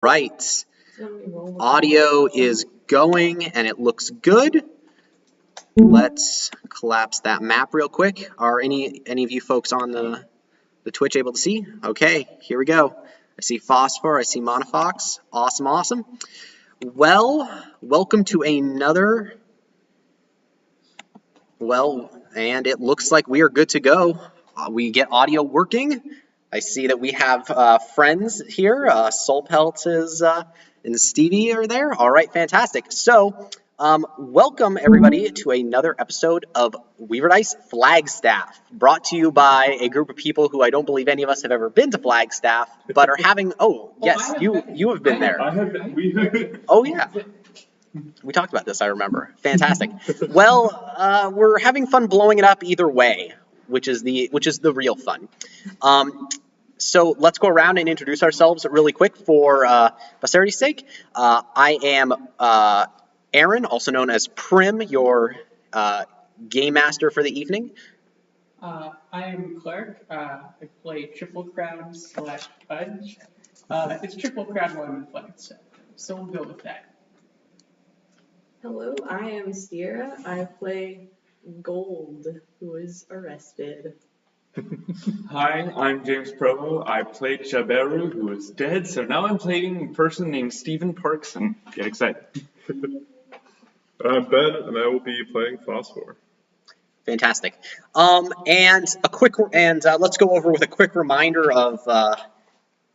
Right. Audio is going and it looks good. Let's collapse that map real quick. Are any of you folks on the Twitch able to see? Okay, here we go. I see Phosphor, I see Monofox. Awesome, awesome. Well, welcome to another. Well, and it looks like we are good to go. We get audio working. I see that we have friends here. Soulpelt is and Stevie are there. All right, fantastic. So, welcome everybody to another episode of Weaverdice Flagstaff, brought to you by a group of people who I don't believe any of us have ever been to Flagstaff, but are having. Oh, yes, you have been there. I have been. Oh yeah. We talked about this, I remember. Fantastic. Well, we're having fun blowing it up either way, which is the real fun. So let's go around and introduce ourselves really quick for posterity's sake. I am Aaron, also known as Prim, your game master for the evening. I am Clark. I play Triple Crown / Fudge. It's Triple Crown while I'm in Flagstaff, so we'll go with that. Hello, I am Sierra. I play Gold, who is arrested. Hi, I'm James Provo. I played Shaberu, who is dead, so now I'm playing a person named Stephen Parkson. Get excited. I'm Ben, and I will be playing Phosphor. Fantastic. And let's go over with a quick reminder of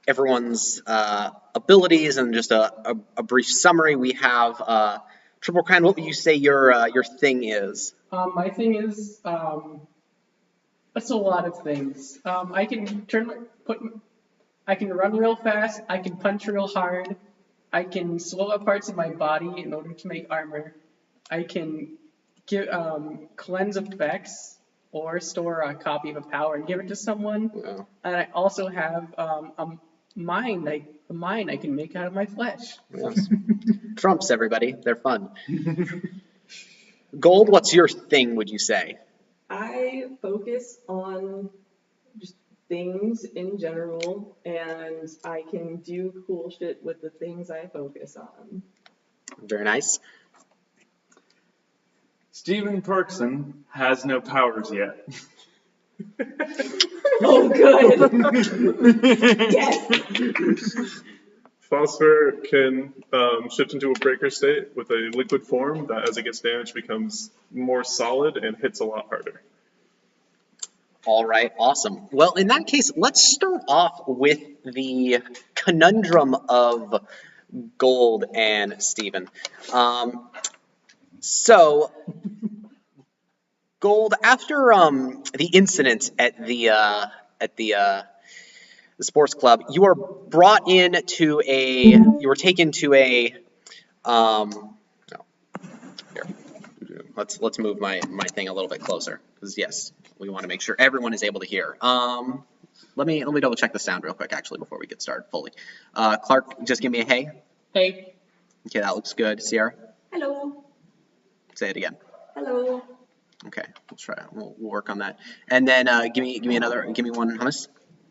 everyone's abilities and just a brief summary. We have Triple Crown. What would you say your thing is? My thing is that's a lot of things. I can run real fast. I can punch real hard. I can slow up parts of my body in order to make armor. I can give cleanse effects or store a copy of a power and give it to someone. Wow. And I also have a mind I can make out of my flesh. Yes. Trumps, everybody. They're fun. Gold, what's your thing, would you say? I focus on just things in general, and I can do cool shit with the things I focus on. Very nice. Stephen Parkson has no powers yet. Oh, good! Yes! Phosphor can shift into a breaker state with a liquid form that, as it gets damaged, becomes more solid and hits a lot harder. All right, awesome. Well, in that case, let's start off with the conundrum of Gold and Stephen. So, Gold, after the incident at the sports club, you were brought in to you were taken to a here. Let's move my thing a little bit closer, because yes, we want to make sure everyone is able to hear. Let me double check the sound real quick actually before we get started fully. Clark, just give me a hey. Hey. Okay, that looks good. Sierra, Hello. say it again. Hello. Okay, we'll try. We'll work on that. And then give me one hummus.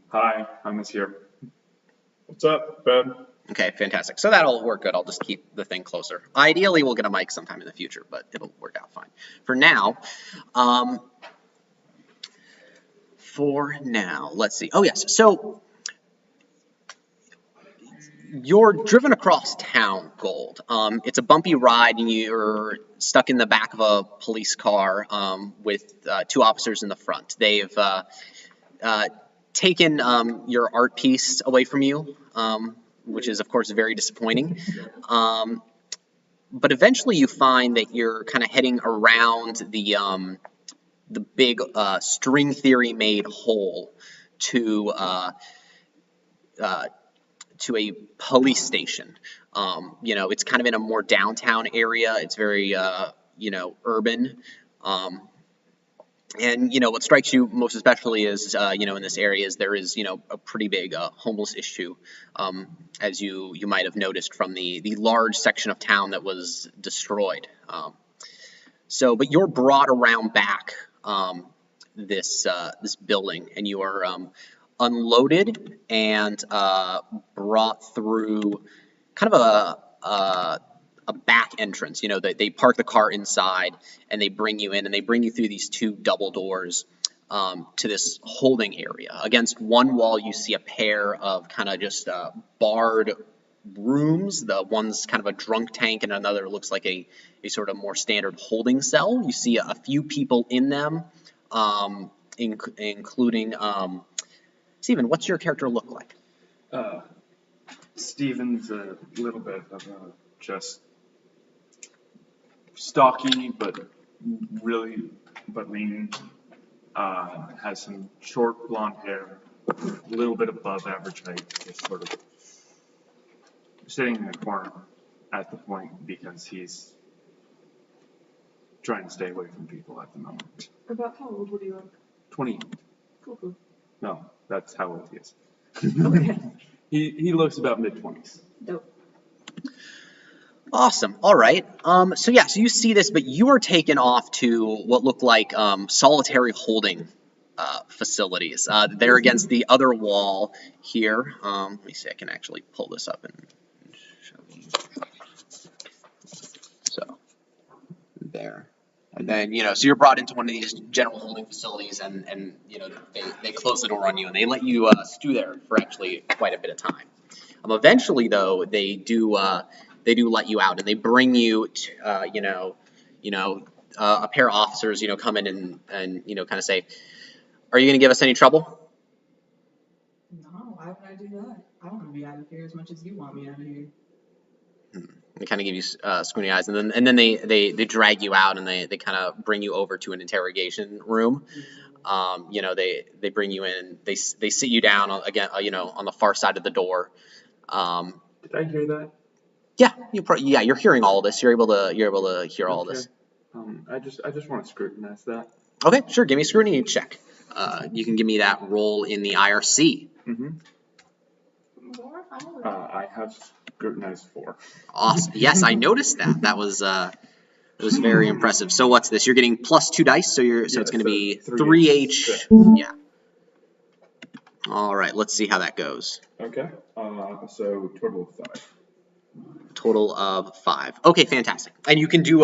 Hi, I'm here. What's up, Ben? Okay, fantastic. So that'll work good. I'll just keep the thing closer. Ideally, we'll get a mic sometime in the future, but it'll work out fine. For now, let's see. Oh, yes. So you're driven across town, Gold. It's a bumpy ride, and you're stuck in the back of a police car with two officers in the front. They've taken your art piece away from you, which is, of course, very disappointing. But eventually you find that you're kind of heading around the big string theory made hole to a police station. It's kind of in a more downtown area. It's very, urban. And, what strikes you most especially is, in this area is there is, a pretty big homeless issue, as you might have noticed from the large section of town that was destroyed. But you're brought around back this building, and you are unloaded and brought through kind of a back entrance. You know, they park the car inside and they bring you in and they bring you through these two double doors to this holding area. Against one wall, you see a pair of kind of just barred rooms. The one's kind of a drunk tank and another looks like a sort of more standard holding cell. You see a few people in them, including Steven, what's your character look like? Steven's a little bit of just stocky, but lean. Has some short blonde hair, a little bit above average height, just sort of sitting in the corner at the point because he's trying to stay away from people at the moment. About how old would you look? 20. Cool. No, that's how old he is. Okay. He looks about mid-20s. Dope. Awesome. All right. So you see this, but you are taken off to what look like solitary holding facilities. They're against the other wall here. Let me see. I can actually pull this up and show you. So there. And then, so you're brought into one of these general holding facilities, and they close the door on you, and they let you stew there for actually quite a bit of time. Eventually, though, they do let you out, and they bring you to, a pair of officers, come in and kind of say, "Are you going to give us any trouble?" No, why would I do that? I want to be out of here as much as you want me out of here. They kind of give you squinty eyes, and then they drag you out, and they kind of bring you over to an interrogation room. They bring you in, they sit you down on the far side of the door. Did I hear that? Yeah, you're hearing all of this. You're able to hear all of this. I just want to scrutinize that. Okay, sure. Give me a scrutiny check. You can give me that roll in the IRC. Mm-hmm. I have scrutinized 4. Awesome. Yes, I noticed that. That was very impressive. So what's this? You're getting plus 2 dice, so it's going to be 3H. Yeah. All right. Let's see how that goes. Okay. So total of 5. Total of 5. Okay, fantastic. And you can do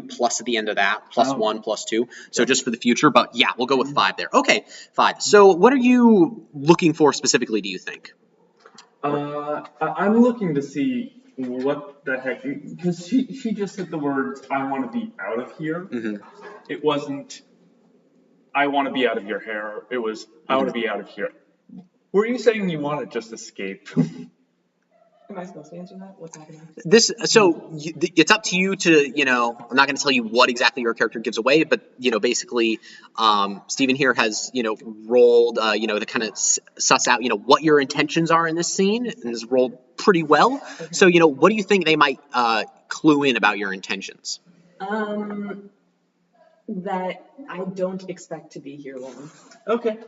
plus at the end of that, plus 1, plus 2. So just for the future, but yeah, we'll go with 5 there. Okay, 5. So what are you looking for specifically, do you think? I'm looking to see what the heck, because she just said the words, "I want to be out of here." Mm-hmm. It wasn't, "I want to be out of your hair." It was, "I want to be out of here." Were you saying you want to just escape? Am I supposed to answer that? What's happening? It's up to you to, I'm not going to tell you what exactly your character gives away, but, basically, Steven here has, rolled, to kind of suss out, what your intentions are in this scene, and has rolled pretty well. Okay. So, what do you think they might clue in about your intentions? That I don't expect to be here long. Okay.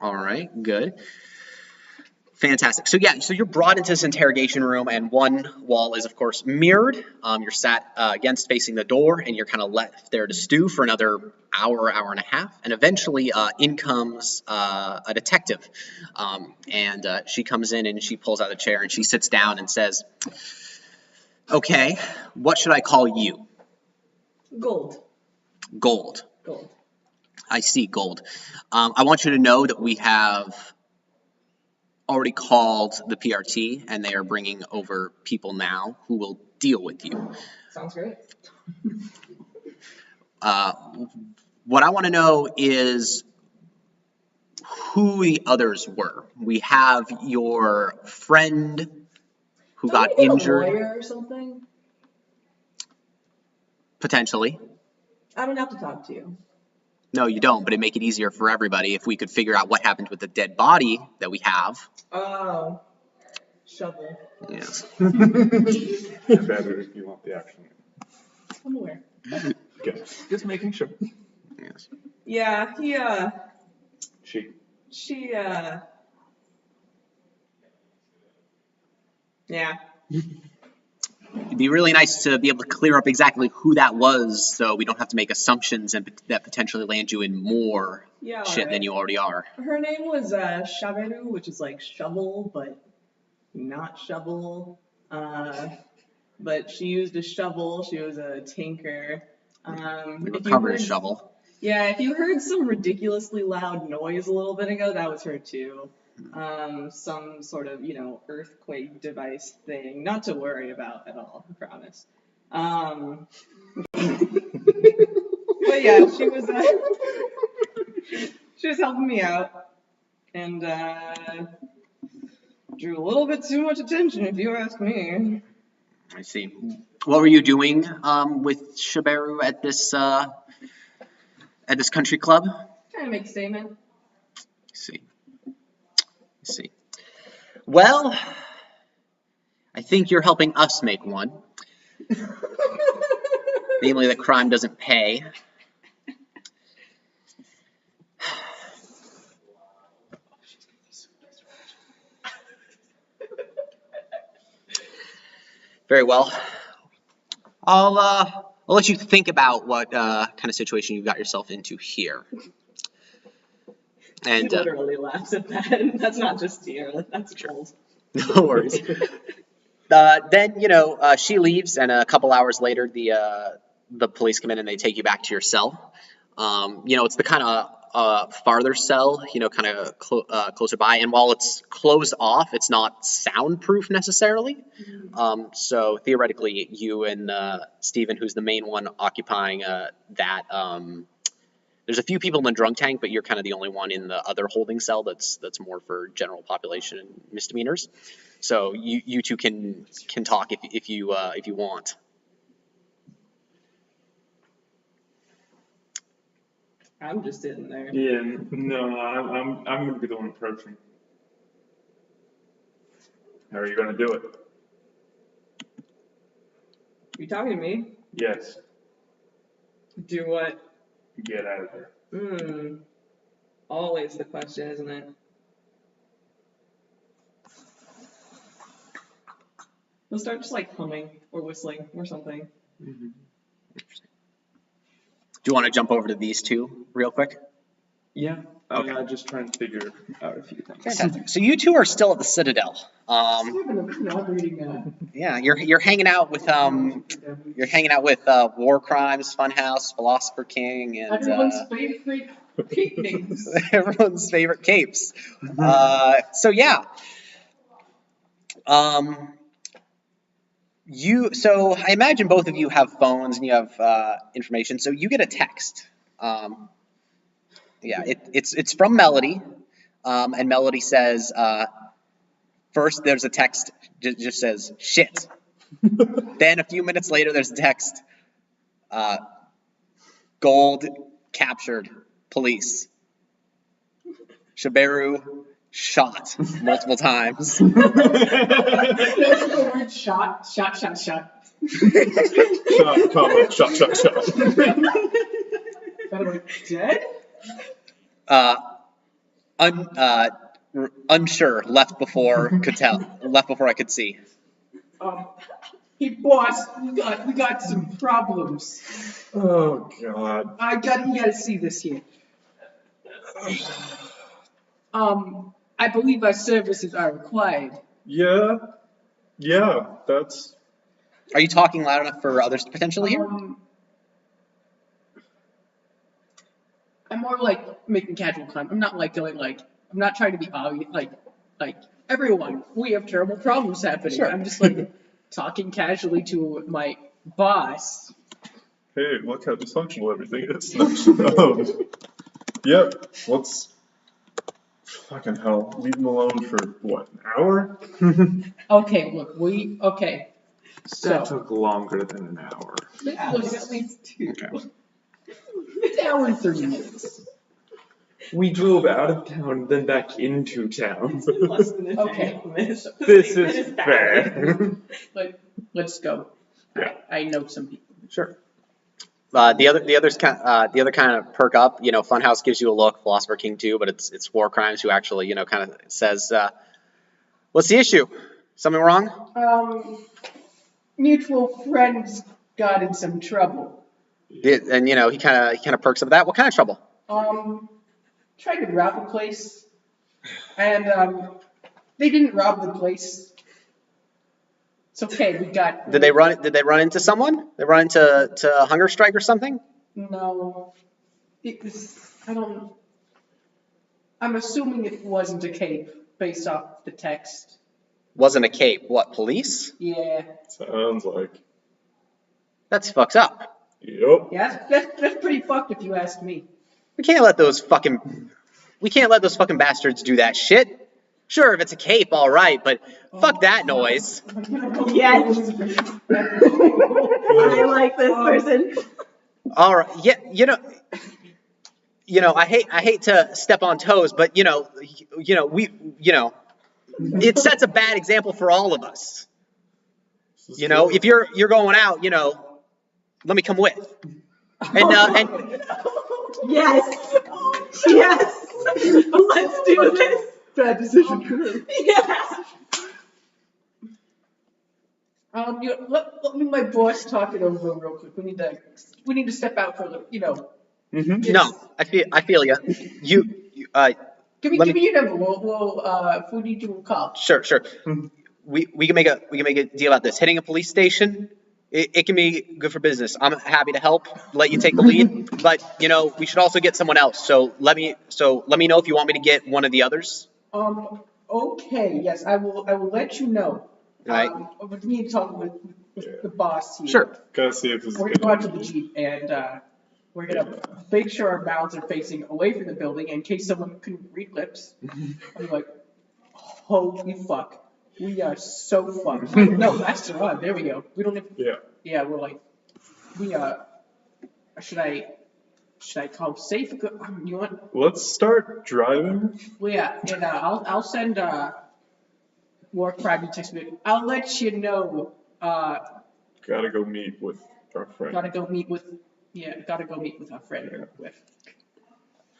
All right, good. Fantastic. So you're brought into this interrogation room, and one wall is, of course, mirrored. You're sat against facing the door, and you're kind of left there to stew for another hour and a half. And eventually, in comes a detective, and she comes in and she pulls out a chair and she sits down and says, "Okay, what should I call you?" Gold. Gold. Gold. I see, Gold. I want you to know that we have already called the PRT, and they are bringing over people now who will deal with you. Sounds great. What I want to know is who the others were. We have your friend who got injured. A lawyer or something? Potentially. I don't have to talk to you. No, you don't, but it'd make it easier for everybody if we could figure out what happened with the dead body that we have. Oh. Shovel. Yes. Better if you want the action. I'm aware. Okay. Just making sure. Yes. Yeah, She. Yeah. It'd be really nice to be able to clear up exactly who that was, so we don't have to make assumptions and that potentially land you in more shit than you already are. Her name was Shaberu, which is like shovel, but not shovel. But she used a shovel. She was a tinker. We If you recovered a heard- shovel. Yeah, if you heard some ridiculously loud noise a little bit ago, that was her too. Some sort of, earthquake device thing. Not to worry about at all, I promise. But yeah, she was helping me out, and drew a little bit too much attention, if you ask me. I see. What were you doing with Shaberu at this country club? Trying to make a statement. I see. Well, I think you're helping us make one. Namely, that crime doesn't pay. Very well. I'll let you think about what kind of situation you got yourself into here. And He literally laughs at that. That's not just here. That's gold. no worries. Then she leaves, and a couple hours later, the police come in and they take you back to your cell. It's the kind of farther cell, kind of closer by. And while it's closed off, it's not soundproof necessarily. So theoretically, you and Steven, who's the main one occupying that, there's a few people in the drunk tank, but you're kind of the only one in the other holding cell that's more for general population and misdemeanors. So you two can talk if you want. I'm just sitting there. Yeah, no, I'm gonna be the one approaching. How are you gonna do it? You talking to me? Yes, Do what? get out of there. Always the question, isn't it? We'll start just like humming or whistling or something. Do you want to jump over to these two real quick? Yeah, Okay. just trying to figure out a few things. Fantastic. So you two are still at the Citadel. Yeah, you're hanging out with War Crimes, Funhouse, Philosopher King, and Everyone's favorite picnics. everyone's favorite capes. So yeah. So I imagine both of you have phones and you have information. So you get a text. It's from Melody, and Melody says, first there's a text just says shit. Then a few minutes later there's a text, gold captured, police. Shaberu shot multiple times. There's the word shot. Shot, comma, shot. By the way, dead? Unsure. Left before I could see. Hey boss, we got some problems. Oh God. You gotta see this here. I believe our services are required. Yeah, that's. Are you talking loud enough for others to potentially hear? I'm more like making casual comment. I'm not like going like, I'm not trying to be obvious, like everyone, we have terrible problems happening. Sure. I'm just like talking casually to my boss. Hey, look how dysfunctional everything is. Yep, let's. Fucking hell, leave him alone for what, an hour? Okay, look, okay. That So, took longer than an hour. it was at least Okay. an hour and 30 minutes. We drove out of town, then back into town. Less than a day. Okay. This This is fair. Let's go. Yeah. I know some people. Sure. The other kind of perk up. Funhouse gives you a look. Philosopher King too, but it's War Crimes who actually kind of says, "What's the issue? Something wrong?" Mutual friends got in some trouble. And he kind of perks up at that. What kind of trouble? Tried to rob a place, and they didn't rob the place. It's okay. We got. Did they run into someone? They run into hunger strike or something? No. It was. I don't. I'm assuming it wasn't a cape based off the text. Wasn't a cape. What, police? Yeah. Sounds like. That's fucked up. Yep. Yeah, that's pretty fucked if you ask me. We can't let those fucking bastards do that shit. Sure, if it's a cape, all right, but fuck that noise. Yes. I like this person. All right, yeah, I hate to step on toes, but it sets a bad example for all of us. If you're going out, let me come with. And Yes. Yes. Let's do this. Bad decision. Yes. Let me my boss talk it over real quick. We need to step out for a little. no, I feel you. Give me your number. We'll if we need you, we'll call. Sure. We can make a deal about this. Hitting a police station, it can be good for business. I'm happy to help, let you take the lead, but we should also get someone else. So let me know if you want me to get one of the others. Okay. Yes, I will let you know. Right. We need to talk with the boss here. Sure. Gotta see if this is We're good. gonna go out to the jeep and we're gonna make sure our mouths are facing away from the building in case someone couldn't read lips. I'm like, holy fuck. We are so fucked. No, that's the run. There we go. We don't have. Yeah. Yeah, we're like, should I call safe? You want? Let's start driving. Well, yeah, and I'll send Warcrimes text me. I'll let you know. Gotta go meet with our friend. Gotta go meet with our friend we're with.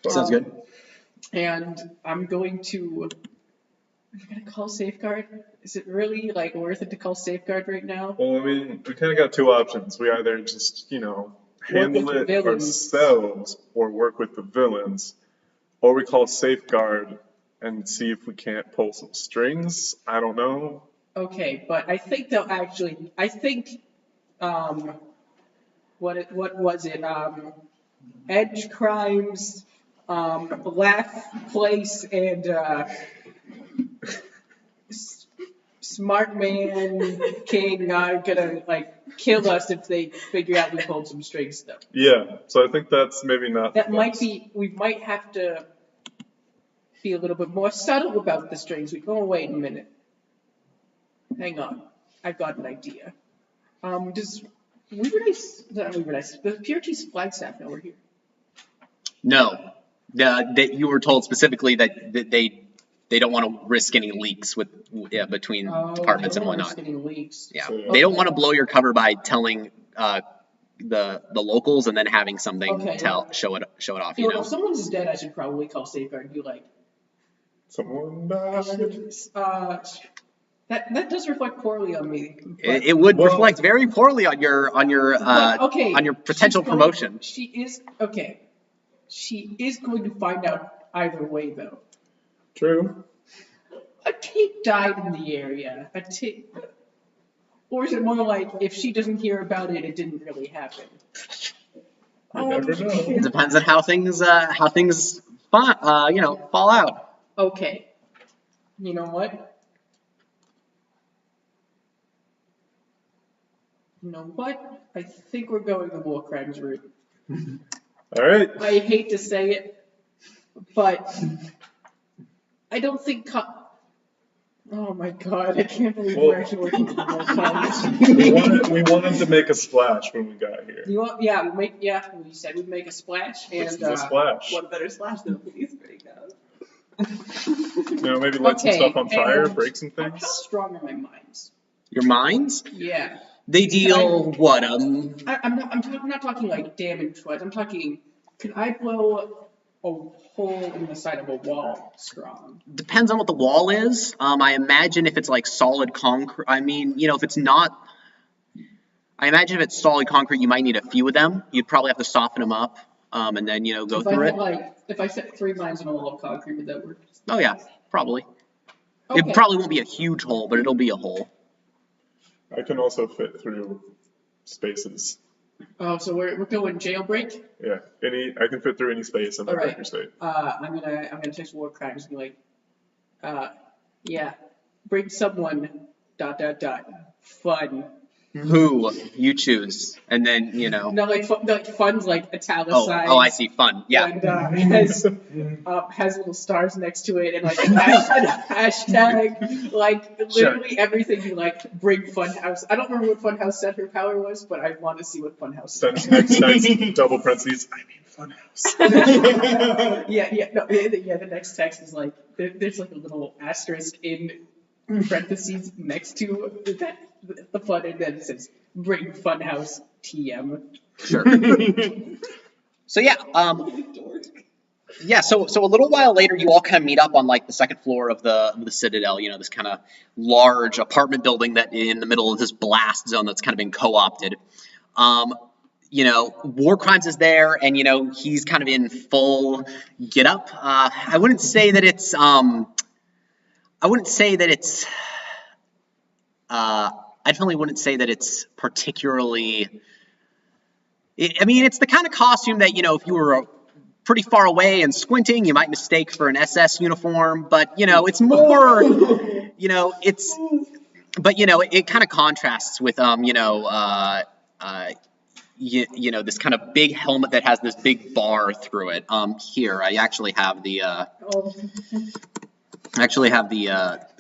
Sounds good. And I'm going to call Safeguard. Is it really worth it to call Safeguard right now? Well, I mean, we kind of got two options. We either just, handle with the it villains. ourselves or work with the villains, or we call Safeguard and see if we can't pull some strings. I don't know. Okay, but I think they'll actually. I think, what was it? Edge Crimes, Laugh Place, and Smart Man King are gonna kill us if they figure out we pulled some strings though. Yeah, so I think that's maybe not. That might be. We might have to be a little bit more subtle about the strings. Wait a minute. Hang on, I've got an idea. Does Weaverdice, the PRT's Flagstaff know we're here? No, that you were told specifically that they don't want to risk any leaks between departments and whatnot. Leaks. Yeah, So- they don't want to blow your cover by telling the locals and then having something show it off. If someone's dead, I should probably call Safeguard and be like, Someone died. that does reflect poorly on me. It would reflect very poorly on your potential promotion. She is going to find out either way though. True. A tape died in the area. Or is it more like if she doesn't hear about it, it didn't really happen? You never know. It depends on how things fall out. Okay. You know what? I think we're going the Warcrimes route. All right. I hate to say it, but I don't think. Oh my god! I can't believe we're actually working with the Warcrimes. we wanted to make a splash when we got here. We said we'd make a splash, and This is a splash. What better splash than a police breakout? Maybe light some Okay, stuff on fire, and break some How things. strong are my mines? Your mines? Yeah. They deal what? I'm not talking like damage wise. I'm talking. Can I blow a hole in the side of a wall strong? Depends on what the wall is. I imagine if it's like solid concrete. I mean, if it's not. I imagine if it's solid concrete, you might need a few of them. You'd probably have to soften them up, and then go through it. If I set 3 mines on a wall of concrete, would that work? Oh yeah, probably. Okay. It probably won't be a huge hole, but it'll be a hole. I can also fit through spaces. Oh, so we're going jailbreak. Yeah, I can fit through any space in the All right. breaker state. I'm gonna text Warcrimes and be like, yeah, bring someone. ... Fun. Who you choose, and then No, like fun's like italicized. Oh, I see. Fun. Yeah. And has little stars next to it and like a hashtag, like literally everything you like. Bring Funhouse. I don't remember what Funhouse said her power was, but I want to see what Funhouse said. Then next double parentheses. I mean Funhouse. The next text is like there's like a little asterisk in parentheses next to the fun, and then it says bring Funhouse TM. Sure. So yeah, So a little while later, you all kind of meet up on like the second floor of the Citadel. You know, this kind of large apartment building that in the middle of this blast zone that's kind of been co-opted. You know, Warcrimes is there, and you know he's kind of in full get up. I wouldn't say that it's. I definitely wouldn't say that it's particularly. I mean, it's the kind of costume that, you know, if you were pretty far away and squinting, you might mistake for an SS uniform. But, you know, it's more, you know, it kind of contrasts with, you know, this kind of big helmet that has this big bar through it. Here, I actually have the.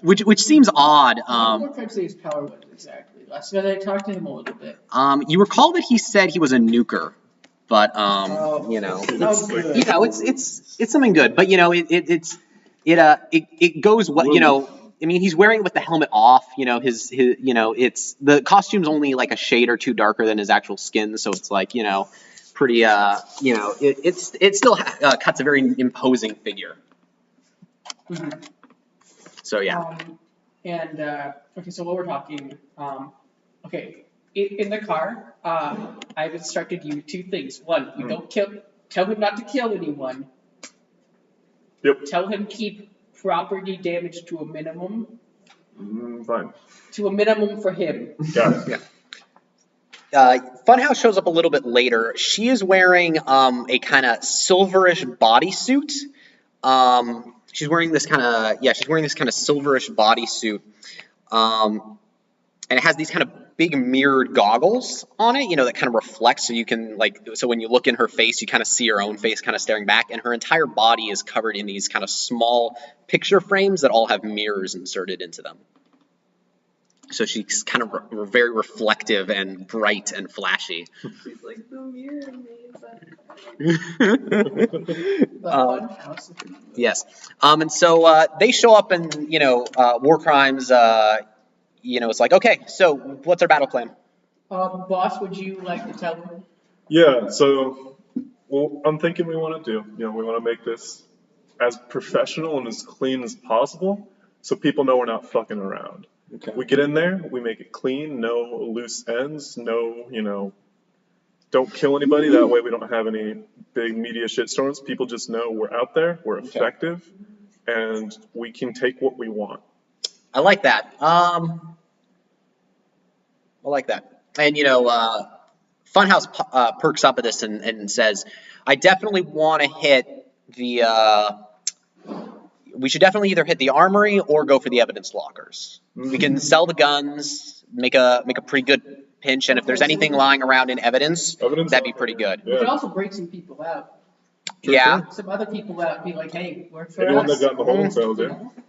Which seems odd. What type of his power was exactly? Last night I talked to him a little bit. You recall that he said he was a nuker, but you know, it's something good. But you know, it goes what you know. I mean, he's wearing it with the helmet off. You know, his you know, it's the costume's only like a shade or two darker than his actual skin, so it's like, you know, pretty you know, it still cuts a very imposing figure. Mm-hmm. So yeah. Okay, so what we're talking, okay, in the car, I've instructed you 2 things. 1, you don't tell him not to kill anyone. Yep. Tell him keep property damage to a minimum. Fine. To a minimum for him. Got it. Yeah. Funhouse shows up a little bit later. She is wearing a kind of silverish bodysuit. She's wearing this kind of silverish bodysuit, and it has these kind of big mirrored goggles on it, you know, that kind of reflect, so you can so when you look in her face, you kind of see your own face kind of staring back, and her entire body is covered in these kind of small picture frames that all have mirrors inserted into them. So she's kind of very reflective and bright and flashy. She's like, the mirror made The Funhouse. Yes. And so they show up, and, you know, Warcrimes, you know, it's like, okay, so what's our battle plan? Boss, would you like to tell him? Yeah, so what I'm thinking we want to do, you know, we want to make this as professional and as clean as possible so people know we're not fucking around. Okay. We get in there, we make it clean, no loose ends, no, you know, don't kill anybody. That way we don't have any big media shitstorms. People just know we're out there, we're effective, and we can take what we want. I like that. And, you know, Funhouse perks up at this and says, I definitely want to hit the... we should definitely either hit the armory or go for the evidence lockers. We can sell the guns, make a pretty good pinch, and if there's anything lying around in evidence that'd be pretty good. We could also break some people out. Yeah. Some other people out, be like, hey, work for Anyone us. that got in the holding cells,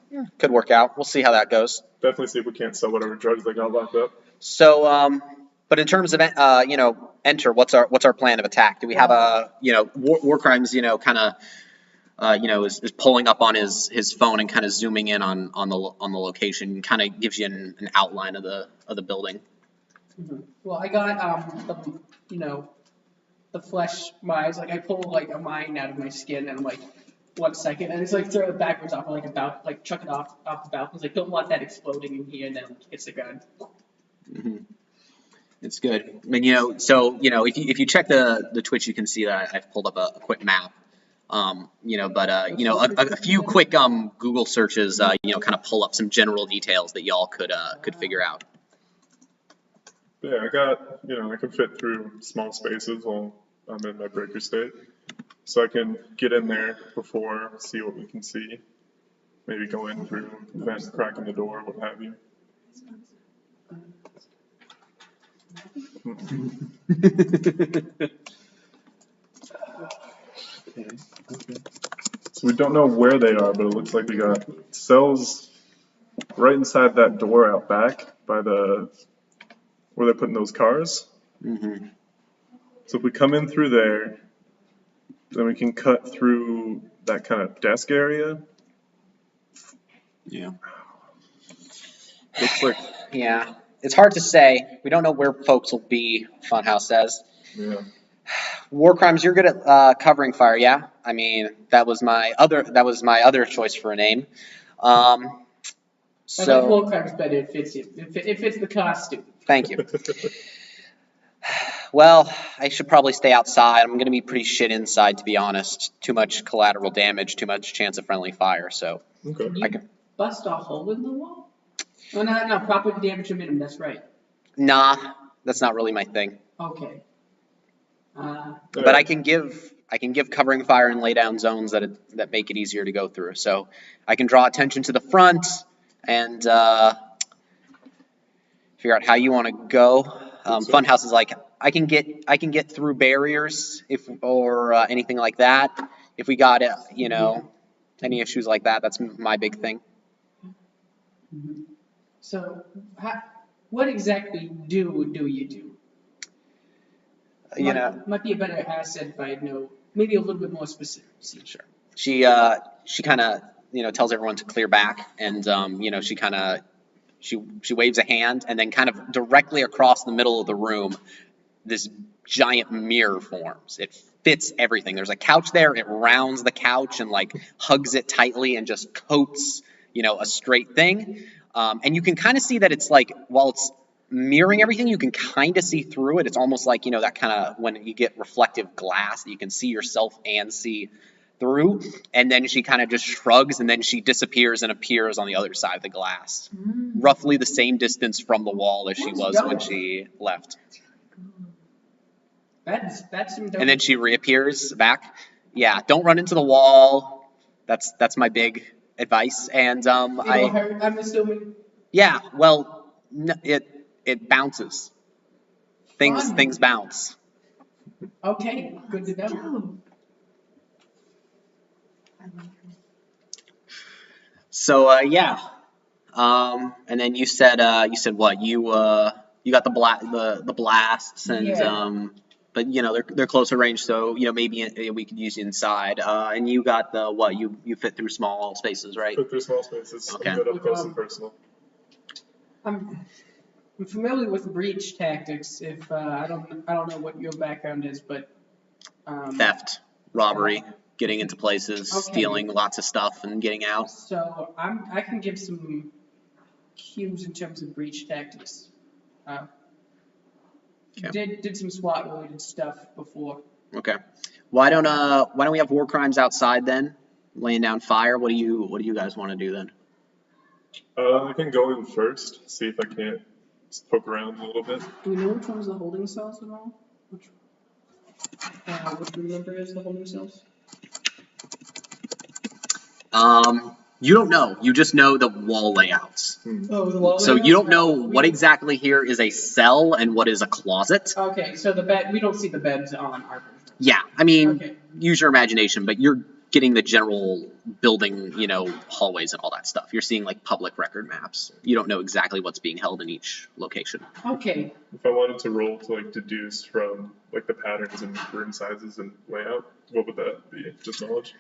yeah. Could work out. We'll see how that goes. Definitely see if we can't sell whatever drugs they got locked up. So, but in terms of, you know, enter, what's our plan of attack? Do we have a, you know, Warcrimes, you know, kind of, you know, is pulling up on his phone and kind of zooming in on the location, kind of gives you an outline of the building. Mm-hmm. Well, I got you know, the flesh mines. Like I pull like a mine out of my skin, and I'm like, 1 second, and it's like throw it backwards off, like chuck it off the balcony. Like don't want that exploding in here, and then hits the ground. Mm-hmm. It's good. I mean, you know, so you know, if you check the Twitch, you can see that I've pulled up a quick map. You know, but you know, a few quick Google searches, you know, kind of pull up some general details that y'all could figure out. Yeah, I got, I can fit through small spaces while I'm in my breaker state. So I can get in there before, see what we can see. Maybe go in through vent, cracking the door, what have you. So we don't know where they are, but it looks like we got cells right inside that door out back by where they're putting those cars. Mm-hmm. So if we come in through there, then we can cut through that kind of desk area. Yeah. Looks like, Yeah. It's hard to say. We don't know where folks will be, Funhouse says. yeah. Warcrimes, you're good at covering fire, yeah? I mean, that was my other choice for a name. I like So Warcrimes better. It fits you. It fits the costume. thank you. Well, I should probably stay outside. I'm gonna be pretty shit inside, to be honest. Too much collateral damage, too much chance of friendly fire. So Okay. Can you bust a hole in the wall? Oh, no, property damage minimum. That's right. nah, that's not really my thing. Okay. But I can give covering fire and lay down zones that make it easier to go through. So I can draw attention to the front and figure out how you want to go. Funhouse is like I can get through barriers or anything like that. If we got any issues like that, that's my big thing. So, what exactly do you do? Might be a better asset if I know maybe a little bit more specific. Sure. She kind of tells everyone to clear back, and she waves a hand, and then kind of directly across the middle of the room, this giant mirror forms. It fits everything. There's a couch there. It rounds the couch and like hugs it tightly and just coats a straight thing. And you can kind of see that it's like while it's mirroring everything, you can kind of see through it. It's almost like, that kind of when you get reflective glass, you can see yourself and see through. And then she kind of just shrugs and then she disappears and appears on the other side of the glass. Roughly the same distance from the wall as she was when she left. That's and then she reappears back. Yeah, don't run into the wall. That's my big advice. And I'm assuming. Yeah, well, it bounces. Things bounce. Okay, good to know. So yeah, and then you said what you got the blasts and Yeah. But they're closer range, so maybe we could use inside. And you got the what you fit through small spaces, right? Fit through small spaces. Okay. Good up close and personal. I'm familiar with breach tactics. If I don't know what your background is, but Theft, robbery, getting into places, Okay. stealing lots of stuff, and getting out. So I can give some cues in terms of breach tactics. Okay. Did some SWAT related stuff before. Okay. Why don't we have Warcrimes outside then, laying down fire? What do you guys want to do then? I can go in first, see if I can't just poke around a little bit. Do we know which one's the holding cells at all? What do we remember is the holding cells? You don't know. You just know the wall layouts. Oh, the wall. So you don't know what exactly here is a cell and what is a closet. Okay, so the bed. We don't see the beds on our version. Yeah, I mean, Okay. use your imagination, but you're getting the general building, hallways and all that stuff. You're seeing like public record maps. You don't know exactly what's being held in each location. Okay. If I wanted to roll to like deduce from like the patterns and room sizes and layout, what would that be? Just knowledge?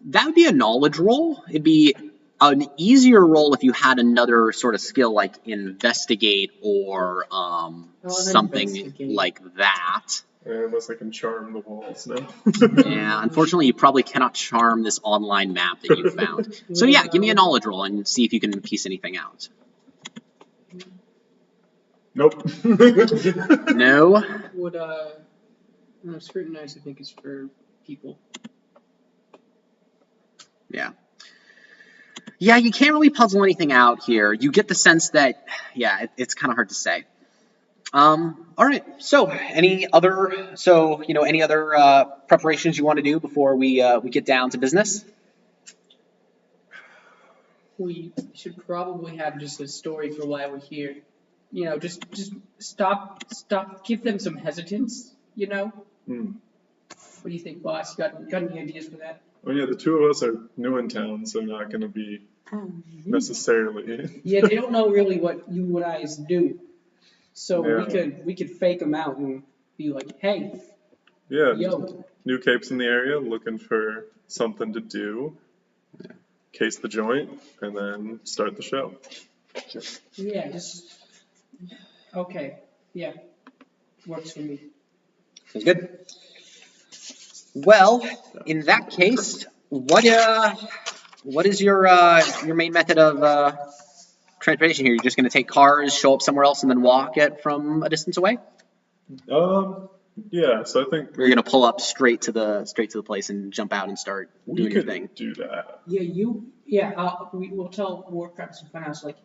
That would be a knowledge roll. It'd be an easier roll if you had another sort of skill like investigate or something investigate. like that. Unless I can charm the walls, no? Yeah, unfortunately, you probably cannot charm this online map that you found. So yeah, give me a knowledge roll and see if you can piece anything out. Nope. No? Would scrutinize? I think is for people. Yeah. Yeah, you can't really puzzle anything out here. You get the sense that, yeah, it's kind of hard to say. All right. So, any other preparations you want to do before we get down to business? We should probably have just a story for why we're here. You know, just stop, give them some hesitance, you know? Hmm. What do you think, boss? Got any ideas for that? Oh yeah, the two of us are new in town, so not going to be necessarily. Yeah, they don't know really what you guys do. So Yeah. we could fake them out and be like, hey, Yeah, yo. just new capes in the area, looking for something to do. Case the joint, and then start the show. Yeah, just okay. Yeah, works for me. Sounds good. Well, in that case, what is your main method of transportation here? You're just going to take cars, show up somewhere else, and then walk it from a distance away? Yeah, so I think Or you're going to pull up straight to the place and jump out and start we doing your could thing? do that. We'll tell Warcrimes and Funhouse like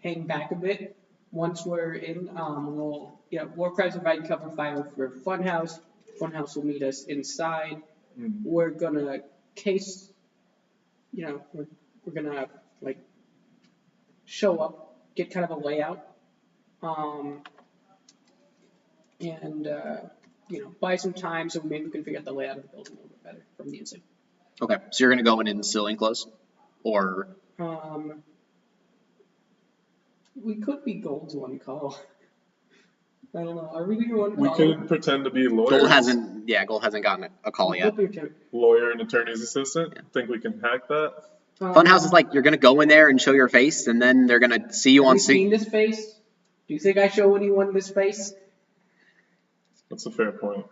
hang back a bit. Once we're in, Warcrimes will provide cover fire for Funhouse. Funhouse will meet us inside. Hmm. We're gonna case, we're gonna like show up, get kind of a layout, and buy some time so maybe we can figure out the layout of the building a little bit better from the inside. Okay, so you're going to go in civilian clothes? Or... We could be Gold's one call. I don't know. Are we gonna one We call? could pretend to be lawyers. Gold hasn't gotten a call yet. Lawyer and attorney's assistant. Yeah. Think we can hack that? Funhouse is like, you're going to go in there and show your face, and then they're going to see you on Have you seen this face? Do you think I show anyone this face? That's a fair point.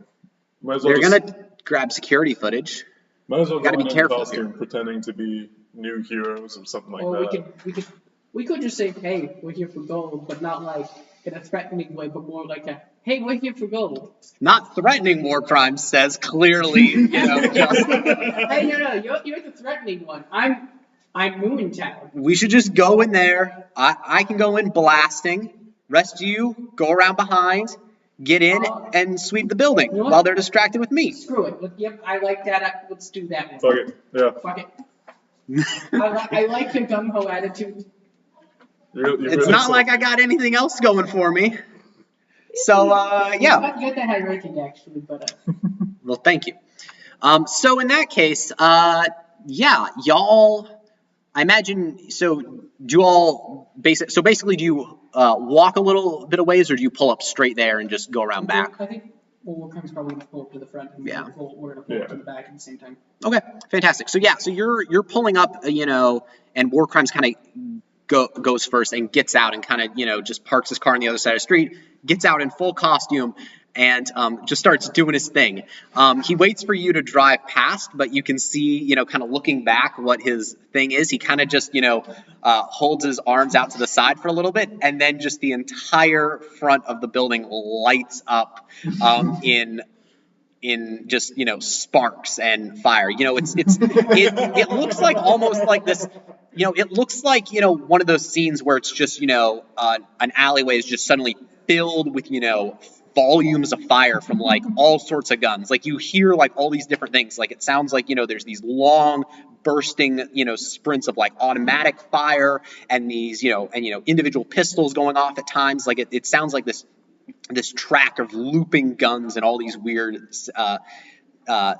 Might as well They're just, going to grab security footage. might as well gotta go be in careful costume, pretending to be new heroes or something like Or that. we could just say, hey, we're here for gold, but not like in a threatening way, but more like a, hey, we're here for gold. Not threatening Warcrimes says clearly, just... Hey, no, you're the threatening one. I'm new in town. We should just go in there. I can go in blasting. Rest of you, go around behind, get in, and sweep the building You know what? while they're distracted with me. Screw it. Yep, I like that. Let's do that one. Fuck it. Yeah. Fuck it. I like your gung-ho attitude. You're It's really not like I got anything else going for me. So, yeah. You got that high ranking, actually, but... Well, thank you. So in that case, yeah, y'all... I imagine, so do you all, basically do you walk a little bit of ways, or do you pull up straight there and just go around back? I think Warcrimes probably going to pull up to the front, and Yeah. we're going to pull up to the back at the same time. Okay, fantastic. So yeah, so you're pulling up, and Warcrimes kind of goes first and gets out and kind of, just parks his car on the other side of the street, gets out in full costume, and just starts doing his thing. He waits for you to drive past, but you can see, kind of looking back what his thing is. He kind of just, holds his arms out to the side for a little bit, and then just the entire front of the building lights up in just, sparks and fire. It looks like almost like this, it looks like, one of those scenes where it's just, an alleyway is just suddenly filled with, volumes of fire from like all sorts of guns. Like you hear like all these different things. Like it sounds like, there's these long bursting, sprints of like automatic fire and these, individual pistols going off at times. Like it sounds like this track of looping guns and all these weird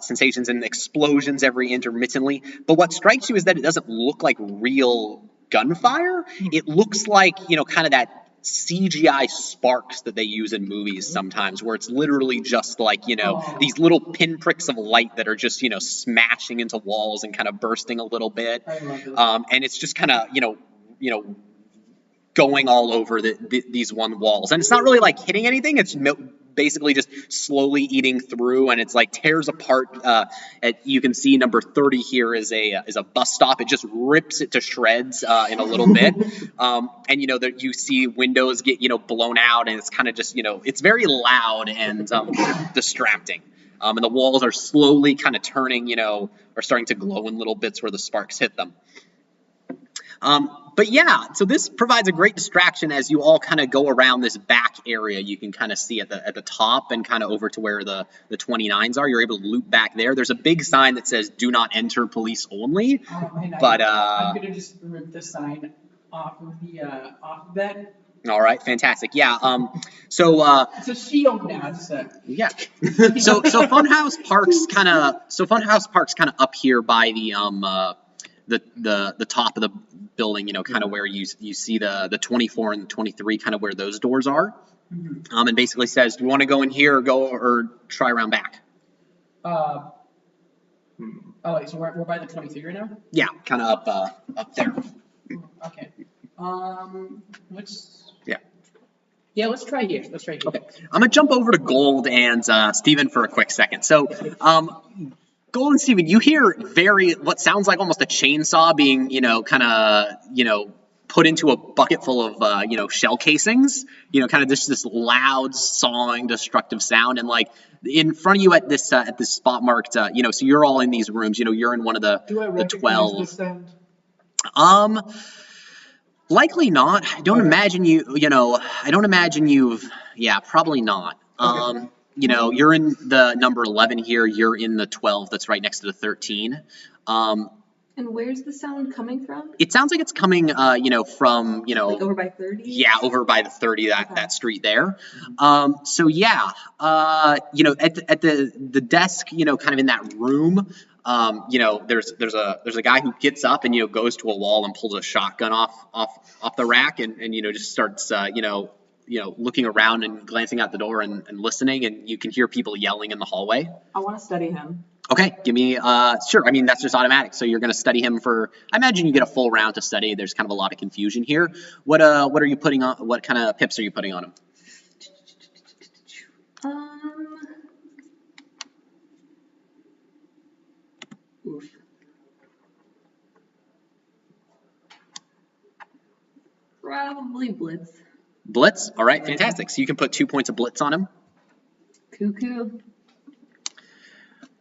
sensations and explosions every intermittently. But what strikes you is that it doesn't look like real gunfire. It looks like, kind of that CGI sparks that they use in movies sometimes, where it's literally just like, these little pinpricks of light that are just, smashing into walls and kind of bursting a little bit. I love it. And it's just kind of, going all over these one walls. And it's not really like hitting anything. It's basically just slowly eating through, and it's like tears apart. You can see number 30 here is a bus stop. It just rips it to shreds in a little bit. And you see windows get blown out, and it's kind of just it's very loud and distracting. And the walls are slowly kind of turning, are starting to glow in little bits where the sparks hit them. But yeah, so this provides a great distraction as you all kind of go around this back area. You can kind of see at the top and kind of over to where the 29s are. You're able to loop back there. There's a big sign that says "Do not enter, police only." But I'm gonna just rip the sign off of that. All right, fantastic. Yeah. So It's a shield now. yeah. So Funhouse Park's kind of up here by the top of the building, you know, kind of where you see the 24 and the 23, kind of where those doors are. And basically says, do you want to go in here or try around back? Oh, wait, so we're by the 23 right now? Yeah, kind of up there. Okay. Let's try here. Okay. I'm gonna jump over to Gold and Steven for a quick second. So, Gold and Steven, you hear what sounds like almost a chainsaw being, you know, kind of, you know, put into a bucket full of, you know, shell casings, you know, kind of this loud, sawing, destructive sound. And like in front of you at this spot marked, you know, so you're all in these rooms, you know, you're in one of the 12. This sound? Likely not. I don't imagine you've, yeah, probably not. Okay. You know, you're in the number 11 here, you're in the 12 that's right next to the 13. And where's the sound coming from? It sounds like it's coming, you know, from, you know, Like over by 30? Yeah, over by the 30, that street there. So yeah, you know, at the desk, you know, kind of in that room, you know, there's a guy who gets up and, you know, goes to a wall and pulls a shotgun off the rack and you know, just starts, you know, looking around and glancing out the door and listening, and you can hear people yelling in the hallway. I want to study him. Okay, give me, sure, I mean, that's just automatic. So you're going to study him for, I imagine you get a full round to study. There's kind of a lot of confusion here. What are you putting on, what kind of pips are you putting on him? Oof. Probably Blitz. Blitz? All right, fantastic. So you can put 2 points of Blitz on him. Cuckoo.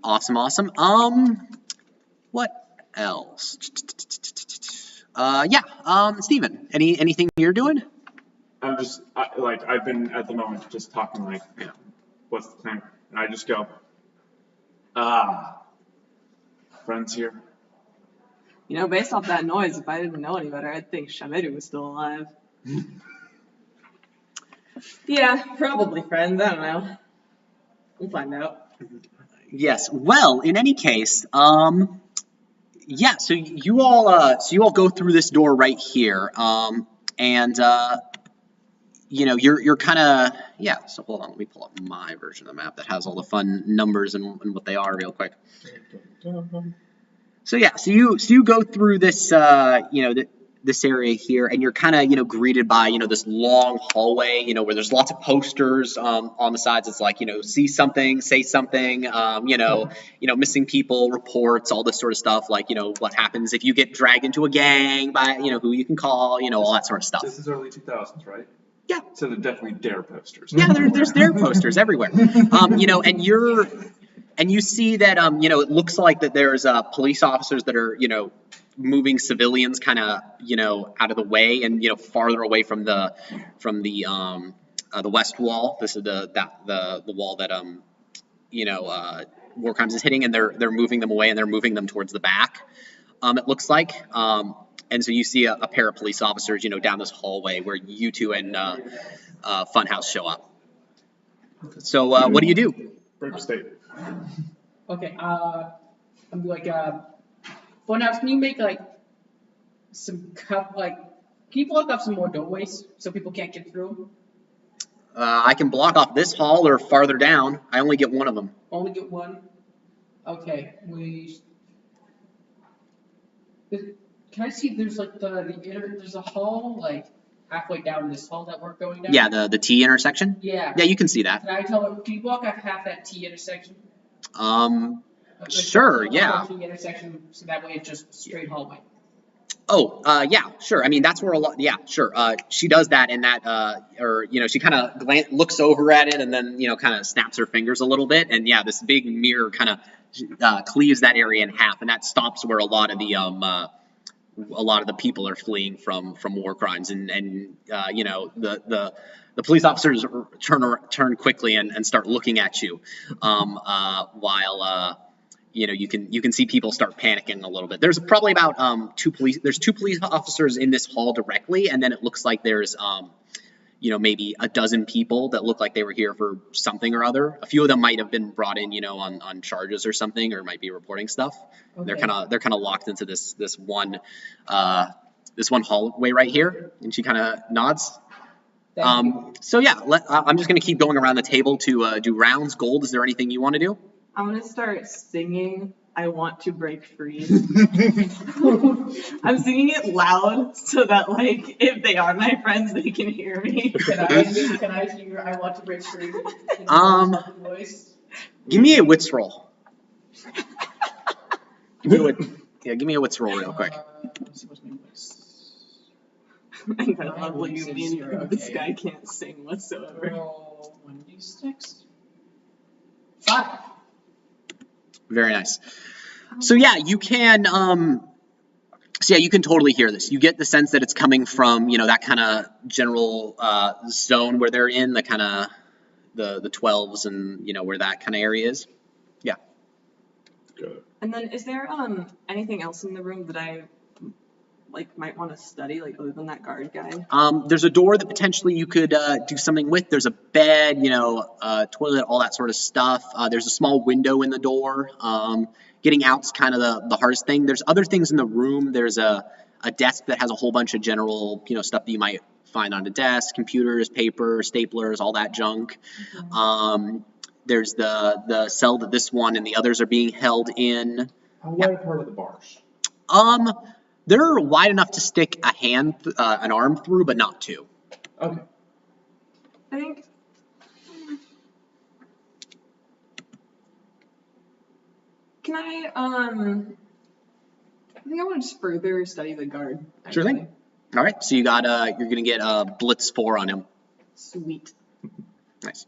Awesome. What else? Steven, anything you're doing? I'm just, I've been at the moment just talking like, you know, what's the plan? And I just go, friends here. You know, based off that noise, if I didn't know any better, I'd think Shaberu was still alive. Yeah, probably friends. I don't know. We'll find out. Yes. Well, in any case, yeah. So you all go through this door right here, and you know, you're kind of, yeah. So hold on, let me pull up my version of the map that has all the fun numbers and what they are real quick. So yeah, so you go through this, you know, this area here, and you're kind of, you know, greeted by, you know, this long hallway, you know, where there's lots of posters on the sides. It's like, you know, see something, say something, you know, missing people, reports, all this sort of stuff. Like, you know, what happens if you get dragged into a gang, by, you know, who you can call, you know, all that sort of stuff. This is early 2000s, right? Yeah. So they're definitely dare posters. Yeah, there's dare posters everywhere. You know, and you see that, you know, it looks like that there's police officers that are, you know, moving civilians kind of, you know, out of the way and, you know, farther away from the west wall. This is the wall that, you know, Warcrimes is hitting, and they're moving them away, and they're moving them towards the back. It looks like. And so you see a pair of police officers, you know, down this hallway where you two and Funhouse show up. So what do you do? Break state. Okay, I'm like, Funhouse, can you make like can you block off some more doorways so people can't get through? I can block off this hall or farther down. I only get one of them. Only get one? Okay, can I see if there's like there's a hall like halfway down this hall that we're going down? Yeah, the T intersection? Yeah. Yeah, you can see that. Can you block off half that T intersection? Sure, yeah. T intersection, so that way it's just straight hallway. Oh, yeah, sure. I mean, that's where a lot, yeah, sure. She does that in that, or, you know, she kind of looks over at it and then, you know, kind of snaps her fingers a little bit. And yeah, this big mirror kind of cleaves that area in half, and that stops where a lot of a lot of the people are fleeing from war crimes, and you know, the police officers turn quickly and start looking at you, while you know, you can see people start panicking a little bit. There's probably about two police officers in this hall directly, and then it looks like there's you know, maybe a dozen people that look like they were here for something or other. A few of them might have been brought in, you know, on charges or something, or might be reporting stuff. Okay. They're kind of locked into this one hallway right here, and she kind of nods. Thank you. So yeah, I'm just gonna keep going around the table to do rounds. Gold, is there anything you want to do? I'm gonna start singing I Want to Break Free. I'm singing it loud so that, like, if they are my friends, they can hear me. Can I hear I Want to Break Free? Voice? Give me a wits roll. Give me a wits roll real quick. So what's my voice? And I love what you mean. This guy can't sing whatsoever. Roll 1d6. 5. Very nice. So yeah, you can you can totally hear this. You get the sense that it's coming from, you know, that kind of general zone where they're in, the kind of the 12s, and you know, where that kind of area is. Yeah. Good. And then, is there anything else in the room that I might want to study, like, other than that guard guy? There's a door that potentially you could do something with. There's a bed, you know, toilet, all that sort of stuff. There's a small window in the door. Getting out's kind of the hardest thing. There's other things in the room. There's a desk that has a whole bunch of general, you know, stuff that you might find on a desk: computers, paper, staplers, all that junk. Okay. There's the cell that this one and the others are being held in. How wide apart are the bars? They're wide enough to stick an arm through, but not two. Okay. I think. Can I think I want to just further study the guard. Sure thing. actually. All right, so you got you're gonna get Blitz 4 on him. Sweet. Nice.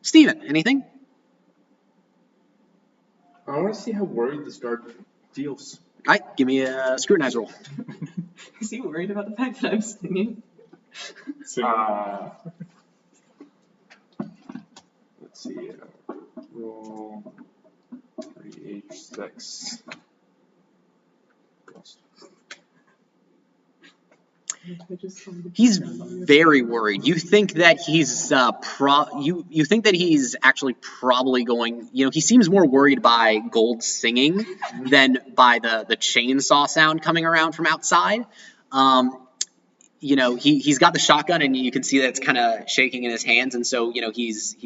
Steven, anything? I want to see how worried this guard feels. All right, give me a scrutinize roll. Is he worried about the fact that I'm singing? Let's see. Roll 3h6. He's very worried. You think that he's you think that he's actually probably going, you know, he seems more worried by Gold singing than by the chainsaw sound coming around from outside. You know, he's got the shotgun, and you can see that it's kind of shaking in his hands, and so, you know, he's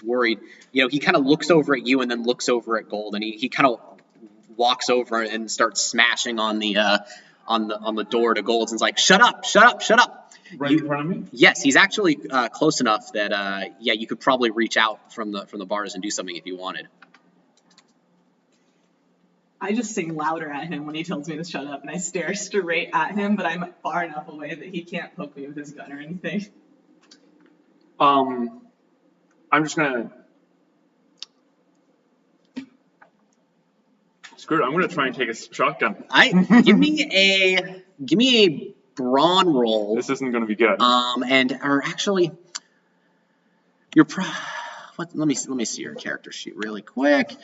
worried. You know, he kind of looks over at you and then looks over at Gold, and he kind of walks over and starts smashing on the door to Gold's, and is like, "Shut up! Shut up! Shut up!" Right in front of me? Yes, he's actually close enough that yeah, you could probably reach out from the bars and do something if you wanted. I just sing louder at him when he tells me to shut up, and I stare straight at him, but I'm far enough away that he can't poke me with his gun or anything. I'm just gonna. Screw it, I'm gonna try and take a shotgun. Give me a brawn roll. This isn't gonna be good. Or actually, let me see your character sheet really quick.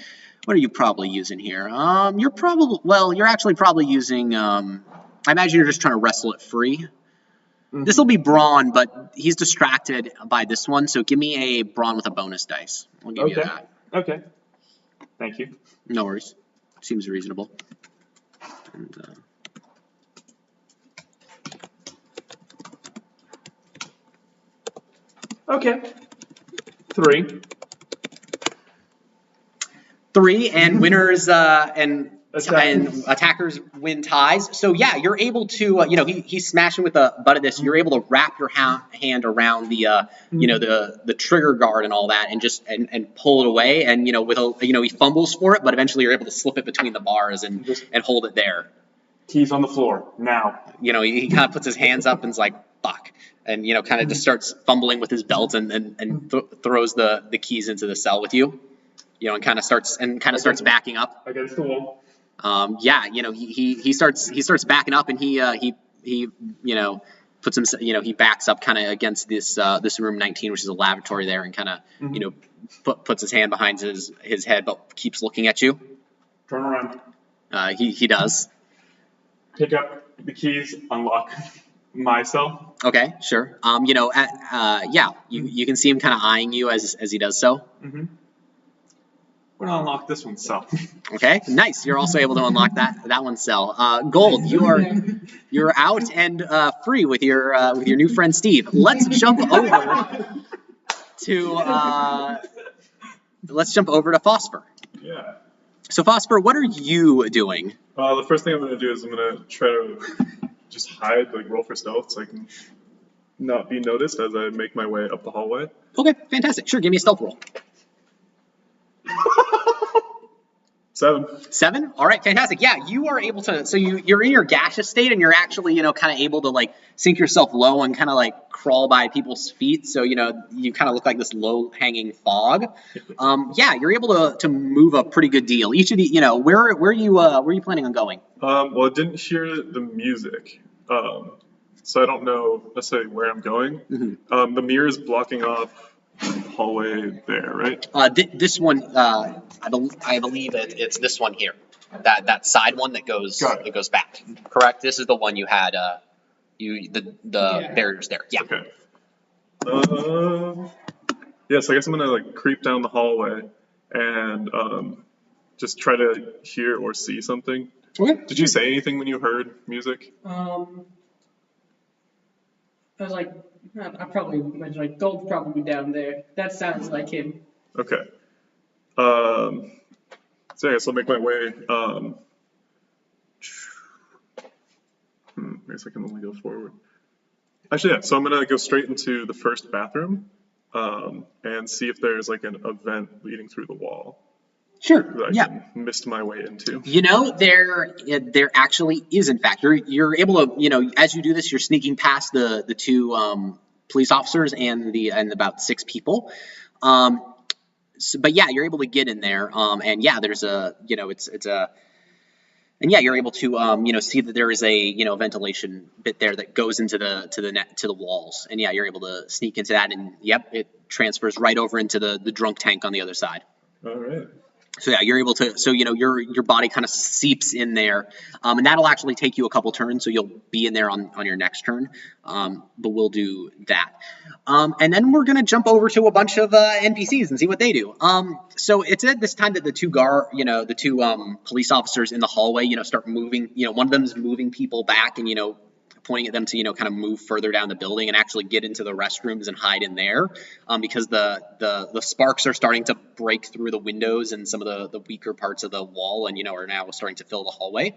What are you probably using here? You're actually probably using, I imagine you're just trying to wrestle it free. Mm-hmm. This will be brawn, but he's distracted by this one, so give me a brawn with a bonus dice. I'll give you that. Okay. Thank you. No worries. Seems reasonable. And, Okay. 3. 3, and winners and attackers win ties. So yeah, you're able to, you know, he's smashing with the butt of this. You're able to wrap your hand around the, you know, the trigger guard and all that, and just and pull it away. And you know, he fumbles for it, but eventually you're able to slip it between the bars and hold it there. Keys on the floor now. You know, he kind of puts his hands up and is like, "Fuck," and you know, kind of just starts fumbling with his belt and throws the keys into the cell with you. You know, and kind of starts backing up. Against the wall. Yeah, you know, he starts backing up, and he you know, puts him, you know, he backs up kind of against this room 19, which is a lavatory there, and kind of you know puts his hand behind his head, but keeps looking at you. Turn around. He does. Pick up the keys. Unlock my cell. Okay, sure. You know, yeah, you can see him kind of eyeing you as he does so. Mm-hmm. We're gonna unlock this one's cell. Okay, nice. You're also able to unlock that one's cell. Gold, you're out and free with your new friend Steve. Let's jump over to Phosphor. Yeah. So Phosphor, what are you doing? The first thing I'm going to do is I'm going to try to just hide, like roll for stealth so I can not be noticed as I make my way up the hallway. Okay, fantastic. Sure, give me a stealth roll. 7. 7? All right, fantastic. Yeah, you are able to, so you're in your gaseous state, and you're actually, you know, kind of able to like sink yourself low and kind of like crawl by people's feet. So, you know, you kind of look like this low hanging fog. Yeah, you're able to move a pretty good deal. Each of the, you know, where are you planning on going? Well, I didn't hear the music, so I don't know necessarily where I'm going. Mm-hmm. The mirror is blocking off the hallway there, right? This one, I believe it's this one here, that side one that goes back. Correct. This is the one you had. The barriers there. Yeah. Okay. Yeah, so I guess I'm gonna like creep down the hallway and just try to hear or see something. Okay. Did you say anything when you heard music? I was like, I probably was like, Gold's probably down there. That sounds like him. Okay. So I guess I'll make my way. I guess I can only go forward. Actually, yeah. So I'm gonna go straight into the first bathroom, and see if there's like a vent leading through the wall Sure. that I Yeah. can mist my way into. You know, there actually is. In fact, you're able to, you know, as you do this, you're sneaking past the two police officers and about 6 people. But yeah, you're able to get in there. And yeah, there's a, you know, and yeah, you're able to, you know, see that there is a, you know, ventilation bit there that goes into the walls. And yeah, you're able to sneak into that, and yep, it transfers right over into the drunk tank on the other side. All right. So yeah, you're able to, so you know, your body kind of seeps in there, and that'll actually take you a couple turns, so you'll be in there on your next turn, but we'll do that. And then we're gonna jump over to a bunch of NPCs and see what they do. So it's at this time that the two police officers in the hallway, you know, start moving. You know, one of them's moving people back and, you know, pointing at them to, you know, kind of move further down the building and actually get into the restrooms and hide in there, because the sparks are starting to break through the windows and some of the weaker parts of the wall, and, you know, are now starting to fill the hallway.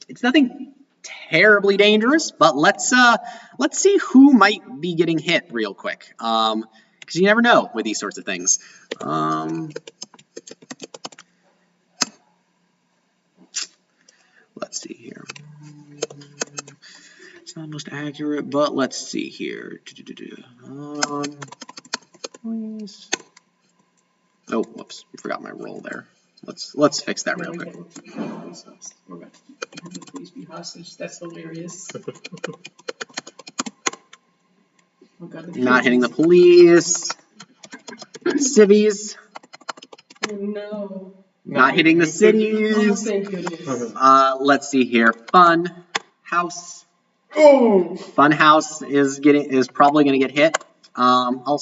It's nothing terribly dangerous, but let's see who might be getting hit real quick, because you never know with these sorts of things. Let's see here. It's not most accurate, but let's see here. Please. Oh, whoops! I forgot my roll there. Let's fix that real quick. Please be hostage. That's hilarious. Oh God, Not hitting the police. Civvies. Oh no. Not hitting the Oh, cities. thank goodness. Let's see here. Funhouse. Oh. Funhouse is probably going to get hit. I'll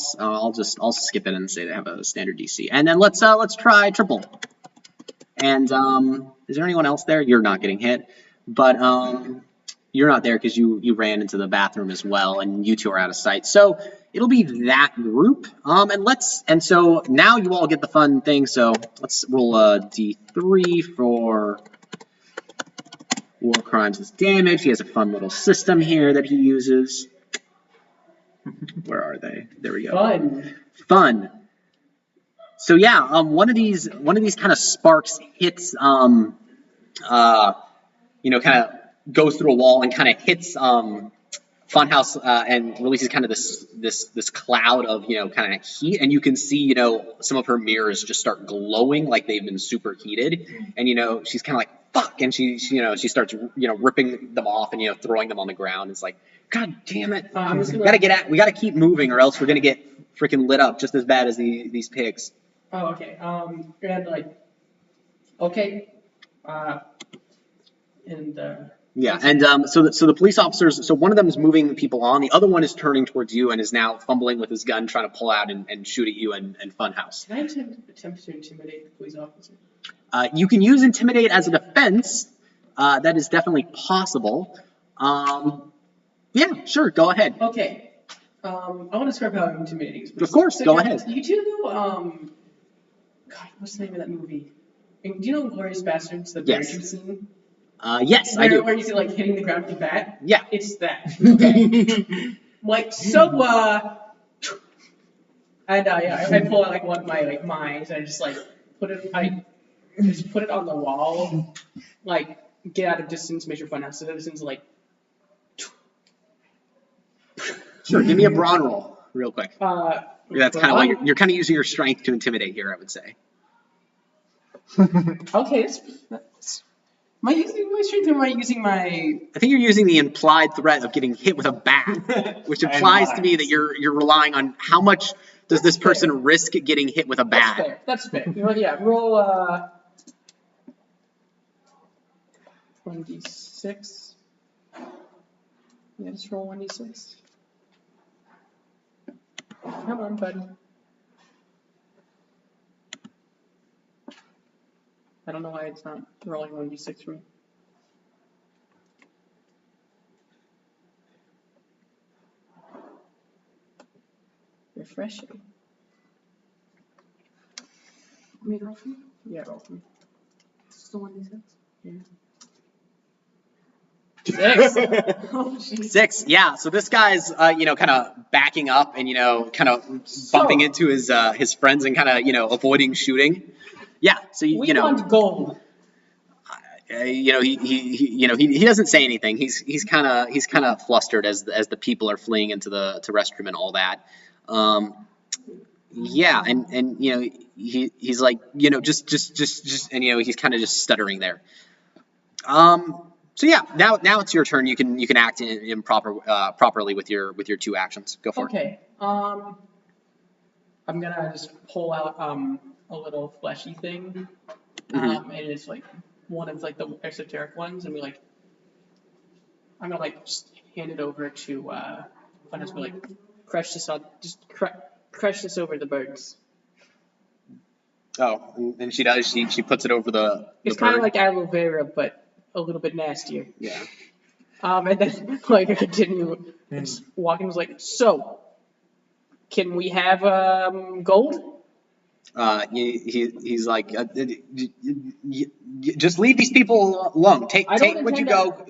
skip it and say they have a standard DC. And then let's try triple. And is there anyone else there? You're not getting hit, but you're not there because you ran into the bathroom as well, and you two are out of sight. So it'll be that group. And so now you all get the fun thing. So let's roll a D3 for Warcrimes' damage. He has a fun little system here that he uses. Where are they? There we go. Fun. So yeah, one of these kind of sparks hits, you know, kind of goes through a wall and kind of hits Funhouse and releases kind of this cloud of kind of heat, and you can see some of her mirrors just start glowing like they've been superheated, and she's kind of like fuck, and she starts ripping them off and throwing them on the ground. It's like, God damn it, we gotta keep moving or else we're gonna get freaking lit up just as bad as these pigs. Oh, okay. And like, okay, Yeah, and so the police officers, so one of them is moving people on, the other one is turning towards you and is now fumbling with his gun, trying to pull out and shoot at you and Funhouse. Can I attempt to intimidate the police officer? You can use intimidate as a defense. That is definitely possible. Yeah, sure, go ahead. Okay. I want to describe how intimidating is. Of course, go ahead. You two know, God, what's the name of that movie? Do you know Glorious Bastards, the Yes. barricade scene? Yes, I do. Where you see like hitting the ground with the bat? Yeah. It's that. Okay. Like, so, and I pull out like one of my like mines and I just like put it on the wall, like get out of distance, measure Funhouse. So the distance like. Sure, give me a brawn roll real quick. That's kind of what you're kind of using your strength to intimidate here, I would say. Okay, am I using my strength or am I using my... I think you're using the implied threat of getting hit with a bat, which implies to me that you're relying on how much does this person risk getting hit with a bat. That's fair. Well, yeah, roll 1d6. Yeah, just roll 1d6. Come on, buddy. I don't know why it's not rolling 1d6 for me. Refreshing. Want me to roll for you? Yeah, roll for me. Still 1d6? Yeah. 6. Oh, jeez. 6, yeah. So this guy's, kind of backing up and, kind of bumping into his friends and kind of, avoiding shooting. Yeah. So We want gold. He doesn't say anything. He's kind of flustered as the people are fleeing into the restroom and all that. Yeah, and he's like just and he's kind of just stuttering there. So yeah, now it's your turn. You can act properly with your 2 actions. Go for it. Okay. I'm gonna just pull out a little fleshy thing, and it's like one of like the esoteric ones, and I'm gonna like just hand it over to I'm just gonna like crush this on, crush this over the birds. Oh, and she does. She puts it over the. It's kind of like aloe vera, but a little bit nastier. Yeah. And then like I continue walking. Was like, so can we have gold? He's like, just leave these people alone. Take what you go.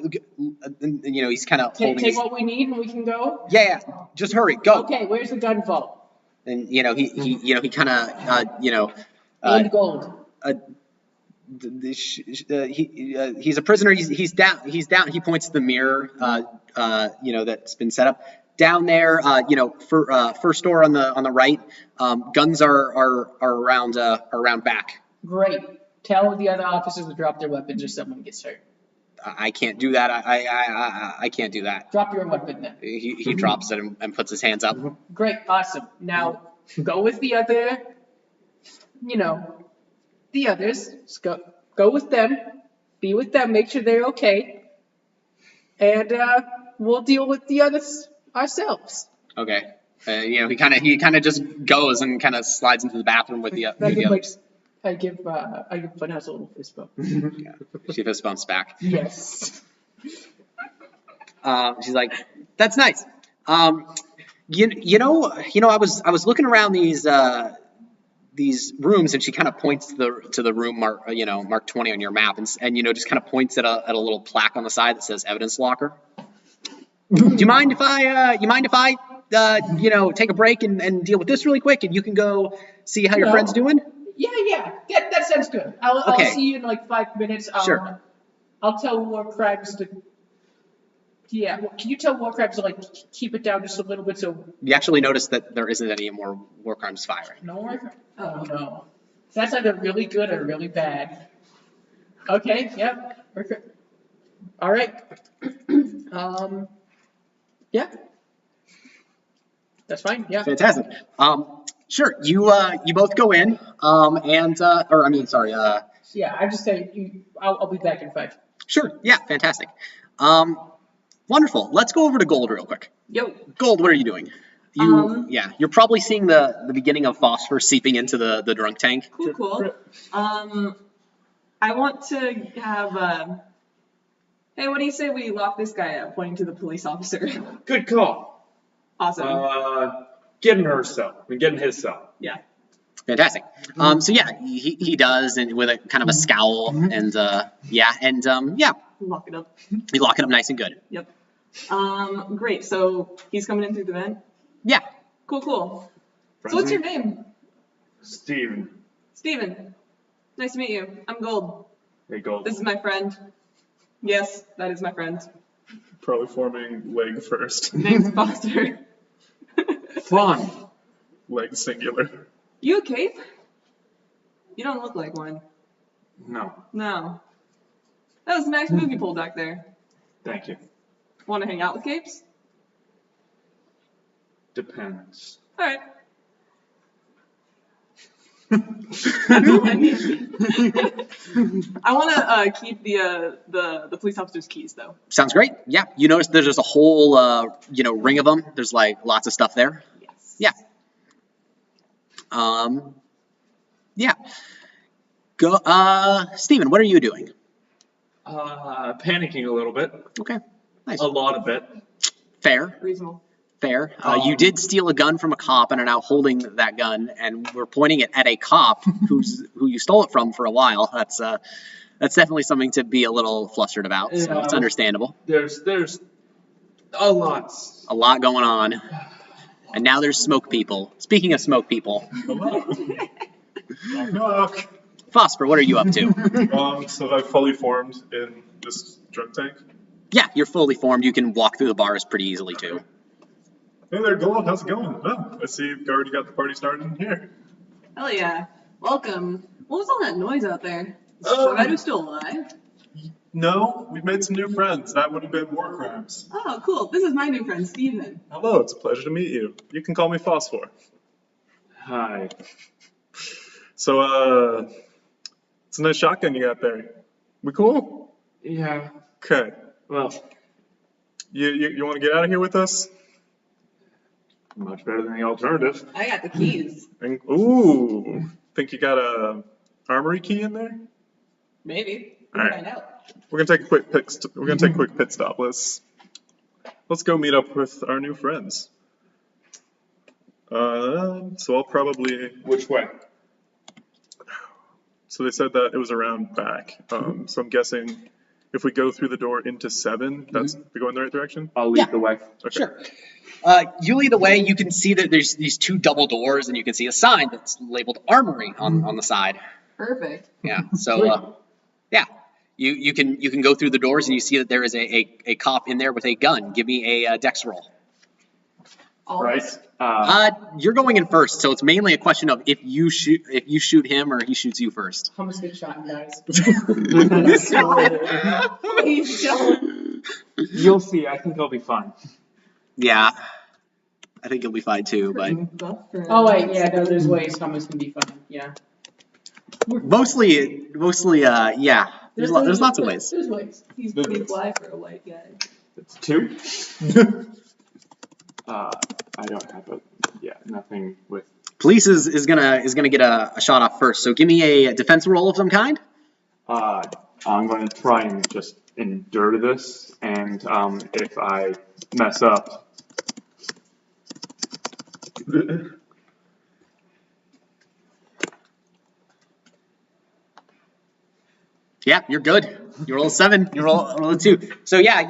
And, he's kind of holding. Take what we need and we can go. Yeah. Just hurry, go. Okay, where's the gun vault? And he kind of And gold. He's a prisoner. He's down. He points to the mirror. That's been set up. Down there, first door on the right. Guns are around back. Great. Tell the other officers to drop their weapons or someone gets hurt. I can't do that. I can't do that. Drop your weapon then. He drops it and puts his hands up. Great, awesome. Now go with the other. The others. Just go with them. Be with them. Make sure they're okay. And we'll deal with the others ourselves. Okay. He kind of just goes and kind of slides into the bathroom with the others. I give Funhouse a little fist bump. Yeah. She fist bumps back. Yes. She's like, "That's nice." I was looking around these rooms, and she kind of points to the room marked 20 on your map, and just kind of points at a little plaque on the side that says evidence locker. Do you mind if I take a break and deal with this really quick, and you can go see how your friend's doing? Yeah. That sounds good. I'll see you in like 5 minutes. Sure. I'll tell War Crimes Yeah, well, can you tell Warcrimes to like keep it down just a little bit so You actually notice that there isn't any more war crimes firing. no Warcrimes? Oh no. That's either really good or really bad. Okay, yep. All right. Yeah. That's fine. Yeah. Fantastic. Sure. You both go in. Or I mean, sorry. Yeah. I just say I'll be back in 5. Sure. Yeah. Fantastic. Wonderful. Let's go over to Gold real quick. Yo. Gold, what are you doing? Yeah, you're probably seeing the beginning of phosphor seeping into the drunk tank. Cool. I want to have. Hey, what do you say we lock this guy up? Pointing to the police officer. Good call. Awesome. Get in her cell. I mean, get in his cell. Yeah. Fantastic. So yeah, he does, and with a kind of a scowl, and yeah, Lock it up. you lock it up nice and good. Yep. Great. So he's coming in through the vent. Yeah. Cool. So what's your name? Steven. Steven. Nice to meet you. I'm Gold. Hey, Gold. This is my friend. Yes, that is my friend. Probably forming leg first. Name's Foster. Fun. Leg singular. You a cape? You don't look like one. No, No. That was Max movie pool back there. thank you. Want to hang out with capes? Depends. All right. I want to keep the police officer's keys though. Sounds great. Yeah. You notice there's just a whole ring of them. There's like lots of stuff there. Yes. Yeah. Yeah. Go. Steven, what are you doing? Panicking a little bit. Okay. Nice. A lot of it. Fair. Reasonable. Fair. You did steal a gun from a cop and are now holding that gun, and we're pointing it at a cop who you stole it from for a while. That's definitely something to be a little flustered about. So Yeah. it's understandable. There's a lot. A lot going on, and now there's smoke people. Speaking of smoke people, Hello. Knock, knock. Phosphor, what are you up to? So I've fully formed in this drunk tank. Yeah, you're fully formed. You can walk through the bars pretty easily too. Hey there, Gold. How's it going? Oh, I see you've already got the party started in here. Hell yeah. Welcome. What was all that noise out there? Is Um, Shaberu still alive? No, we've made some new friends. That would have been Warcrimes. Oh, cool. This is my new friend, Steven. Hello, it's a pleasure to meet you. You can call me Phosphor. Hi. So, it's a nice shotgun you got there. We cool? Yeah. Okay. Well, You want to get out of here with us? much better than the alternative. I got the keys. Ooh, think you got a armory key in there? Maybe. We All can right. find out. We're gonna take a quick pit stop. Let's go meet up with our new friends. So I'll probably. Which way? So they said that it was around back. So I'm guessing if we go through the door into 7, that's we go in the right direction. I'll lead Yeah. the way. Okay. Sure. You lead the way. You can see that there's these 2 double doors, and you can see a sign that's labeled Armory on the side. Perfect. Yeah. So yeah, you can go through the doors, and you see that there is a cop in there with a gun. Give me a dex roll. All Right. You're going in first, so it's mainly a question of if you shoot him or he shoots you first. Hummus get shot, guys. Please don't. You'll see. I think I'll be fine. Yeah, I think you'll be fine too, but Oh wait, yeah, no, there's ways hummus can be fun. Yeah. mostly, yeah. There's lots of ways. There's ways. He's pretty fly for a white guy. It's 2. I don't have nothing with. Police is gonna get a shot off first. So give me a defense roll of some kind. I'm going to try and just endure this, and if I mess up, Yeah, you're good. You roll a 7. You roll a 2. So yeah,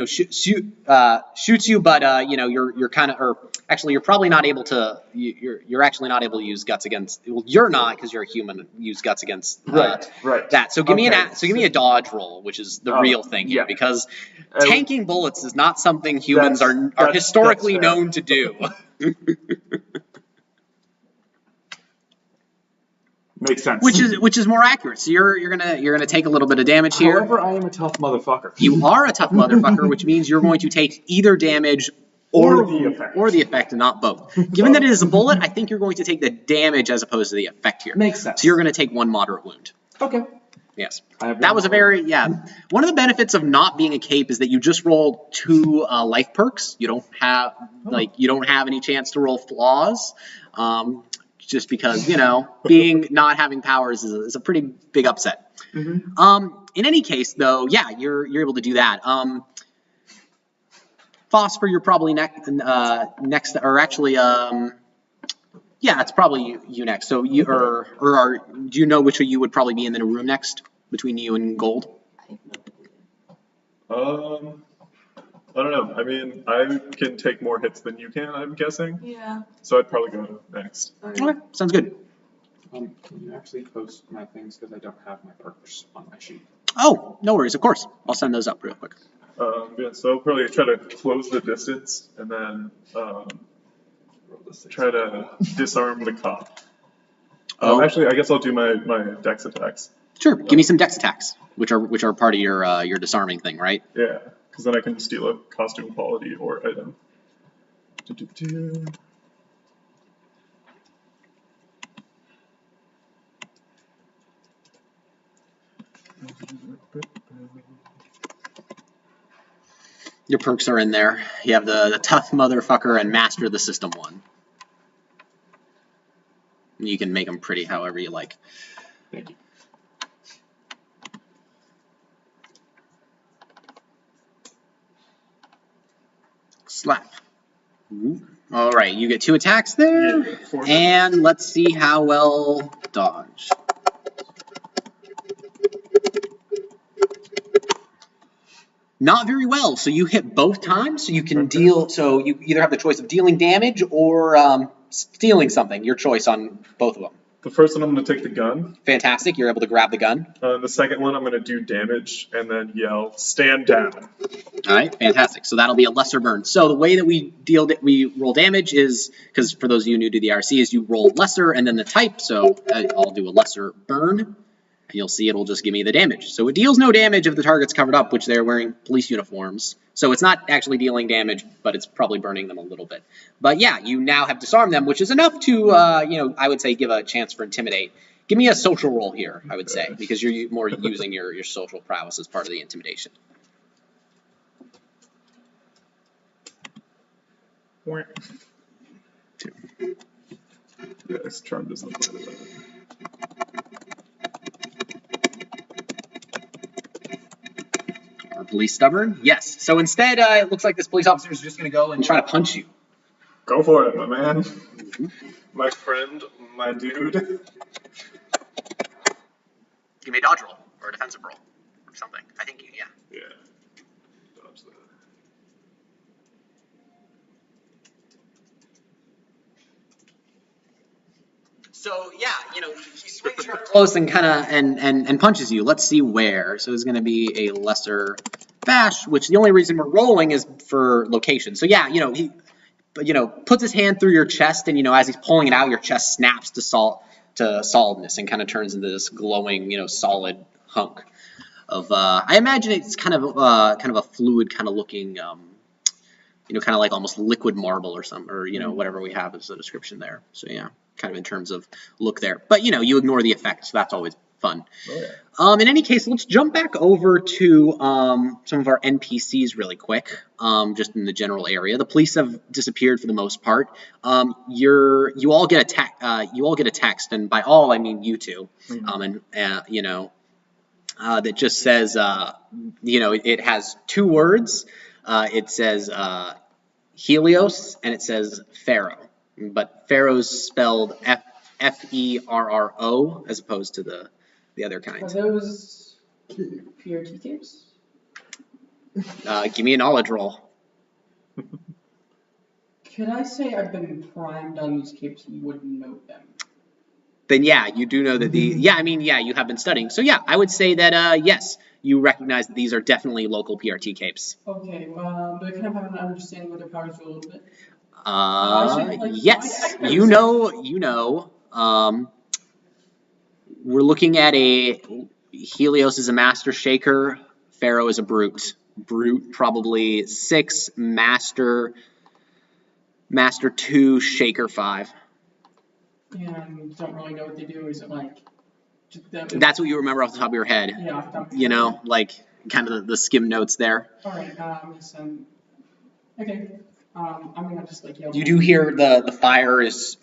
shoots you, but you're kind of, or actually, you're probably not able to. You're actually not able to use guts against. Well, you're not because you're a human. Use guts against Right. that. So give me Okay, give me a dodge roll, which is the real thing here, yeah. because tanking bullets is not something humans are that's historically fair. known to do. Makes sense. Which is more accurate. So you're gonna take a little bit of damage here. However, I am a tough motherfucker. You are a tough motherfucker, which means you're going to take either damage Or the effect. and not both. Given that it is a bullet, I think you're going to take the damage as opposed to the effect here. Makes sense. So you're going to take 1 moderate wound. Okay. Yes. I have That one was a more. very, one of the benefits of not being a cape is that you just roll 2 life perks. You don't have, any chance to roll flaws. Just because, not having powers is a pretty big upset. Mm-hmm. In any case, though, yeah, you're able to do that. Phosphor, you're probably next, or actually, it's probably you next. So do you know which of you would probably be in the room next between you and Gold? I don't know. I mean, I can take more hits than you can, I'm guessing. Yeah. So I'd probably go next. Okay, sounds good. Can you actually post my things because I don't have my perks on my sheet? Oh, no worries, of course. I'll send those up real quick. So I'll probably try to close the distance and then try to disarm the cop. Actually, I guess I'll do my dex attacks. Sure. Give me some dex attacks, which are part of your disarming thing, right? Yeah, because then I can steal a costume quality or item. Do-do-do. Your perks are in there. You have the tough motherfucker and master the system one. You can make them pretty however you like. Thank you. Slap. All right, you get 2 attacks there. Yeah, 4 and let's see how well dodge. Not very well. So you hit both times. So you can deal. So you either have the choice of dealing damage or stealing something. Your choice on both of them. The first one, I'm going to take the gun. Fantastic. You're able to grab the gun. The second one, I'm going to do damage and then yell, "Stand down." All right, fantastic. So that'll be a lesser burn. So the way that we roll damage is, because for those of you new to the RC, is you roll lesser and then the type. So I'll do a lesser burn, and you'll see it'll just give me the damage. So it deals no damage if the target's covered up, which they're wearing police uniforms. So it's not actually dealing damage, but it's probably burning them a little bit. But yeah, you now have disarmed them, which is enough to, I would say give a chance for intimidate. Give me a social roll here, I would say, because you're more using your social prowess as part of the intimidation. Two. Yes, charm doesn't apply to that. Are police stubborn? Yes. So instead, it looks like this police officer is just going to go and try to punch you. Go for it, my man. My friend, my dude. Give me a dodge roll or a defensive roll or something. I think, yeah. Yeah. Dodge that. So yeah, he swings you up close and kind of and punches you. Let's see where. So it's going to be a lesser bash, which the only reason we're rolling is for location. So yeah, he puts his hand through your chest, and as he's pulling it out, your chest snaps to solidness and kind of turns into this glowing, solid hunk of. I imagine it's kind of a fluid kind of looking, kind of like almost liquid marble or something, or whatever we have as the description there. So yeah, kind of in terms of look there. But you ignore the effect, so that's always fun. Oh, yeah. In any case, let's jump back over to some of our NPCs really quick, just in the general area. The police have disappeared for the most part. You all get a text, and by all I mean you two. That just says, it has 2 words. It says Helios, and it says Pharaoh, but Pharaoh's spelled F-E-R-R-O as opposed to the the other Are kind. those PRT capes? Give me a knowledge roll. Could I say I've been primed on these capes and wouldn't know them? Then yeah, you do know that you have been studying. So yeah, I would say that yes, you recognize that these are definitely local PRT capes. Okay, but I kind of have an understanding what their powers do a little bit. Yes, you know. We're looking at Helios is a master shaker, Pharaoh is a brute. Brute probably 6, master 2, shaker 5. And don't really know what they do. Is it like just them? That's what you remember off the top of your head. Yeah, off the top of You know, like kind of the skim notes there. All right. Okay. I'm gonna just like yell. You do hear the fire is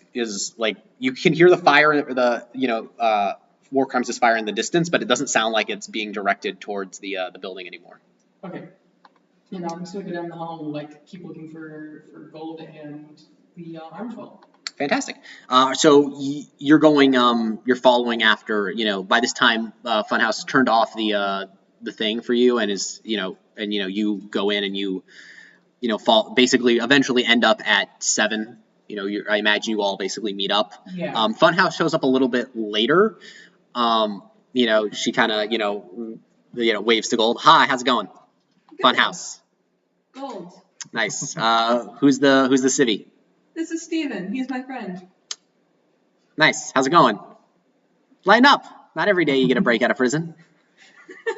like you can hear the fire or the Warcrimes is fire in the distance, but it doesn't sound like it's being directed towards the building anymore. Okay. And I'm just gonna go down the hall and like keep looking for gold and the arms vault. Fantastic. So you're going, you're following after, by this time, Funhouse turned off the thing for you and is, you go in and you basically eventually end up at 7. I imagine you all basically meet up. Yeah. Funhouse shows up a little bit later. She kind of, waves to Gold. Hi, how's it going? Good. Funhouse. Gold. Nice. Who's the civvy? This is Steven. He's my friend. Nice. How's it going? Lighten up. Not every day you get a break out of prison.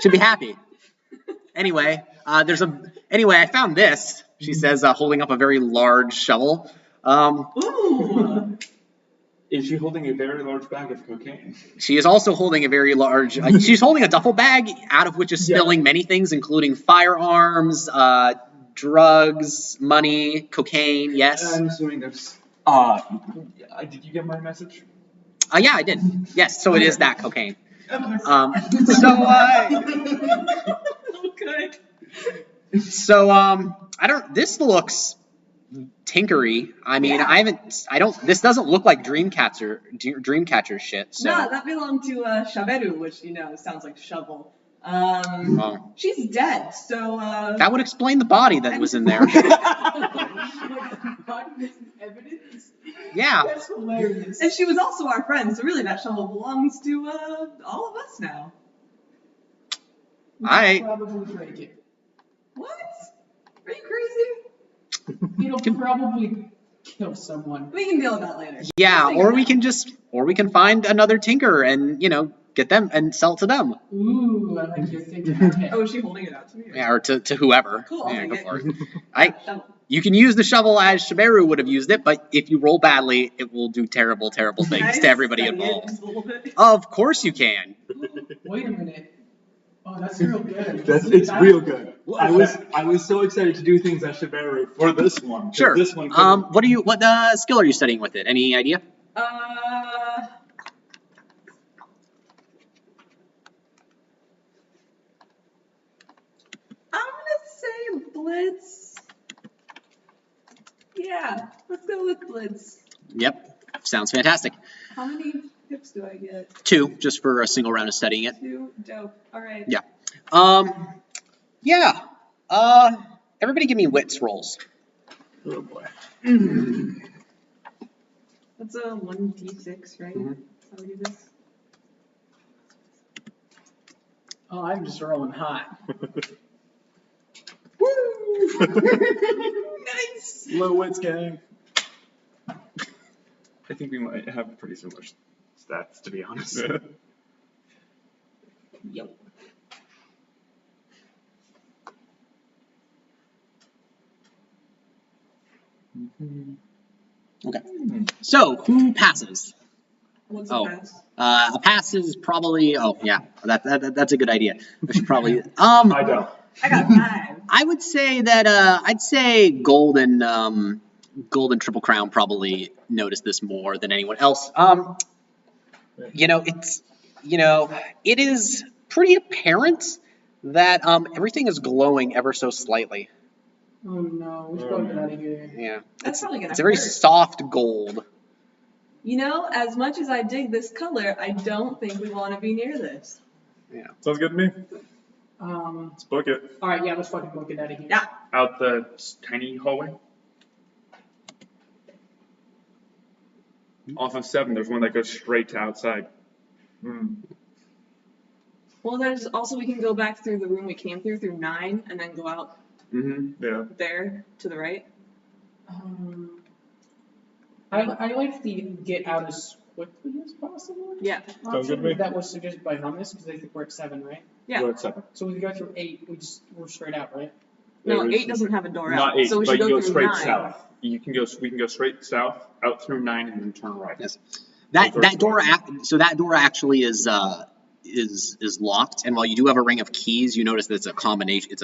Should be happy. Anyway, I found this. She says, holding up a very large shovel. Ooh. Is she holding a very large bag of cocaine? She is also holding a very large. She's holding a duffel bag out of which is spilling many things, including firearms, drugs, money, cocaine. Yes. I'm assuming there's. Did you get my message? Yeah, I did. Yes. So it is that cocaine. Okay. This looks tinkery. I mean, this doesn't look like Dreamcatcher shit. So. No, that belonged to Shaberu, which, sounds like shovel. Oh. She's dead, so, That would explain the body that was in there. Evidence? Yeah. That's hilarious. And she was also our friend, so really that shovel belongs to, all of us now. I Probably break it. What? Are you crazy? It'll probably kill someone. We can deal with that later. Yeah, or we can find another tinker and get them and sell it to them. Ooh, I like your thinking. Oh, is she holding it out to me? Yeah, or to whoever. Cool, I'll Yeah, take go it. for it. Shovel. You can use the shovel as Shaberu would have used it, but if you roll badly, it will do terrible, terrible things Can I to everybody study it involved. just a little bit? Of course you can. Wait a minute. Oh, that's real good. It's real good. I was so excited to do things at Shaberu for this one. Sure. This one. What skill are you studying with it? Any idea? I'm gonna say Blitz. Yeah, let's go with Blitz. Yep. Sounds fantastic. How many pips do I get? 2, just for a single round of studying it. 2? Dope. Alright. Yeah. Everybody give me wits rolls. Oh boy. That's a 1d6, right? Mhm. That's how we do this. Oh, I'm just rolling hot. Woo! Nice! Low wits gang. I think we might have pretty similar stats, to be honest. Yep. Okay. So who passes? What's Oh. a pass? A pass is probably. Oh yeah, that's a good idea. I should probably. I don't. I got 5. I would say that I'd say Gold and Triple Crown probably noticed this more than anyone else. It is pretty apparent that everything is glowing ever so slightly. Oh no, we should probably get out of here. Yeah, That's probably gonna it's a very hurt. soft gold. You know, as much as I dig this color, I don't think we want to be near this. Sounds good to me. Um, Let's book it. all right, yeah, let's fucking book it out of here. Yeah. Out the tiny hallway. Off of 7, there's one that goes straight to outside. Well, there's also, we can go back through the room we came through 9, and then go out Yeah. there to the right. I like the get out as quickly as possible. Yeah. Sounds good to me. That was suggested by Hummus because I think we're at 7, right? Yeah. Go at 7. So we go through 8. We're straight out, right? No, There is- 8 doesn't have a door Not out. 8, So we but should you go go through straight 9. south. We can go straight south, out through 9, and then turn right. Yes. That door actually is locked, and while you do have a ring of keys, you notice that it's a combination. It's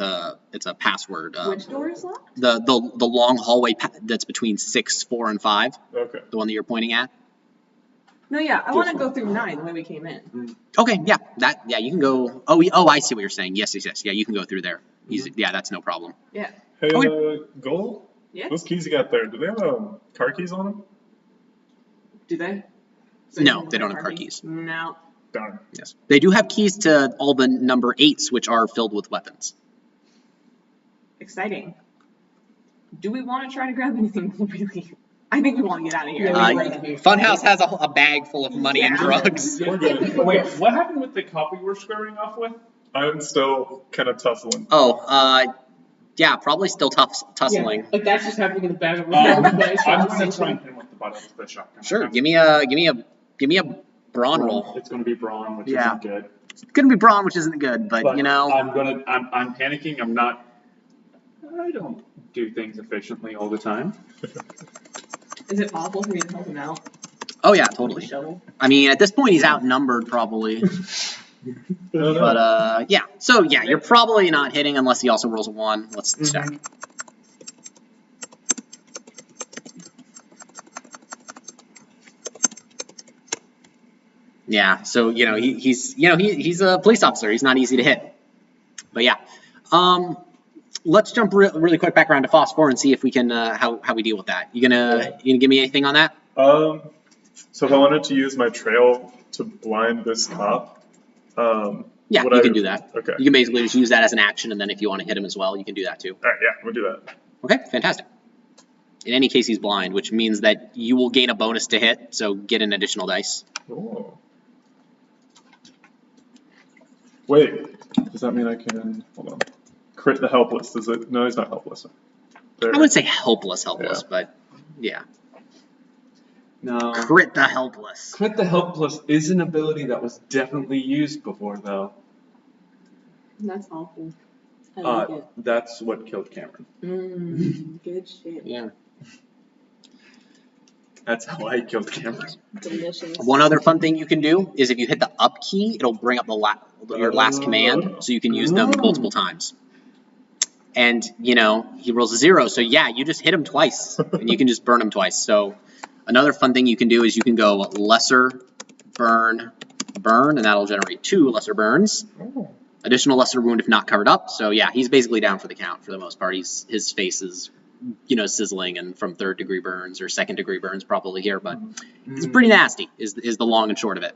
a password. Which door is locked? The long hallway that's between 6, 4, and 5. Okay. The one that you're pointing at. No, yeah, I want to go through 9 the way we came in. Okay, yeah, you can go. Oh, I see what you're saying. Yes. Yeah, you can go through there. Easy. Yeah, that's no problem. Yeah. Hey, Okay. Gold? Yeah. Those keys you got there, do they have car keys on them? Do they? No, they don't have car keys. No. Darn. Yes, they do have keys to all the number 8s, which are filled with weapons. Exciting. Do we want to try to grab anything before we leave? I think we want to get out of here. Yeah, Funhouse has a bag full of money and Yeah. drugs. We're good. Wait, what happened with the cop we were squaring off with? I'm still kind of tussling. Oh, yeah, probably still tussling. Yeah, like that's just happening in the back of the I'm room. going to try and hit him with the butt of the shotgun. Sure, give me a brawn roll. It's going to be brawn, which Yeah. isn't good. It's gonna be brawn, which isn't good, but you know. I'm panicking. I don't do things efficiently all the time. Is it awful for me to help him out? Oh yeah, With the totally. shovel? I mean, at this point, he's outnumbered probably. But yeah. So yeah, you're probably not hitting unless he also rolls a 1. Let's check. Yeah. So you know he's a police officer. He's not easy to hit. But yeah. Let's jump really quick back around to Phosphor and see if we can how we deal with that. You gonna give me anything on that? So if I wanted to use my trail to blind this cop, Yeah, would you I- can do that. Okay. You can basically just use that as an action, and then if you want to hit him as well, you can do that too. All right, yeah, we'll do that. Okay, fantastic. In any case, he's blind, which means that you will gain a bonus to hit, so get an additional dice. Oh. Wait, does that mean I can, hold on, crit the helpless? Does it? No, he's not helpless. There. I would say helpless, Yeah. but yeah. No. Crit the helpless. Crit the helpless is an ability that was definitely used before, though. That's awful. I like it. That's what killed Cameron. Good shit. Yeah. That's how I killed Cameron. Delicious. One other fun thing you can do is if you hit the up key, it'll bring up your last command, so you can use them multiple times. And, you know, he rolls a 0, so yeah, you just hit him twice, and you can just burn him twice. So another fun thing you can do is you can go lesser, burn, burn, and that'll generate 2 lesser burns. Oh. Additional lesser wound if not covered up. So yeah, he's basically down for the count for the most part. His face is, you know, sizzling and from 3rd degree burns or 2nd degree burns probably here, but it's pretty nasty is the long and short of it.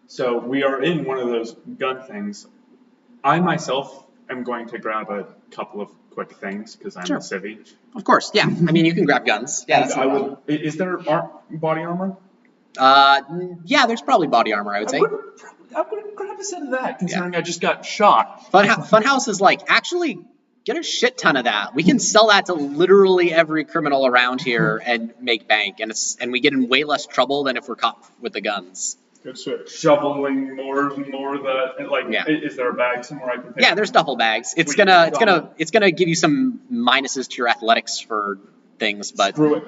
So we are in one of those gun things. I myself am going to grab a couple of quick things because I'm Sure. a civvy. Of course, yeah. I mean, you can grab guns. Yeah, that's I no problem. would. Is there body armor? Yeah, there's probably body armor, I would say. I would grab a set of that, considering I just got shot. Funhouse is like, actually, get a shit ton of that. We can sell that to literally every criminal around here and make bank, and we get in way less trouble than if we're caught with the guns. Good shit. Shoveling more that like. Yeah. Is there a bag somewhere I can pick? Yeah, there's duffel bags. It's Sweet. gonna give you some minuses to your athletics for things, but Screw it.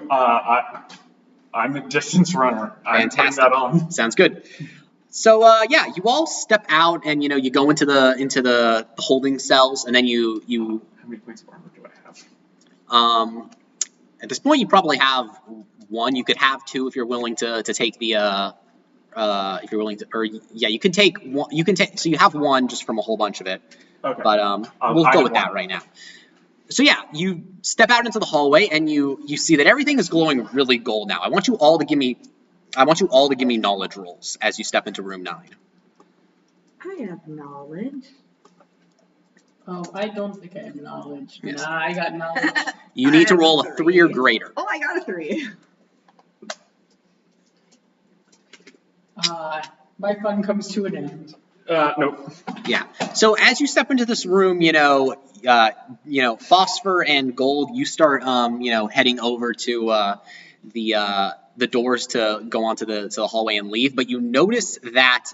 I'm a distance runner. I'm putting fantastic. that on. Sounds good. So yeah, you all step out and you go into the holding cells, and then you How many points of armor do I have? at this point you probably have 1. You could have 2 if you're willing to take the if you're willing to, or yeah, you can take 1. So you have 1 just from a whole bunch of it. Okay. But we'll I go have with that 1. right now. So yeah, you step out into the hallway and you see that everything is glowing really gold now. I want you all to give me knowledge rolls as you step into room 9. I have knowledge. Oh, I don't think I have knowledge. Yes. Nah, I got knowledge. You need to have roll a 3 or greater. Oh, I got a 3. My fun comes to an end. Nope. Yeah. So as you step into this room, Phosphor and Gold, you start, heading over to the doors to go onto the hallway and leave. But you notice that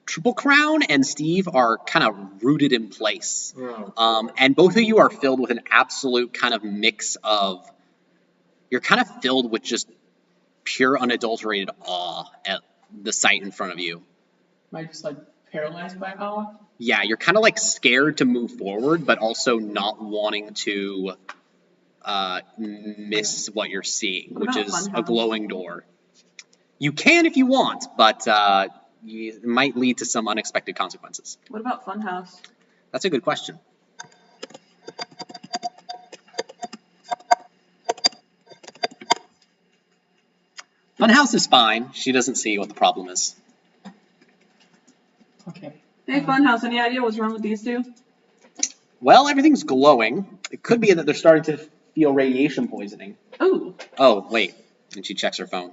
Triple Crown and Steve are kind of rooted in place, and both of you are filled with an absolute kind of mix of. You're kind of filled with just pure, unadulterated awe at the sight in front of you. Am I just like paralyzed by awe? Yeah, you're kind of like scared to move forward, but also not wanting to miss what you're seeing, which is a glowing door. You can if you want, but it might lead to some unexpected consequences. What about Funhouse? That's a good question. Funhouse is fine. She doesn't see what the problem is. Okay. Hey, Funhouse, any idea what's wrong with these two? Well, everything's glowing. It could be that they're starting to feel radiation poisoning. Ooh. Oh, wait. And she checks her phone.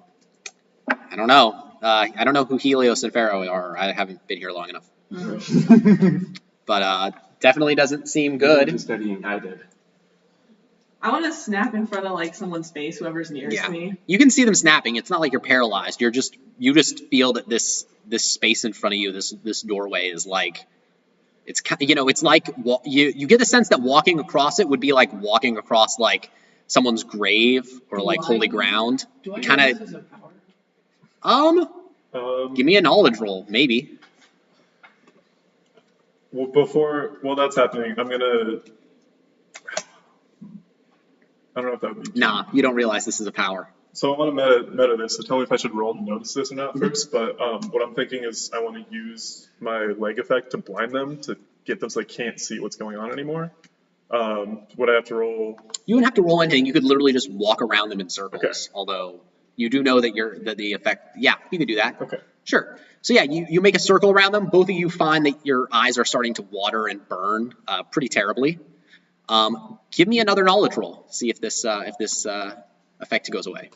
I don't know. I don't know who Helios and Pharaoh are. I haven't been here long enough. But definitely doesn't seem good. Studying, I did. I want to snap in front of like someone's face, whoever's nearest me. You can see them snapping. It's not like you're paralyzed. You just feel that this space in front of you, this doorway is like, it's like you get the sense that walking across it would be like walking across like someone's grave or like holy ground. Do I know Kind this is a power? Give me a knowledge roll, maybe. While that's happening, I don't know if that would be. Nah, you don't realize this is a power. So I want to meta this, so tell me if I should roll to notice this or not first, but what I'm thinking is I want to use my leg effect to blind them, to get them so they can't see what's going on anymore. Would I have to roll? You wouldn't have to roll anything. You could literally just walk around them in circles, Okay. Although you do know that the effect, yeah, you can do that. Okay. Sure. So yeah, you make a circle around them. Both of you find that your eyes are starting to water and burn pretty terribly. Give me another knowledge roll. See if this effect goes away.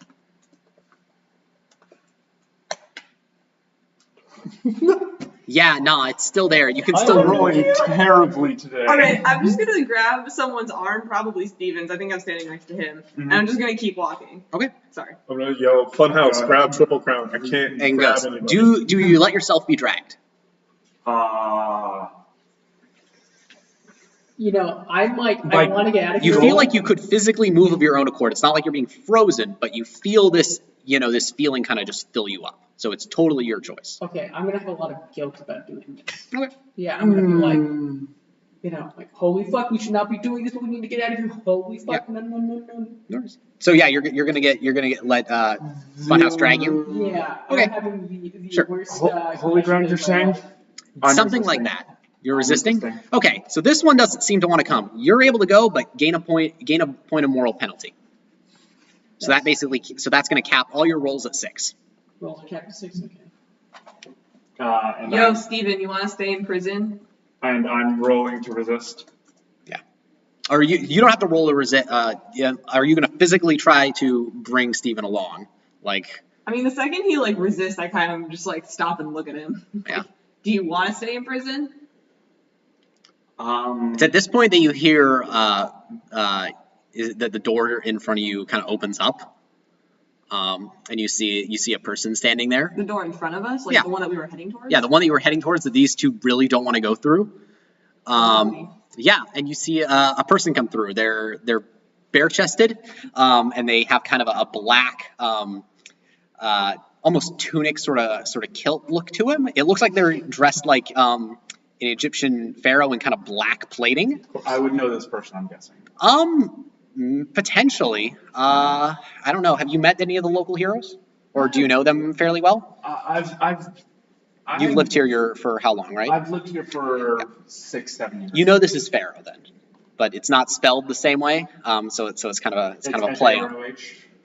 Yeah, nah, it's still there. You can still I'm rolling terribly today. Alright, I'm just gonna grab someone's arm, probably Steven's. I think I'm standing next to him. And I'm just gonna keep walking. Okay. Sorry. I'm going to yell, Funhouse, grab Triple Crown. I can't And grab goes. anybody. Do you let yourself be dragged? You know, I want to get out of here. You feel like you could physically move of your own accord. It's not like you're being frozen, but you feel this, this feeling kind of just fill you up. So it's totally your choice. Okay, I'm gonna have a lot of guilt about doing this. Okay. Yeah, I'm gonna be like, holy fuck, we should not be doing this, but we need to get out of here. Holy fuck, Yeah. no. So yeah, you're gonna get let Funhouse drag you. Yeah. Okay. I'm having the Sure. worst. Holy ground, you're saying? I'm Something like resisting. that. You're resisting? resisting. Okay, so this one doesn't seem to want to come. You're able to go, but gain a point of moral penalty. So that's going to cap all your rolls at 6. Rolls are capped at 6, okay. And Yo, Steven, you wanna stay in prison? I'm rolling to resist. Yeah. Or you don't have to roll to resist. Are you going to physically try to bring Steven along? Like, I mean, the second he like resists, I kind of just like stop and look at him. yeah. Do you want to stay in prison? It's at this point that you hear that the door in front of you kind of opens up, and you see a person standing there. The door in front of us, like Yeah. the one that we were heading towards. Yeah, the one that you were heading towards that these two really don't want to go through. Yeah, and you see a person come through. They're bare-chested, and they have kind of a black, almost tunic sort of kilt look to him. It looks like they're dressed like an Egyptian pharaoh in kind of black plating. I would know this person, I'm guessing. Potentially. I don't know. Have you met any of the local heroes, or do you know them fairly well? I've You've lived here for how long, right? I've lived here for 6-7 years. You know this is Pharaoh then. but it's not spelled the same way. So it's kind of a play.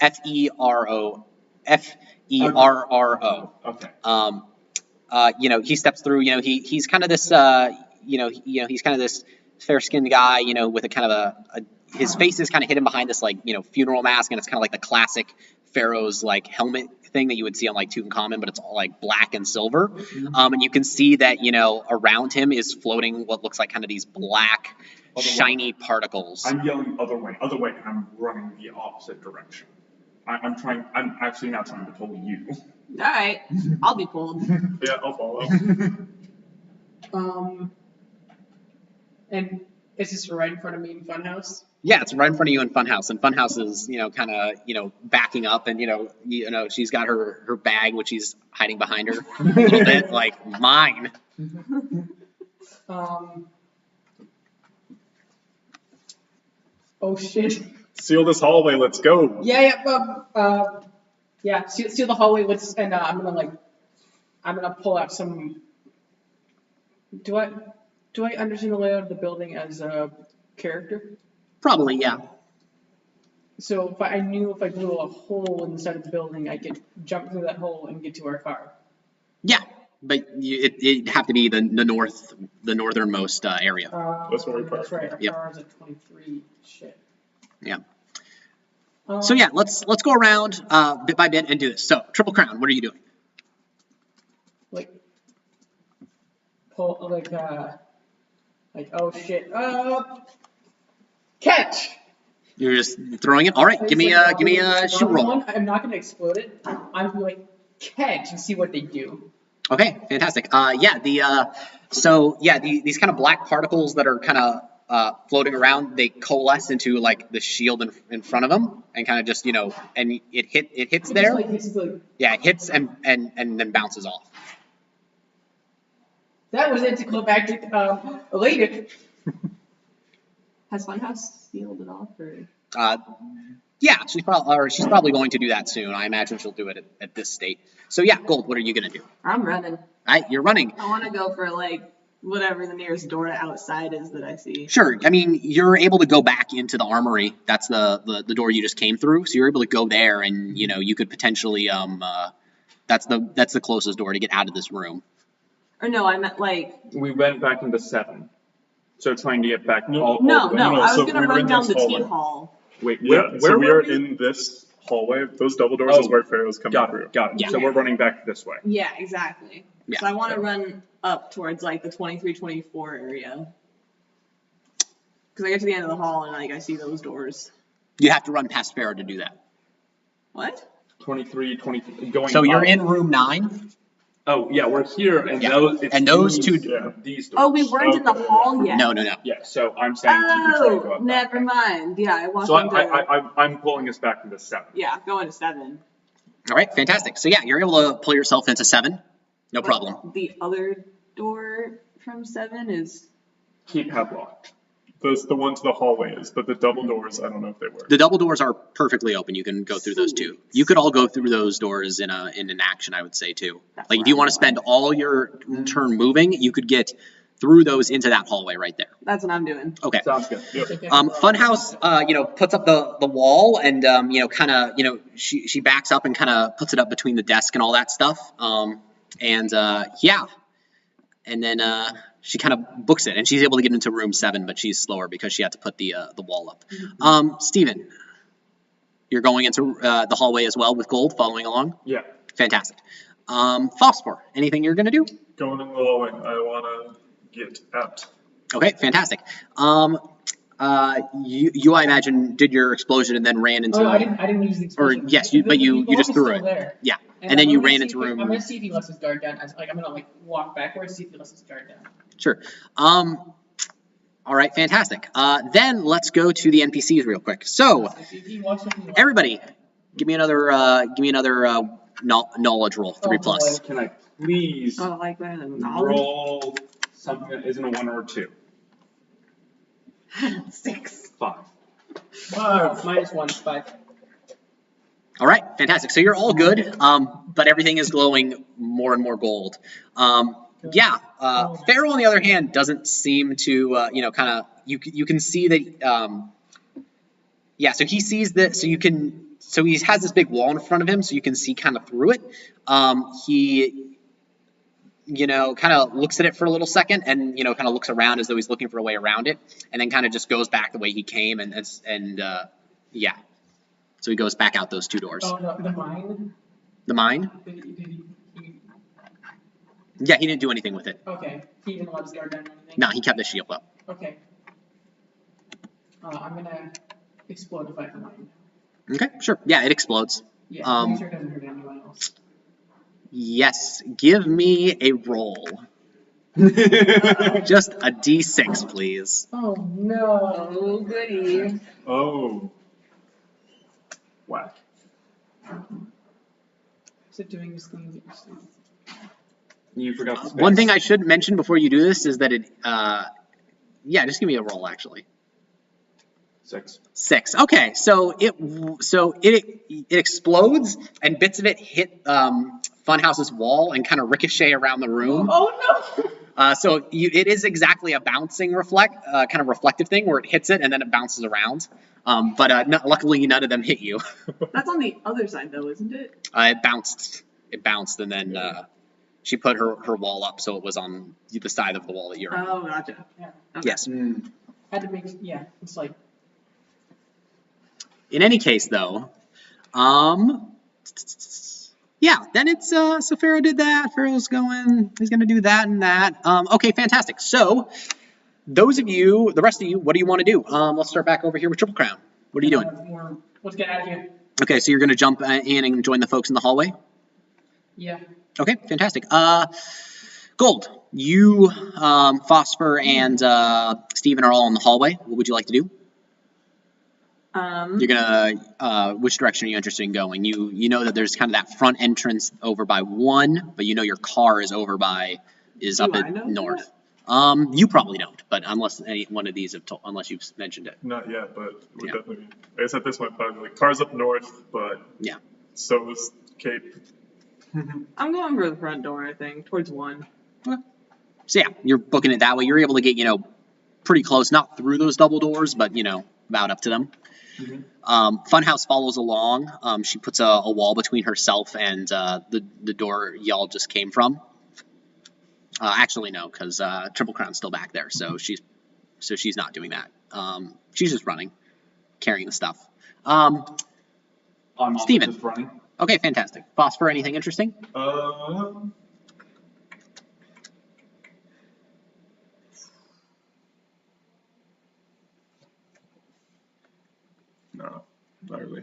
F-E-R-O-H? Ferro. Okay. You know, he steps through. You know, he's kind of this. He's kind of this fair-skinned guy. You know, with a kind of his face is kind of hidden behind this like funeral mask, and it's kind of like the classic pharaoh's like helmet thing that you would see on like Tutankhamun, but it's all like black and silver. And you can see that around him is floating what looks like kind of these black shiny particles. I'm yelling other way, and I'm running the opposite direction. I'm actually now trying to pull you. All right, I'll be pulled. Yeah, I'll follow. And is this right in front of me in Funhouse? Yeah, it's right in front of you in Funhouse, and Funhouse is kind of backing up, and she's got her bag which she's hiding behind her a little bit, like mine. Oh shit. Seal this hallway. Let's go. Yeah. Seal the hallway. And I'm gonna pull out some. Do I understand the layout of the building as a character? Probably, yeah. So if I blew a hole inside of the building, I could jump through that hole and get to our car. Yeah, but it'd have to be the northernmost area. That's where we park. That's right. Our Yep. car is at 23. Shit. Yeah. So yeah, let's go around bit by bit and do this. So Triple Crown, what are you doing? Pull oh shit. Catch. You're just throwing it. All right, give me a shoot roll. I'm not gonna explode it. I'm gonna catch and see what they do. Okay, fantastic. These kind of black particles that are kind of floating around, they coalesce into like the shield in front of them, and kind of just and it hits there. Yeah, it hits and then bounces off. That was anticlimactic. Elated. Has Funhouse sealed it off, or? Yeah, she's probably going to do that soon. I imagine she'll do it at this state. So yeah, Gold, what are you gonna do? I'm running. All right, you're running. I want to go for whatever the nearest door outside is that I see. Sure. I mean, you're able to go back into the armory. That's the door you just came through. So you're able to go there, and you could potentially that's the closest door to get out of this room. Or no, I meant We went back into 7. So trying to get back all the No, way. I was so gonna we were run in down this the tea hallway. hall. Wait, Yeah, where so we were are in this hallway. Those double doors is where Pharaoh's coming through. Got it. Yeah. So we're running back this way. Yeah, exactly. Yeah. So I want to run up towards the 23, 24 area. Because I get to the end of the hall and I see those doors. You have to run past Pharaoh to do that. What? 23, 23, going So you're up. in room 9. Oh, yeah, we're here, and Yeah. those two- these doors. Oh, we weren't in the hall yet. No. Yeah, so I'm saying to be trying to go Oh, up that never way. mind. Yeah, I walked So into. I'm pulling us back into 7. Yeah, going to 7. All right, fantastic. So yeah, you're able to pull yourself into 7. No problem. The other door from 7 is. Keep padlocked. The one to the hallway is, but the double doors, I don't know if they were. The double doors are perfectly open. You can go through those too. You could all go through those doors in an action, I would say too. Like if you want to spend all your turn moving, you could get through those into that hallway right there. That's what I'm doing. Okay. Sounds good. Funhouse, puts up the wall and she backs up and kind of puts it up between the desk and all that stuff. And then she kind of books it, and she's able to get into room 7, but she's slower because she had to put the wall up. Steven, you're going into the hallway as well with Gold, following along? Yeah. Fantastic. Phosphor, anything you're going to do? Going in the hallway, I want to get out. Okay, fantastic. You I imagine, did your explosion and then ran into... Oh, I didn't use the explosion. Or, yes, but you just threw it. There. Yeah, and then I'm you gonna ran see into if room... I'm going to see if he lets his guard down. I'm going to walk backwards, see if he lets his guard down. Sure. All right, fantastic. Then let's go to the NPCs real quick. So, If he walks up and he everybody, give me another knowledge roll, 3 plus. Can I please Oh, like that. roll something that isn't a 1 or a 2? 6. 5. -1, 5. All right, fantastic. So you're all good, but everything is glowing more and more gold. Yeah, Pharaoh on the other hand doesn't seem to, you know, kind of, you can see that, yeah, so he sees that, so he has this big wall in front of him, so you can see kind of through it. He, you know, kind of looks at it for a little second and, you know, kind of looks around as though he's looking for a way around it, and then kind of just goes back the way he came, and yeah. So he goes back out those two doors. Oh, the mine? The mine? Did he, Yeah, he didn't do anything with it. okay. He didn't let his guard down or anything? No, he kept the shield up. Okay. I'm gonna explode the fight the mine. Okay, sure. Yeah, it explodes. Yeah, make sure it doesn't hurt anyone else. Yes, give me a roll. Just a d6, please. Oh no. Oh, goody. Oh. Whack. Is it doing this thing that you said? You forgot the space. One thing I should mention before you do this is that it, yeah, just give me a roll, actually. 6. 6. Okay, so it explodes, and bits of it hit Funhouse's wall and kind of ricochet around the room. Oh no! So it is exactly a bouncing kind of reflective thing where it hits it and then it bounces around. But luckily none of them hit you. That's on the other side, though, isn't it? It bounced, and then she put her wall up so it was on the side of the wall that you're on. Oh, gotcha. Yeah. Okay. Yes. Had to make, yeah, it's like, In any case, though, yeah, then it's, so Pharaoh did that, Pharaoh's he's gonna do that and that. Okay, fantastic. So, those of you, the rest of you, what do you want to do? Let's start back over here with Triple Crown. What are you doing? Let's get out of here. Okay, so you're gonna jump in and join the folks in the hallway? Yeah. Okay, fantastic. Gold, you, Phosphor, and Steven are all in the hallway. What would you like to do? You're gonna, which direction are you interested in going? You know that there's kind of that front entrance over by 1, but you know your car is up at north. You probably don't, but unless any one of these unless you've mentioned it. Not yet, but we're Yeah. definitely. I guess at this point, probably like cars up north, but Yeah. so is Cape. I'm going for the front door, I think, towards 1. So yeah, you're booking it that way. You're able to get, pretty close, not through those double doors, but, about up to them. Funhouse follows along. She puts a wall between herself and the door y'all just came from. Actually, no, because Triple Crown's still back there, so she's not doing that. She's just running, carrying the stuff. I'm also Steven. just running. Okay, fantastic. Phosphor, anything interesting? No, not really.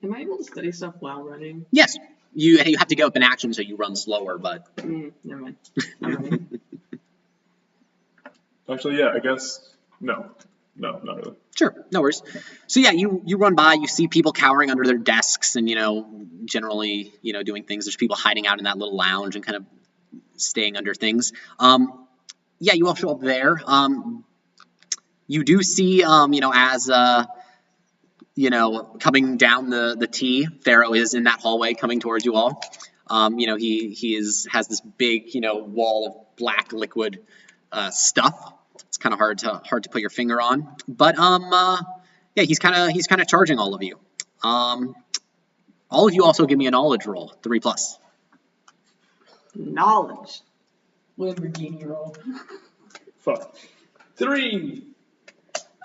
Am I able to study stuff while running? Yes. You have to go up in action, so you run slower, but... Never mind. I'm running. Actually, yeah, I guess no, not really. Sure, no worries. So yeah, you run by, you see people cowering under their desks and, generally, doing things. There's people hiding out in that little lounge and kind of staying under things. Yeah, you all show up there. You do see, as, coming down the T, Pharaoh is in that hallway coming towards you all. He has this big, wall of black liquid stuff. It's kind of hard to put your finger on, but yeah, he's kind of charging all of you. All of you also give me a knowledge roll, 3+. Knowledge. Weaverdice roll. Fuck. 3.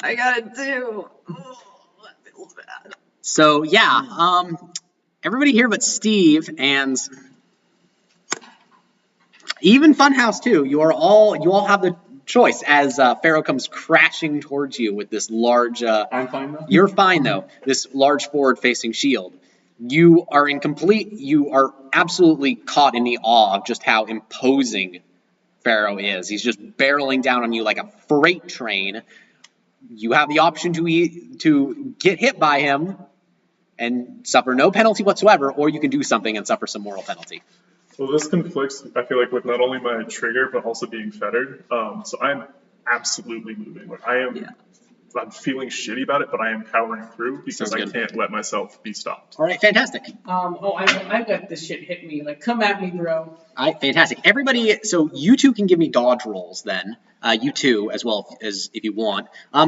I got a 2. Oh, that feels bad. So yeah, everybody here but Steve and even Funhouse too. You all have the choice as Pharaoh comes crashing towards you with this large. I'm fine though. You're fine though. This large forward-facing shield. You are absolutely caught in the awe of just how imposing Pharaoh is. He's just barreling down on you like a freight train. You have the option to get hit by him and suffer no penalty whatsoever, or you can do something and suffer some moral penalty. Well, this conflicts, I feel like, with not only my trigger, but also being fettered. So I'm absolutely moving. Like, I am I'm feeling shitty about it, but I am powering through because Sounds I good. can't let myself be stopped. All right, fantastic. I've got this shit hit me. Like, come at me, bro. All right, fantastic. Everybody, so you two can give me dodge rolls then. You two, as well as if you want.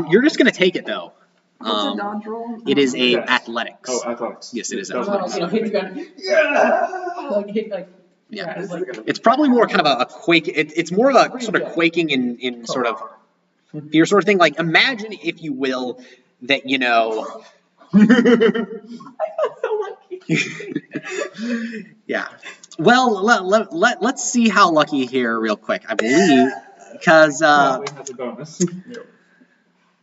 You're just going to take it, though. What's a dodge roll? It is a Yes. athletics. Oh, athletics. Yes, it is That's athletics. You know, hit the gun. Yeah. Like hit like. Yeah. It's like, It's probably more kind of a quake. It's more of a sort of quaking in sort of fear sort of thing. Like, imagine, if you will, that, you know. Yeah. Well, let's see how lucky here real quick. I believe, because Probably has a bonus.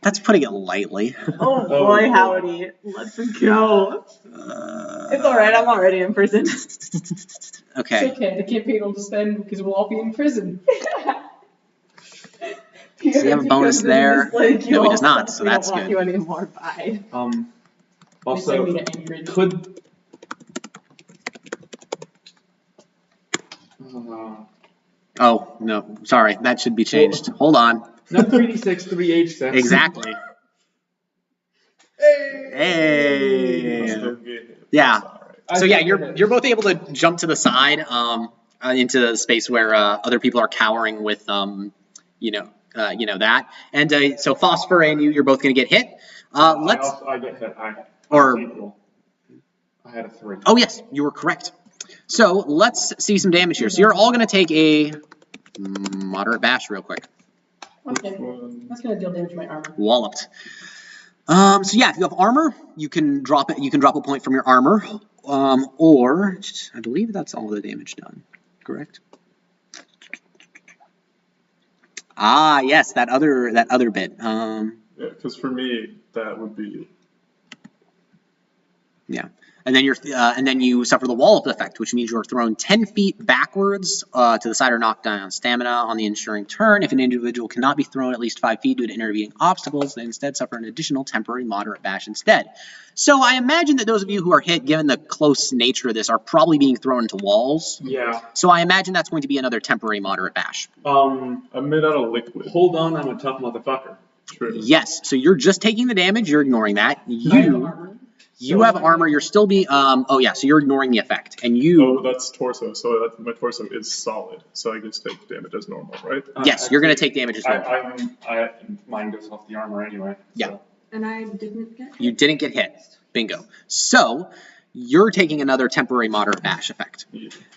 that's putting it lightly. Oh boy, howdy. Let's go. It's alright, I'm already in prison. Okay. It's okay. The campaign will just end because we'll all be in prison. Does he have a bonus there? Like, No, he does not, so we that's don't want good. you anymore. Bye. Also, They send me to Anchorage. could. Oh, no. Sorry. That should be changed. Hold on. Not 3d6, 3h6. Exactly. Hey. Yeah. So yeah, you're both able to jump to the side into the space where other people are cowering with you know that, and so Phosphor and you're both gonna get hit. Let's I get hit. I had a 3. Oh yes, you were correct. So let's see some damage here. So you're all gonna take a moderate bash real quick. Okay. That's gonna deal damage to my armor. Walloped. So yeah, if you have armor, you can drop it. You can drop a point from your armor, or I believe that's all the damage done. Correct. Ah, yes, that other bit. Yeah, because for me, that would be. Yeah, and then you suffer the wallop effect, which means you're thrown 10 feet backwards to the side or knocked down on stamina on the ensuing turn. If an individual cannot be thrown at least 5 feet due to intervening obstacles, they instead suffer an additional temporary moderate bash instead. So I imagine that those of you who are hit, given the close nature of this, are probably being thrown into walls. Yeah. So I imagine that's going to be another temporary moderate bash. I'm made out of liquid. Hold on, I'm a tough motherfucker. True. Yes, so you're just taking the damage, you're ignoring that. You have armor, you're still being, oh yeah, so you're ignoring the effect. And you... Oh, that's torso, so my torso is solid, so I just take damage as normal, right? Yes, you're going to take damage as well. Mine goes off the armor anyway. Yeah. So. And I didn't get hit. You didn't get hit. Bingo. So, you're taking another temporary moderate bash effect,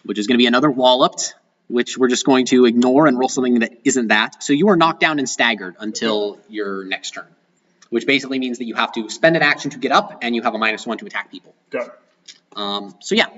which is going to be another walloped, which we're just going to ignore and roll something that isn't that. So you are knocked down and staggered until your next turn, which basically means that you have to spend an action to get up, and you have a -1 to attack people. Got it. So yeah,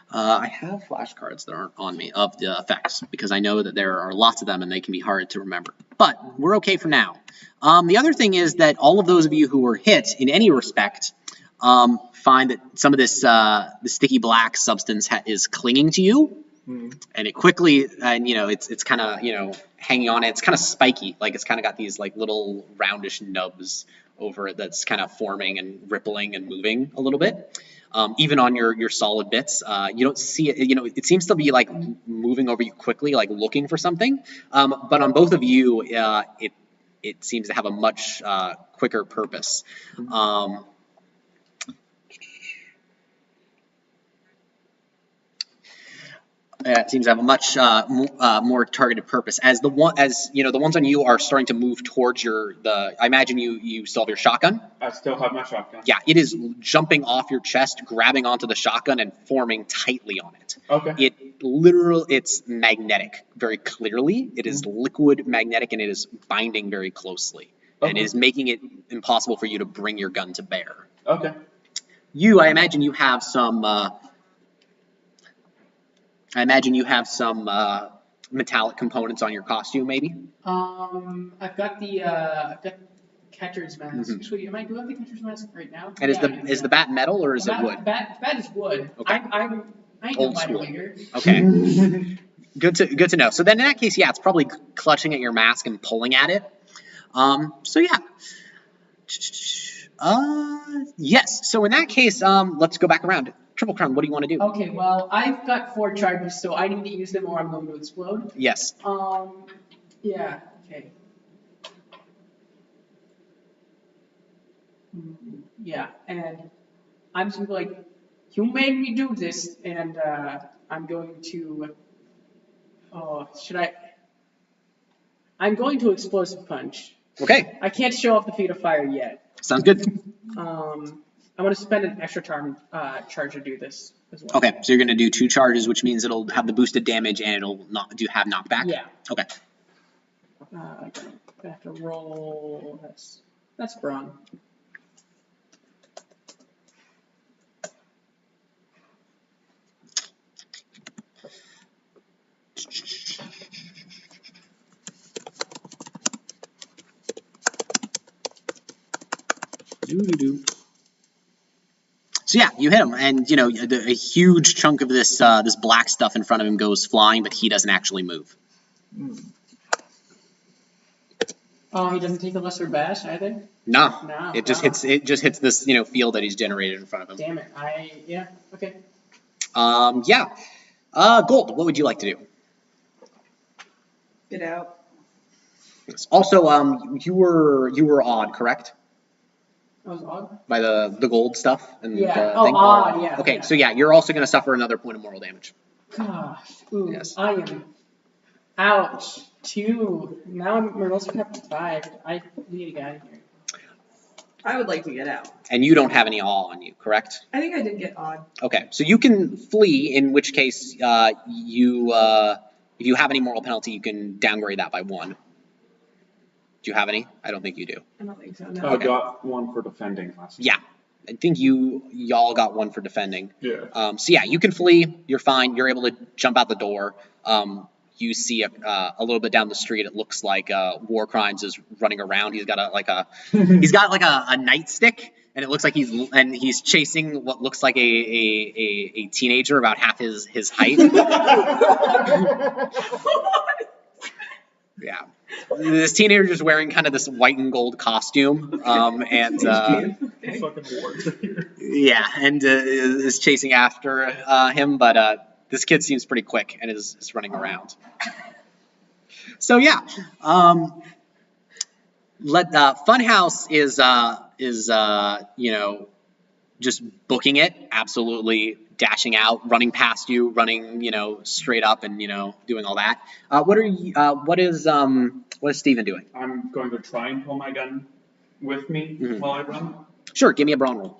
I have flashcards that aren't on me of the effects, because I know that there are lots of them and they can be hard to remember. But we're okay for now. The other thing is that all of those of you who were hit in any respect find that some of this the sticky black substance is clinging to you, and it quickly, and you know, it's kind of, you know, hanging on it. It's kind of spiky, like it's kind of got these like little roundish nubs over it that's kind of forming and rippling and moving a little bit. Even on your solid bits, you don't see it. You know, it seems to be like moving over you quickly, like looking for something. But on both of you, it seems to have a much quicker purpose. It seems to have a much more targeted purpose. As the ones on you are starting to move towards I imagine you still have your shotgun. I still have my shotgun. Yeah, it is jumping off your chest, grabbing onto the shotgun, and forming tightly on it. Okay. It's magnetic, very clearly. It is liquid magnetic, and it is binding very closely, and it is making it impossible for you to bring your gun to bear. Okay. I imagine you have some. Metallic components on your costume, maybe. I've got the catcher's mask. Sweetie, do I have the catcher's mask right now? And is the bat metal or is it wood? Bat is wood. Okay. I ain't Old no school. later. Okay. Good to know. So then in that case, yeah, it's probably clutching at your mask and pulling at it. So yeah. Yes. So in that case, let's go back around. Triple Crown, what do you want to do? Okay, well, I've got 4 charges, so I need to use them or I'm going to explode. Yes. Yeah, okay. Yeah, and I'm just gonna be like, you made me do this, and I'm going to. Oh, should I? I'm going to explosive punch. Okay, I can't show off the feat of fire yet. sounds good. I want to spend an extra charge to do this as well. Okay, so you're going to do 2 charges, which means it'll have the boosted damage and it'll have knockback? Yeah. Okay. I have to roll. That's brawn. Doo-doo-doo. So yeah, you hit him, and you know a huge chunk of this this black stuff in front of him goes flying, but he doesn't actually move. Oh, he doesn't take a lesser bash either. No, it just hits. It just hits this field that he's generated in front of him. Damn it! Yeah. Okay. Yeah. Gold. What would you like to do? Get out. Also, you were awed, correct? That was odd. By the gold stuff and Yeah. the Oh, thing? odd. Yeah. Okay, Yeah. so yeah, you're also going to suffer another point of moral damage. Gosh. Ooh, Yes. I am. Ouch. 2. Now my rolls are kept to 5. I need to get out of here. I would like to get out. And you don't have any awe on you, correct? I think I did get odd. Okay, so you can flee, in which case you if you have any moral penalty, you can downgrade that by 1. Do you have any? I don't think you do. I don't think so. No. I got 1 for defending last time. Yeah, I think y'all got 1 for defending. Yeah. So yeah, you can flee. You're fine. You're able to jump out the door. You see a little bit down the street. It looks like Warcrimes is running around. He's got a nightstick, and it looks like he's chasing what looks like a teenager about half his height. Yeah. This teenager is wearing kind of this white and gold costume, and Fucking wards are here. yeah, and is chasing after him, but this kid seems pretty quick and is running around. So yeah, Funhouse is just booking it, absolutely dashing out, running past you, running straight up, and doing all that. What is Steven doing? I'm going to try and pull my gun with me while I run. Sure, give me a brawn roll.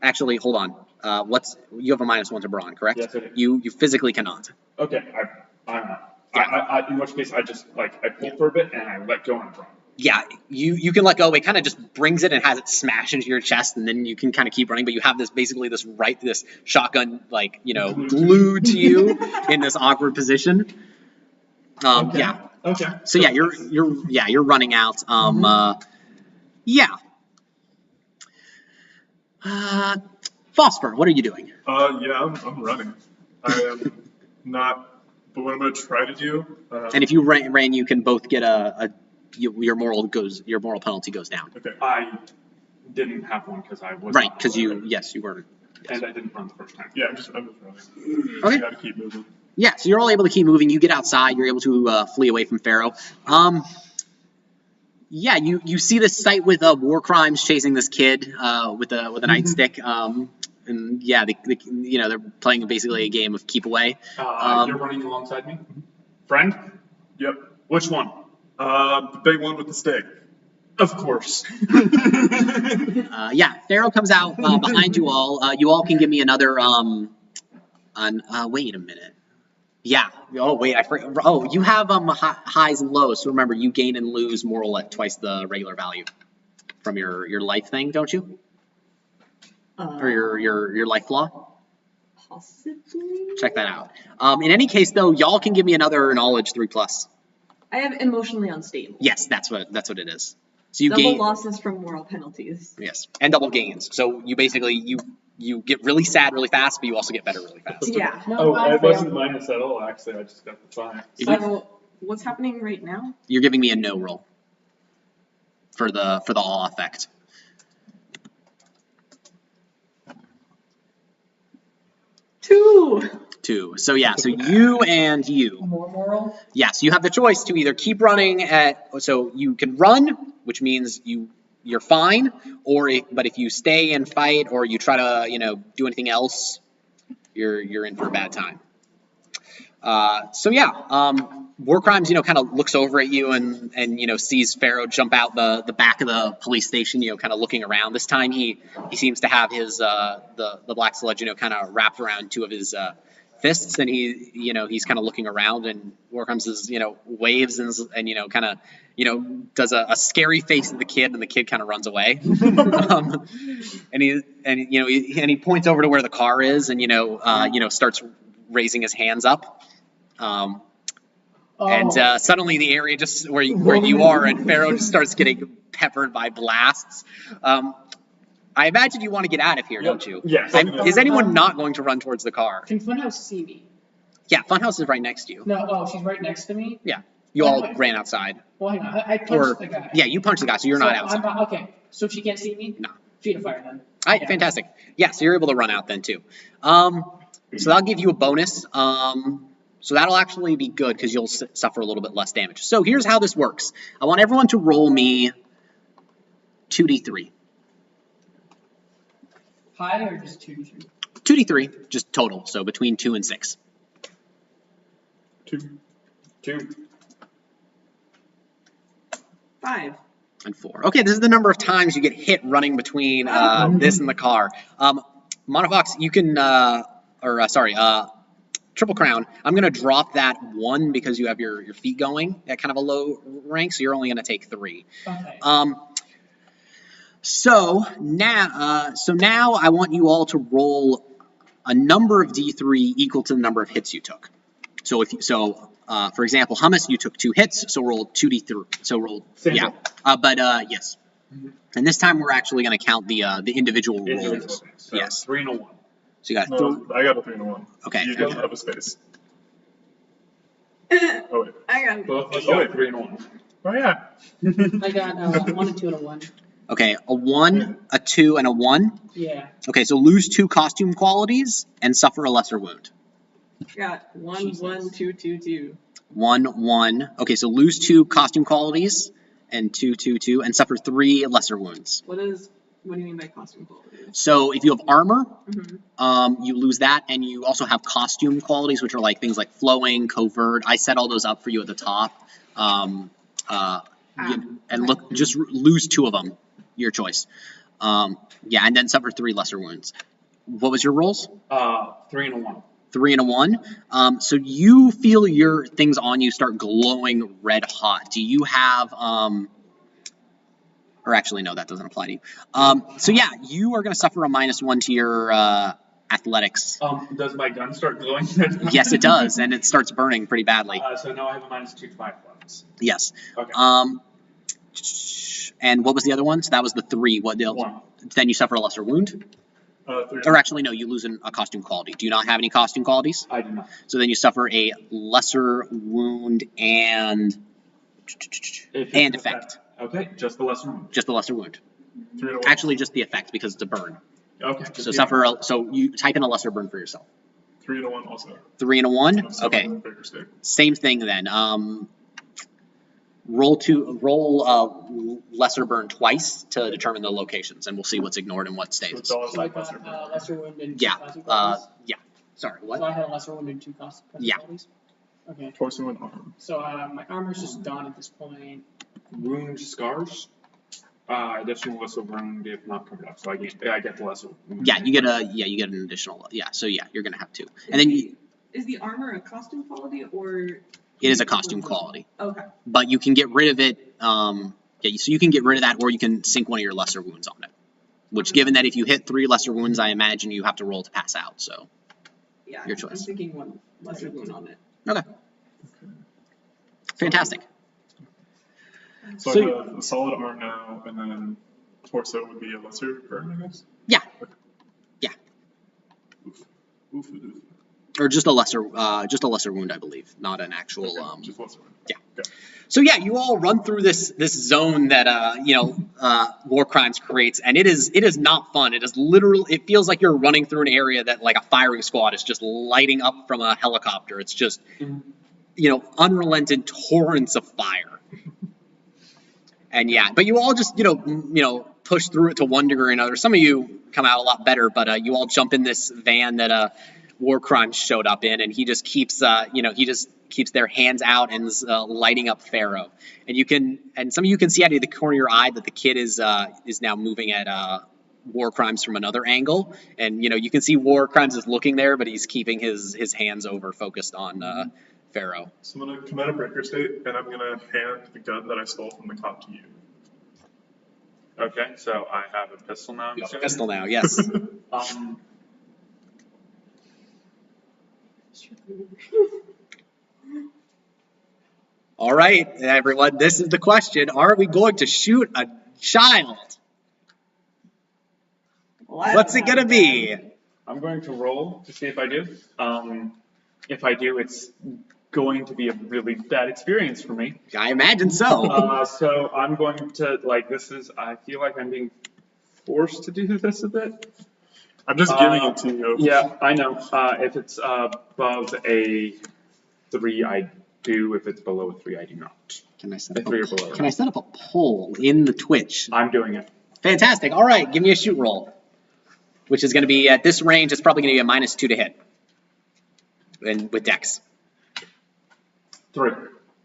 Actually, hold on. You have a -1 to brawn, correct? Yes, I do. You physically cannot. Okay, I'm not. Yeah. In which case, I just I pull for a bit and I let go and run. Yeah, you can let go. It kind of just brings it and has it smash into your chest, and then you can kind of keep running. But you have this shotgun glued to you in this awkward position. Okay. Yeah. Okay. So yeah, you're running out. Yeah. Phosphor, what are you doing? Yeah, I'm running. I am not. But what I'm going to try to do. And if you ran, you can both get your moral penalty goes down. Okay. I didn't have one because I was Right, because you were. and I didn't run the first time. Yeah, I'm just running. Okay. You got to keep moving. Yeah, so you're all able to keep moving. You get outside. You're able to flee away from Pharaoh. Yeah, you see this sight with Warcrimes chasing this kid with a nightstick. And yeah, they're playing basically a game of keep away. You're running alongside me, friend. Yep. Which one? The big one with the stick. Of course. Yeah, Pharaoh comes out behind you all. You all can give me another. Wait a minute. Yeah. Oh wait, I forgot. Oh, you have highs and lows. So remember, you gain and lose moral at twice the regular value from your life thing, don't you? Or your life flaw? Possibly. Check that out. In any case, though, y'all can give me another knowledge 3+. I have emotionally unstable. Yes, that's what it is. So you Double gain losses from moral penalties. yes, and double gains. So you basically you get really sad really fast, but you also get better really fast. Yeah. No, I it wasn't failed. minus at all, actually. I just got the 5. So what's happening right now? You're giving me a no roll for the awe effect. Two. So yeah, so you and you. More moral. Yes, you have the choice to either keep running so you can run, which means you you're fine. But if you stay and fight, or you try to do anything else, you're in for a bad time. So yeah, Warcrimes, kind of looks over at you and sees Pharaoh jump out the back of the police station, kind of looking around. This time he seems to have his the black sludge, kind of wrapped around two of his fists, and he's kind of looking around, and Warcrimes is waves and kind of does a scary face at the kid, and the kid kind of runs away. And he points over to where the car is, and starts raising his hands up. And suddenly the area just where you are and Pharaoh just starts getting peppered by blasts. I imagine you want to get out of here, don't you? Yes. Is anyone not going to run towards the car? Can Funhouse see me? Yeah, Funhouse is right next to you. No, she's right next to me? Yeah. You all ran outside. Well, hang on. I punched the guy. Yeah, you punched the guy, so you're not outside. Okay, so she can't see me? No. Feet of fire then. All right, fantastic. Yeah, so you're able to run out then too. So that'll give you a bonus. So that'll actually be good because you'll suffer a little bit less damage. So here's how this works. I want everyone to roll me 2d3. High or just 2d3? 2d3, just total. So between 2 and 6. 2. 5. And 4. Okay, this is the number of times you get hit running between this and the car. Monofox, you can, Triple Crown, I'm going to drop that 1 because you have your feet going at kind of a low rank, so you're only going to take 3. Okay. So now I want you all to roll a number of d3 equal to the number of hits you took. So for example, Hummus, you took 2 hits, so roll 2d3. So roll, yeah. Yes. Mm-hmm. And this time we're actually going to count the individual rolls. So Yes. 3 and a 1. So you got No, I got a 3 and a 1. Okay. You don't have a space. I Oh wait. got Both of us Oh, got wait. 3 and a 1. Oh yeah. I got 1, a 2, and a 1. Okay, a 1, a 2, and a 1. Yeah. Okay, so lose 2 costume qualities and suffer a lesser wound. got 1, 1, 2, 2, 2. 1, 1. Okay, so lose 2 costume qualities and 2, 2, 2, and suffer 3 lesser wounds. What do you mean by costume qualities? So if you have armor, Mm-hmm. you lose that, and you also have costume qualities, which are like things like flowing, covert. I set all those up for you at the top. Just lose 2 of them. Your choice. Yeah, and then suffer 3 lesser wounds. What was your rolls? 3 and a 1. 3 and a 1. So you feel your things on you start glowing red hot. Do you have or actually no, that doesn't apply to you. So yeah, you are going to suffer a -1 to your athletics. Does my gun start glowing? Yes, it does, and it starts burning pretty badly. So now I have a -2 to my athletics. Yes. Okay. And what was the other one? So that was the 3. What else? 1. Then you suffer a lesser wound. 3. Or actually, no, you lose a costume quality. Do you not have any costume qualities? I do not. So then you suffer a lesser wound and effect. Okay, just the lesser one. Just the lesser wound. 3 and a 1. Actually, just the effect because it's a burn. Okay. So you type in a lesser burn for yourself. 3 and a 1 also. 3 and a 1. So Okay. bigger stick. Same thing then. Roll lesser burn twice to determine the locations, and we'll see what's ignored and what So stays. it's all So I like lesser. got lesser wound and 2 Yeah. costume qualities? Yeah. Sorry. So What? I had a lesser wound and 2 costume Yeah. qualities? Okay. Torso and arm. So my armor's just done at this point. Wound scars. Additional lesser wound if not covered up. So I get the lesser wound. Yeah, you get an additional. Yeah. So yeah, you're gonna have 2, and then Is the armor a costume quality or? it is a costume quality, Okay. but you can get rid of it. Yeah, so you can get rid of that, or you can sink one of your lesser wounds on it. Which, given that if you hit 3 lesser wounds, I imagine you have to roll to pass out. So Yeah. Your choice. I'm thinking 1 lesser wound on it. okay, fantastic. So So- I have a solid arm now, and then torso would be a lesser burn, I guess? Yeah. Oof, oof, oof. Or just a lesser wound, I believe, not an actual. Just lesser one. Yeah. Okay. So yeah, you all run through this zone that Warcrimes creates, and it is not fun. It is literally, it feels like you're running through an area that like a firing squad is just lighting up from a helicopter. It's just unrelenting torrents of fire. And yeah, but you all just, push through it to one degree or another. Some of you come out a lot better, but you all jump in this van that Warcrimes showed up in, and he just keeps, keeps their hands out and is lighting up Pharaoh. And some of you can see out of the corner of your eye that the kid is now moving at Warcrimes from another angle, and you can see Warcrimes is looking there, but he's keeping his hands over focused on Pharaoh. So I'm gonna come out of breaker state, and I'm gonna hand the gun that I stole from the cop to you. Okay, so I have a pistol now. You have a pistol now, yes. All right, everyone, this is the question. Are we going to shoot a child? What's it going to be? I'm going to roll to see if I do. If I do, it's going to be a really bad experience for me. I imagine so. So I'm going to, I feel like I'm being forced to do this a bit. I'm just giving it to you. Yeah, I know. If it's above a 3, I do. If it's below a 3, I do not. Can I set up Three or below. Can I set up a poll in the Twitch? I'm doing it. Fantastic. All right, give me a shoot roll, which is going to be at this range. It's probably going to be a -2 to hit, and with Dex. 3.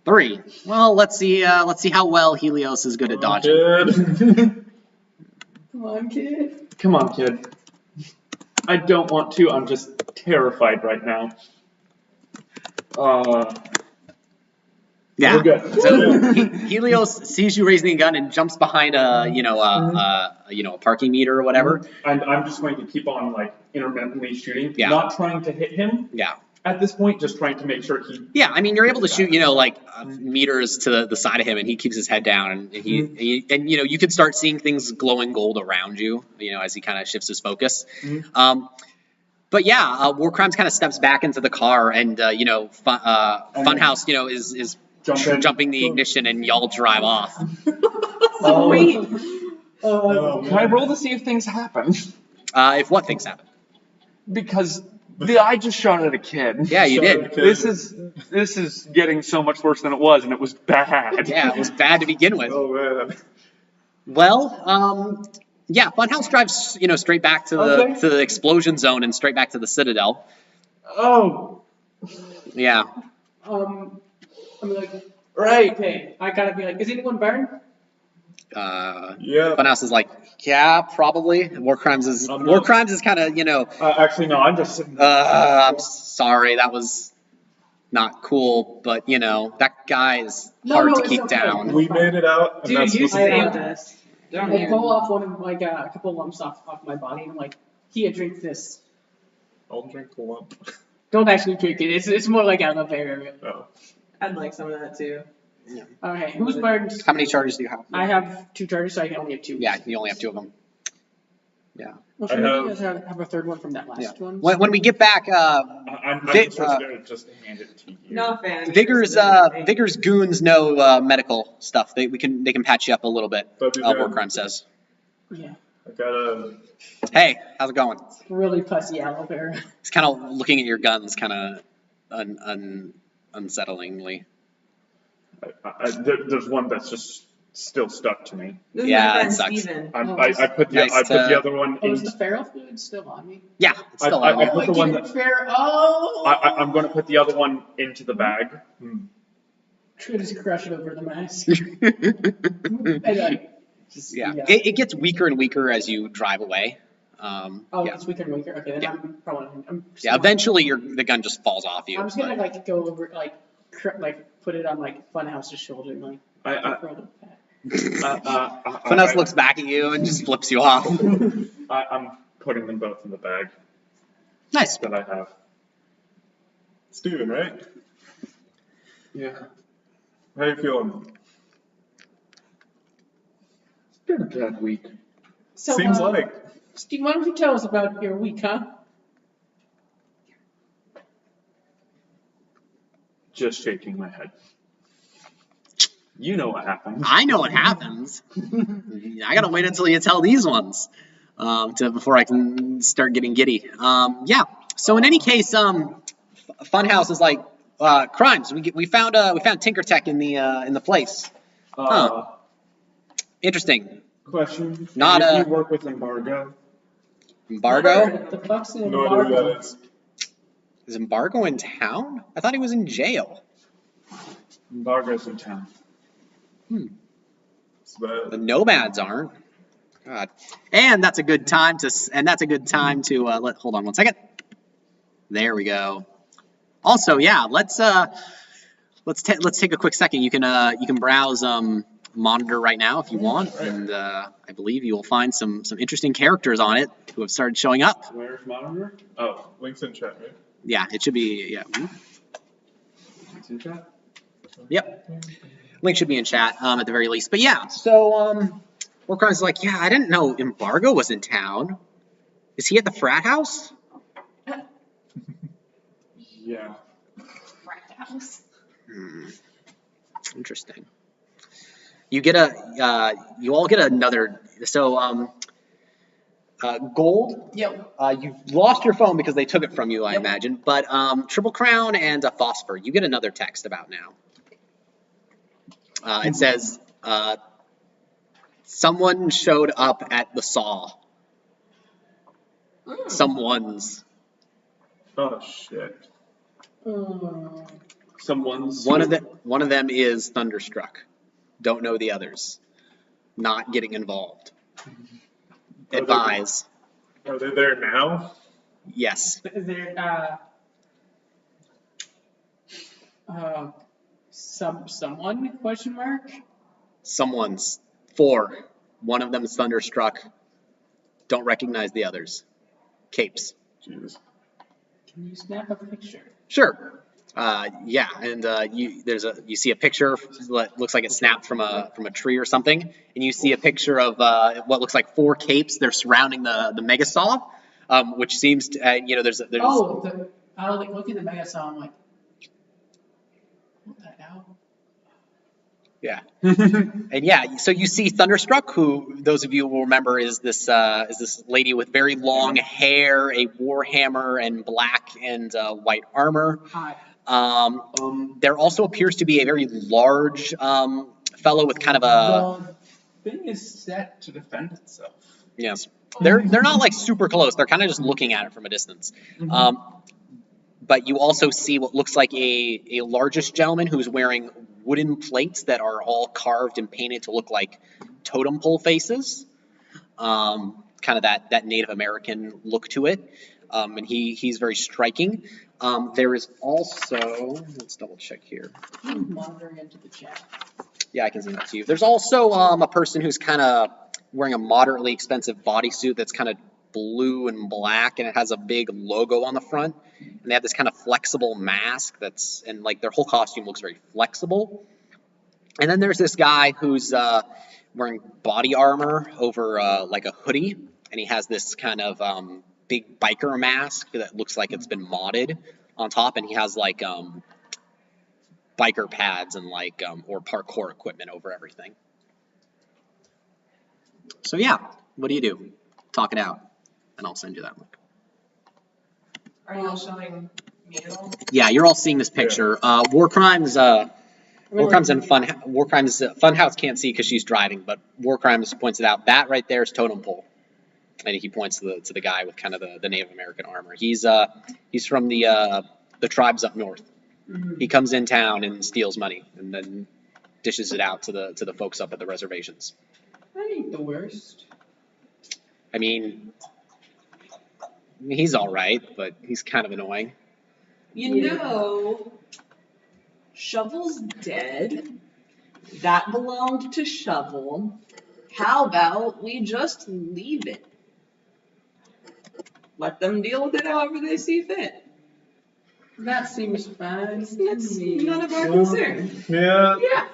3. Well, let's see how well Helios is good at dodging. Come on, kid. Come on, kid. I don't want to. I'm just terrified right now. Yeah. We're good. So Helios sees you raising a gun and jumps behind a parking meter or whatever. And I'm just going to keep on intermittently shooting. Yeah. Not trying to hit him. Yeah. At this point, just trying to make sure he. Yeah, I mean, you're able to shoot, meters to the side of him, and he keeps his head down, and you can start seeing things glowing gold around you, as he kind of shifts his focus. But yeah, Warcrimes kind of steps back into the car, and Funhouse, is jumping the ignition, and y'all drive off. Sweet. Can I roll to see if things happen? If what things happen? Because I just shot at a kid. Yeah, you did. This is getting so much worse than it was, and it was bad. Yeah, it was bad to begin with. Oh man. Well, yeah, Funhouse drives, straight back to the explosion zone and straight back to the Citadel. Oh. Yeah. I'm like, Right. okay, I gotta be like, is anyone burned? Yeah. Funhouse is like, yeah, probably. Warcrimes is kind of, Actually, no. I'm just sitting. I'm sorry, that was not cool, but that guy is hard to it's keep okay. down. We made it out, and Dude, that's you supposed to saved us. Don't I even. pull off one of a couple lumps off my body, and I'm like, here, drink this. I'll drink the lump. Don't actually drink it. It's more like out of area. Oh. I'd like some of that too. Okay, who's burned? How many charges do you have? I have 2 charges, so I can only have 2. Yeah, you only have 2 of them. Yeah. Well, I should have- we guys have a third one from that last one? When we get back, I'm just gonna just hand it to you. No fan. Vigor's goons know medical stuff. They can patch you up a little bit. That'd be good. Warcrime says. Yeah. I gotta. Hey, how's it going? Really pussy aloe vera. He's kind of looking at your guns, kind of unsettlingly. There's one that's just still stuck to me. This Yeah, is it my friend sucks. Steven. I put the Nice I put to- the other one Oh, in. is the feral fluid still on me? Yeah, it's still I on. put the one that- Oh! I'm going to put the other one into the bag. Try to crush it over the mask. And just, Yeah, it gets weaker and weaker as you drive away. Oh, Yeah. it's weaker and weaker. Okay, then Yeah. I'm probably. Yeah, eventually the gun just falls off you. I'm just gonna but- go over put it on Funhouse's shoulder and I- throw it back. Funhouse looks back at you and just flips you off. I'm putting them both in the bag Nice. that I have. Steven, right? Yeah. How you feeling? It's been a bad week. So, Seems like. Steve, why don't you tell us about your week, huh? Just shaking my head. You know what happened. I know what happens. I gotta wait until you tell these ones before I can start getting giddy. Yeah. So in any case, Funhouse is like crimes. We found Tinker Tech in the place. Interesting. Question. Not Did a- you work with embargo? Embargo? What the fuck's an No idea who embargo? that is. Is Embargo in town? I thought he was in jail. Embargo's in town. It's bad. The nomads aren't. God. And that's a good time to. Hold on one second. There we go. Also, yeah, let's take a quick second. You can browse Monitor right now if you want, and I believe you will find some interesting characters on it who have started showing up. Where's Monitor? Oh, links in chat, right? Yeah, it should be. Yeah. It's in chat. Yep. Link should be in chat at the very least. But yeah, so Warcrimes is like, yeah, I didn't know Embargo was in town. Is he at the frat house? Yeah. Frat house. Interesting. You all get another. So Gold. Yep. You've lost your phone because they took it from you, I Yep. imagine. But Triple Crown and Phosphor, you get another text about now. It says, someone showed up at the saw. Someone's. Oh shit. Someone's. One of them is Thunderstruck. Don't know the others. Not getting involved. Advise. Are they there now? Yes. There, someone? Question mark. Someone's. 4. One of them is Thunderstruck. Don't recognize the others. Capes. Jesus. Can you snap a picture? Sure. Yeah, and you see a picture that looks like it snapped from a tree or something, and you see a picture of what looks like 4 capes. They're surrounding the mega saw, which seems to there's I was like looking at the mega saw. I'm like, what the hell? yeah. And yeah, so you see Thunderstruck, who those of you will remember is this lady with very long hair, a warhammer, and black and white armor. Hi. There also appears to be a very large fellow with kind of a. The thing is set to defend itself. Yes, they're not like super close. They're kind of just looking at it from a distance. But you also see what looks like a largest gentleman who's wearing wooden plates that are all carved and painted to look like totem pole faces. Kind of that Native American look to it. And he's very striking. There is also, let's double check here. I'm monitoring into the chat. Yeah, I can send that to you. There's also a person who's kind of wearing a moderately expensive bodysuit that's kind of blue and black, and it has a big logo on the front. And they have this kind of flexible mask and like their whole costume looks very flexible. And then there's this guy who's wearing body armor over like a hoodie, and he has this kind of big biker mask that looks like it's been modded on top, and he has like biker pads and like or parkour equipment over everything. So yeah, what do? Talk it out, and I'll send you that link. Are you all showing me at all? Yeah, you're all seeing this picture. Warcrimes and Funhouse can't see because she's driving, but Warcrimes points it out. That right there is totem pole, and he points to the guy with kind of the Native American armor. He's from the tribes up north. He comes in town and steals money, and then dishes it out to the folks up at the reservations. That ain't the worst. I mean, he's all right, but he's kind of annoying. You know, Shovel's dead. That belonged to Shovel. How about we just leave it? Let them deal with it however they see fit. That seems fine. That's to me. none of our concern. Yeah. Yeah.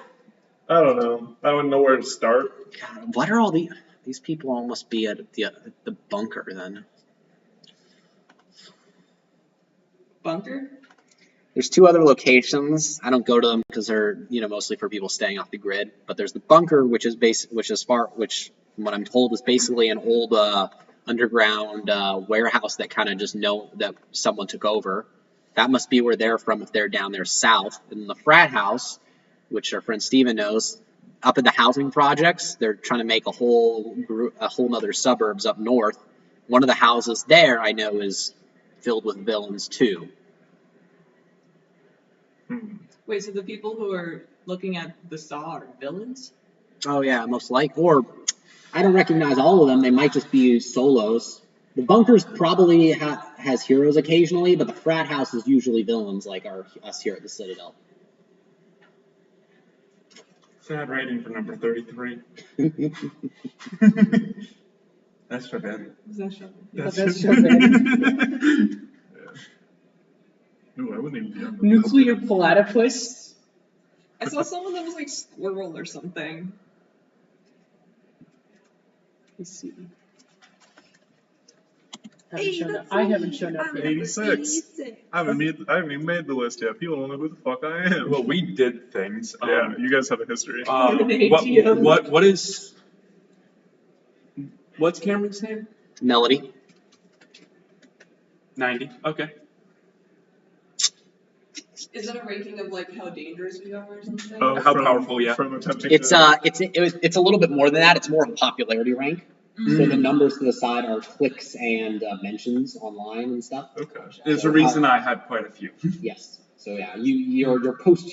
I don't know. I wouldn't know where to start. God, what are all these people all must be at the bunker then? Bunker? There's 2 other locations. I don't go to them because they're mostly for people staying off the grid. But there's the bunker, which from what I'm told is basically an old underground warehouse that kind of just that someone took over. That must be where they're from if they're down there south. And the frat house, which our friend Steven knows, up in the housing projects. They're trying to make a whole nother suburbs up north. One of the houses there, I know, is filled with villains too. Wait, so the people who are looking at the Saw are villains? Oh yeah, most likely. Or I don't recognize all of them. They might just be solos. The bunkers probably has heroes occasionally, but the frat house is usually villains like us here at the Citadel. Sad rating for number 33. That's Shaberu. Is that show? That's Shaberu. Yeah. Ooh, I wouldn't even be on the Nuclear platypus. I saw someone that was like squirrel or something. Let's see. I haven't shown up yet. 86. I haven't even made the list yet. People don't know who the fuck I am. Well, we did things. Yeah, you guys have a history. What's Cameron's name? Melody. 90. Okay. Is that a ranking of like how dangerous we are or something? Oh, How powerful, yeah. From attempting It's to... it's a little bit more than that. It's more of a popularity rank. So the numbers to the side are clicks and mentions online and stuff. Okay. There's a reason I had quite a few. Yes. So yeah, your post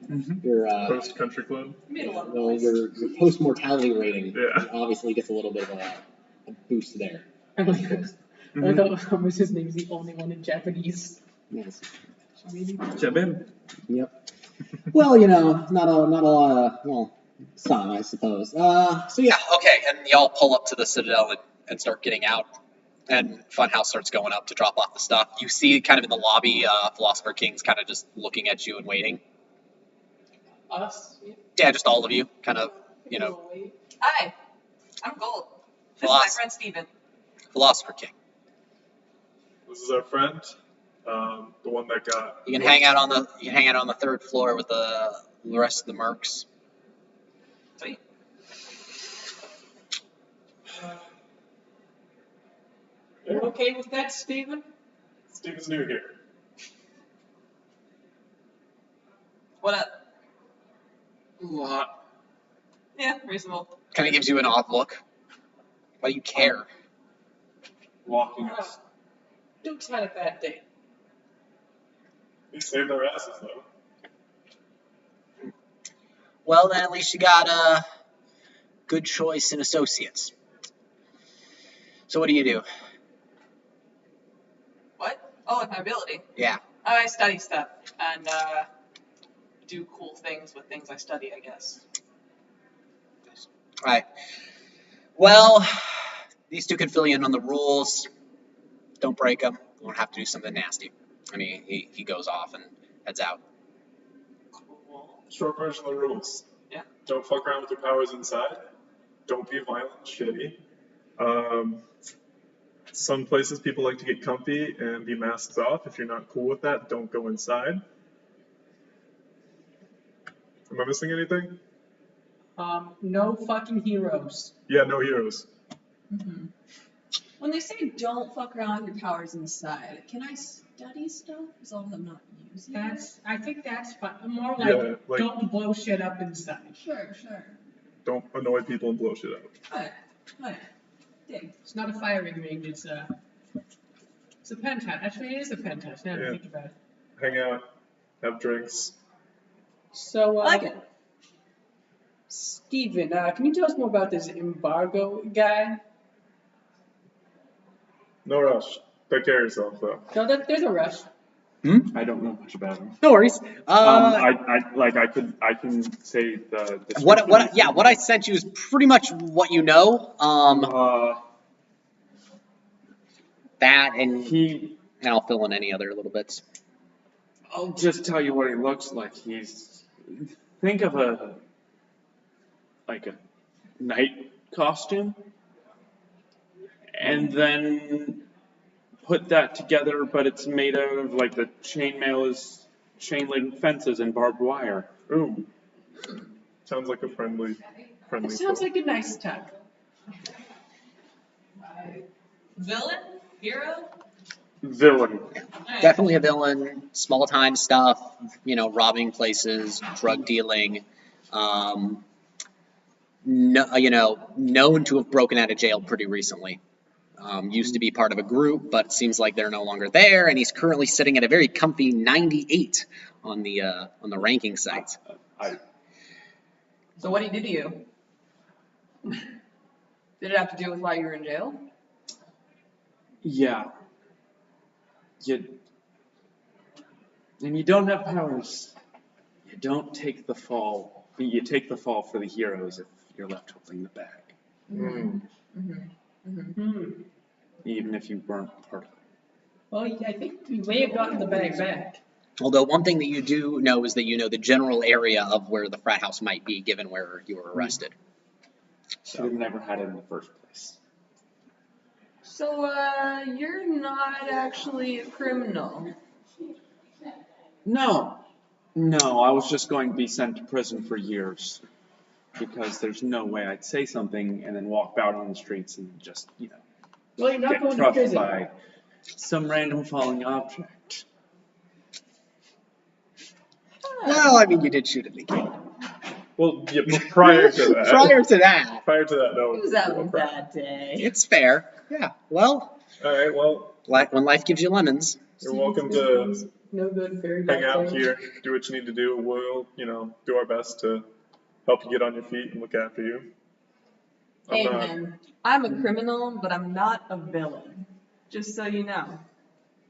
Post country club. Made a lot of well noise. your post mortality rating Yeah. obviously gets a little bit of a boost there. I thought how much his name's the only one in Japanese. Yes. Shaberu. Yep. Well, not a lot of some, I suppose. So yeah, okay, and y'all pull up to the Citadel and start getting out, and Funhouse starts going up to drop off the stuff. You see, kind of in the lobby, Philosopher King's kind of just looking at you and waiting. Us? Yeah, just all of you, kind of, Hi, I'm Gold. This is my friend Steven. Philosopher King. This is our friend, the one that got... You can hang out on the third floor with the rest of the mercs. Sweet. You okay with that, Steven? Steven's new here. What up? A lot. Yeah, reasonable. Kind of gives you an odd look. Why do you care? Walking us. Duke's had a bad day. He saved our asses, though. Well, then at least you got a good choice in associates. So what do you do? What? Oh, with my ability. Yeah. I study stuff and do cool things with things I study, I guess. All right. Well, these two can fill you in on the rules. Don't break them. You won't have to do something nasty. I mean, he goes off and heads out. Cool. Short version of the rules. Yeah. Don't fuck around with your powers inside. Don't be violent and shitty. Some places people like to get comfy and be masked off. If you're not cool with that, don't go inside. Am I missing anything? No fucking heroes. Yeah, no heroes. Mm-hmm. When they say don't fuck around with your powers inside, can I study stuff as long as I'm not using it? I think that's fine. More like, Yeah, like- don't blow shit up inside. Sure. Don't annoy people and blow shit up. Right. Dig. It's not a firing range. It's a penthouse. Actually, it is a penthouse. Now that I Yeah. think about it. Hang out, have drinks. So, I like it. Steven, can you tell us more about this embargo guy? No rush. Take care of yourself, though. No, there's a rush. I don't know much about him. No worries. I can say the What I sent you is pretty much what you know. That and I'll fill in any other little bits. I'll just tell you what he looks like. Think of a night costume, and then put that together, but it's made out of like the chainmail is chain link fences and barbed wire. Ooh. Sounds like a friendly It sounds like a nice time. Villain? Hero? Villain. Definitely a villain. Small time stuff. Robbing places, drug dealing. known to have broken out of jail pretty recently. Used to be part of a group, but it seems like they're no longer there, and he's currently sitting at a very comfy 98 on the ranking site. So what did he do to you? Did it have to do with why you were in jail? Yeah. And you don't have powers. You don't take the fall. You take the fall for the heroes if you're left holding the bag. Even if you weren't part of it. Well, I think we may have gotten the bag back. Although one thing that you do know is that you know the general area of where the frat house might be, given where you were arrested. Should have never had it in the first place. So, you're not actually a criminal. No, I was just going to be sent to prison for years. Because there's no way I'd say something and then walk out on the streets and just, Well, you're not get going to crushed prison. by some random falling object. Well, I mean, you did shoot at me, Kate. Well, yeah, but prior to that. Prior to that, no. It was having a bad day. It's fair. Yeah. Well, All right, well, when life gives you lemons. you're welcome to No good, very bad hang out day. here, do what you need to do. We'll, do our best to help you get on your feet and look after you. Hey, man, I'm a criminal, but I'm not a villain. Just so you know.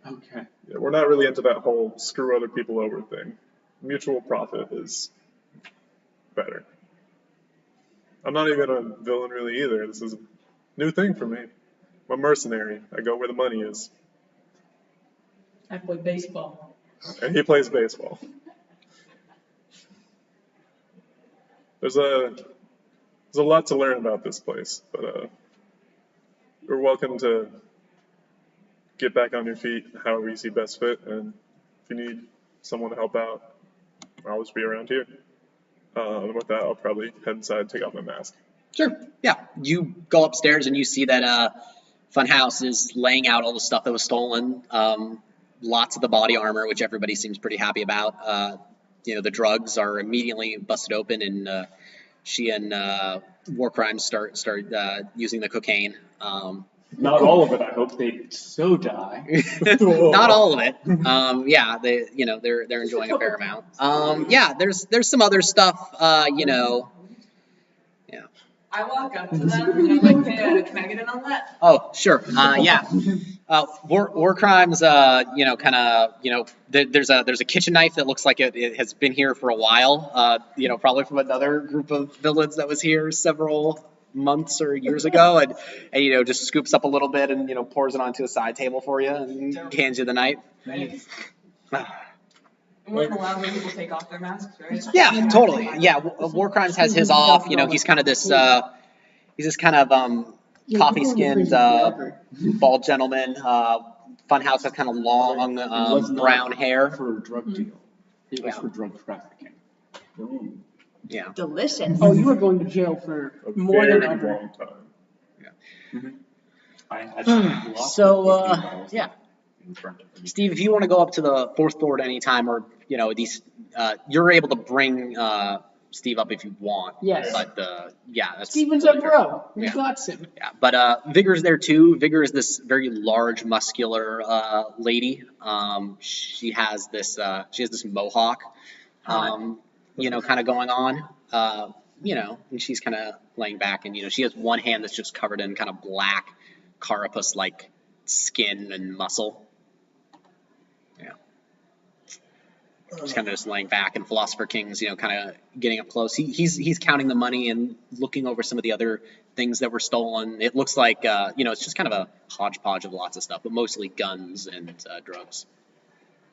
Okay. Yeah, we're not really into that whole screw other people over thing. Mutual profit is better. I'm not even a villain really either. This is a new thing for me. I'm a mercenary. I go where the money is. I play baseball. And he plays baseball. There's a lot to learn about this place, but you're welcome to get back on your feet however you see best fit, and if you need someone to help out, I'll always be around here. And with that, I'll probably head inside and take off my mask. Sure. Yeah. You go upstairs and you see that Funhouse is laying out all the stuff that was stolen. Lots of the body armor, which everybody seems pretty happy about. The drugs are immediately busted open, and she and Warcrimes start using the cocaine. Not all of it. I hope they so die. Not all of it. Yeah, they're enjoying a fair amount. Yeah, there's some other stuff. Yeah. I walk up to them and I'm like, hey, can I get in on that? Oh, sure. Yeah. Warcrimes. There's a kitchen knife that looks like it has been here for a while. Probably from another group of villains that was here several months or years ago, and just scoops up a little bit and pours it onto a side table for you and hands you the knife. Thanks. We wouldn't allow when people take off their masks, right? Yeah, totally. Yeah, Warcrimes has his off. He's kind of this. He's this kind of coffee-skinned bald gentleman. Funhouse has kind of long brown hair. For a drug deal. It was for drug trafficking. Yeah. Delicious. Oh, you were going to jail for A more than very ever. long time. I had lots So, of $15 yeah. in front of me. Steve, if you want to go up to the fourth floor at any time, or you're able to bring Steve up if you want. Yes. But that's Steven's a totally fair. bro. We Yeah. got him. Yeah, but Vigor's there too. Vigor is this very large, muscular lady. She has this mohawk, kind of going on. And she's kind of laying back, and she has one hand that's just covered in kind of black carapace-like skin and muscle. Yeah. She's kind of just laying back, and Philosopher King's, kind of getting up close. He's counting the money and looking over some of the other things that were stolen. It looks like, it's just kind of a hodgepodge of lots of stuff, but mostly guns and drugs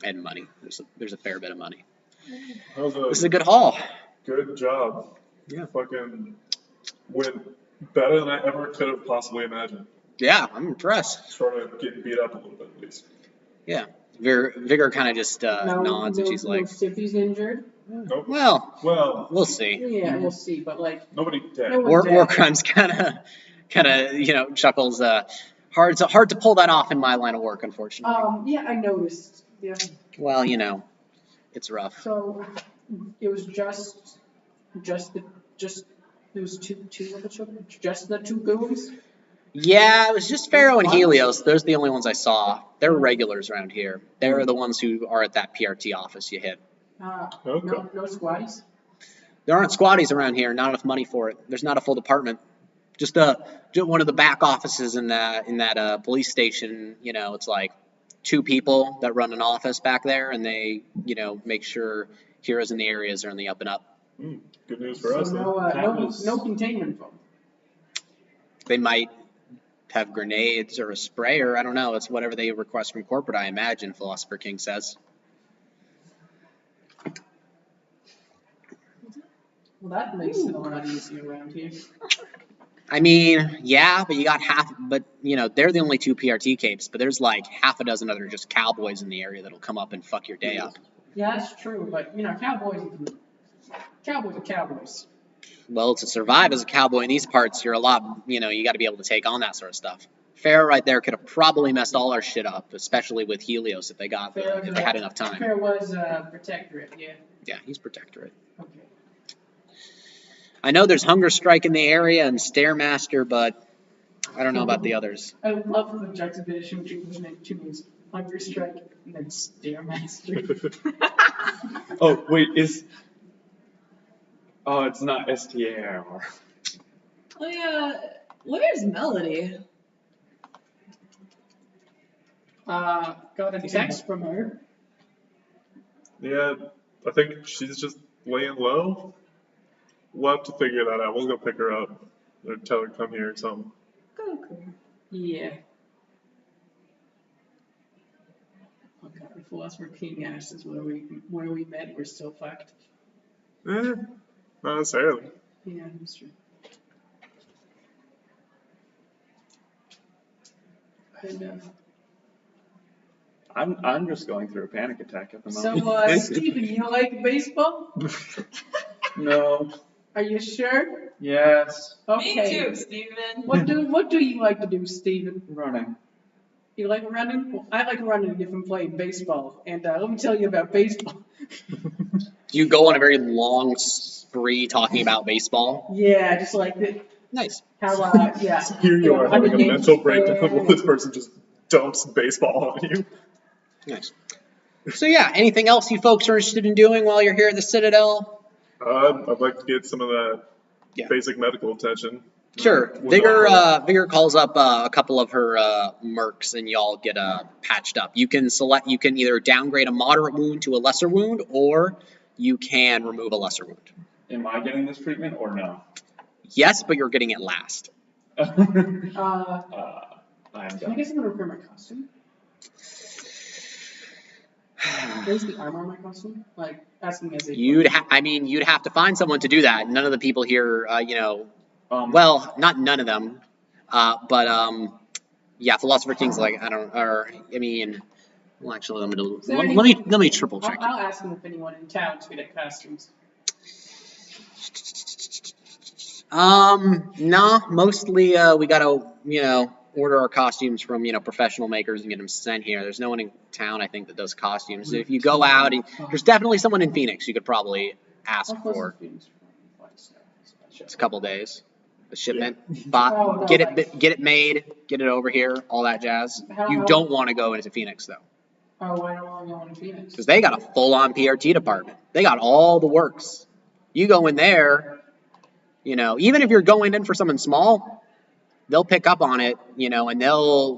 and money. There's a fair bit of money. This is a good haul. Good job. Yeah. Fucking went better than I ever could have possibly imagined. Yeah, I'm impressed. Sort of getting beat up a little bit at least. Yeah. Vigor kind of just nods, and she's like, Stiffy's injured. Nope. well, we'll see. Yeah, we'll see. But Nobody dead. No one- Warcrimes kind of chuckles. Hard to pull that off in my line of work, unfortunately. yeah, I noticed. Yeah. Well, it's rough. So it was just There was two of the children? Just the two goons? Yeah, it was just Pharaoh and Helios. Those are the only ones I saw. They're regulars around here. They're the ones who are at that PRT office you hit. Okay. No squatties? There aren't squatties around here. Not enough money for it. There's not a full department. Just one of the back offices in that police station. You know, it's like 2 people that run an office back there, and they make sure heroes in the areas are in the up and up. Good news for us. No containment foam. They might have grenades or a sprayer. I don't know. It's whatever they request from corporate, I imagine. Philosopher King says. Well, that makes it a lot easier around here. I mean, yeah, but you got but they're the only 2 PRT capes, but there's like half a dozen other just cowboys in the area that'll come up and fuck your day up. Yeah, that's true, but cowboys are cowboys. Well, to survive as a cowboy in these parts, you're a lot, you got to be able to take on that sort of stuff. Pharaoh right there could have probably messed all our shit up, especially with Helios if they had enough time. Pharaoh was Protectorate, yeah. Yeah, he's Protectorate. Okay. I know there's Hunger Strike in the area and Stairmaster, but I don't know about the others. I love the juxtaposition between the two names, Hunger Strike and then Stairmaster. Oh, wait, Oh, it's not STAR. Oh yeah, where's Melody? Got a text from her. Yeah, I think she's just laying low. We'll have to figure that out. We'll go pick her up or tell her to come here or something. Cool. Yeah. Oh god, the Philosopher King asked us where we met, we're still fucked. Not necessarily. Yeah, that's true. And, I'm just going through a panic attack at the moment. so, Steven, you like baseball? No. Are you sure? Yes. Okay. Me too, Steven. What do you like to do, Steven? Running. You like running? Well, I like running if I'm playing baseball. And let me tell you about baseball. You go on a very long spree talking about baseball. Yeah, just like it. Nice. How, yeah. Here you are having a games mental breakdown fair. while this person just dumps baseball on you. Nice. So yeah, anything else you folks are interested in doing while you're here at the Citadel? I'd like to get some of that Yeah. basic medical attention. Sure. Vigor calls up a couple of her mercs, and y'all get patched up. You can either downgrade a moderate wound to a lesser wound, or you can remove a lesser wound. Am I getting this treatment or no? Yes, but you're getting it last. I am I done. guess I'm gonna repair my costume. Where's the armor on my costume? Like, asking as a... You'd have to find someone to do that. None of the people here, well, not none of them, but yeah, Philosopher King's like, well, actually, let me triple check. I'll ask them if anyone in town's good at costumes. Nah, mostly, we gotta, order our costumes from, professional makers and get them sent here. There's no one in town, I think, that does costumes. If you go out, there's definitely someone in Phoenix you could probably ask for. It's a couple days. The shipment, get it made, get it over here, all that jazz. You don't want to go into Phoenix, though. Oh, I don't want to go into Phoenix. Because they got a full-on PRT department. They got all the works. You go in there, even if you're going in for something small, they'll pick up on it, and they'll,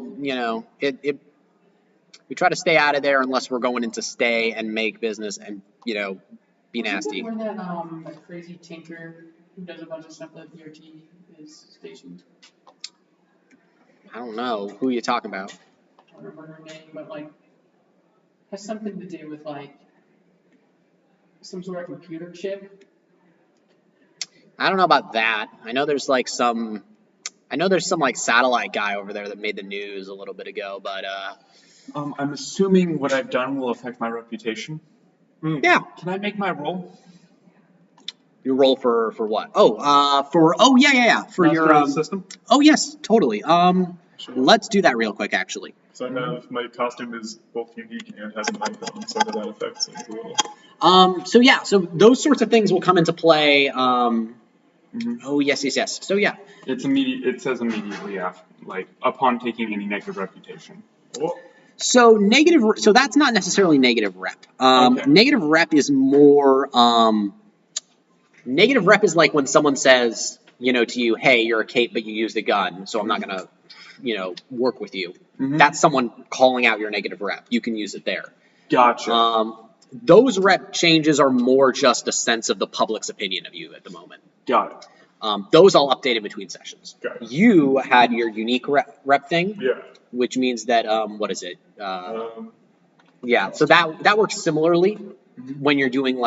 we try to stay out of there unless we're going in to stay and make business and, be nasty. Where that crazy tinker who does a bunch of stuff at the PRT is stationed? I don't know. Who are you talking about? I don't remember her name, but, has something to do with, some sort of computer chip. I don't know about that. I know there's some satellite guy over there that made the news a little bit ago, but I'm assuming what I've done will affect my reputation. Yeah. Can I make my roll? You roll for what? Yeah. For your system. Oh yes, totally. Let's do that real quick, actually. So I have my costume is both unique and has an icon, so that affects things a little. So those sorts of things will come into play Oh, yes, yes, yes. So, yeah. It's immediate. It says immediately after, like upon taking any negative reputation. Well, So so that's not necessarily negative rep. Okay. Negative rep is more, negative rep is like when someone says, to you, hey, you're a cape, but you used a gun, so I'm not going to, work with you. That's someone calling out your negative rep. You can use it there. Gotcha. Those rep changes are more just a sense of the public's opinion of you at the moment. Got it. Those I'll update in between sessions. Got it. You had your unique rep thing, yeah. which means that, what is it? Yeah, so that works similarly when you're doing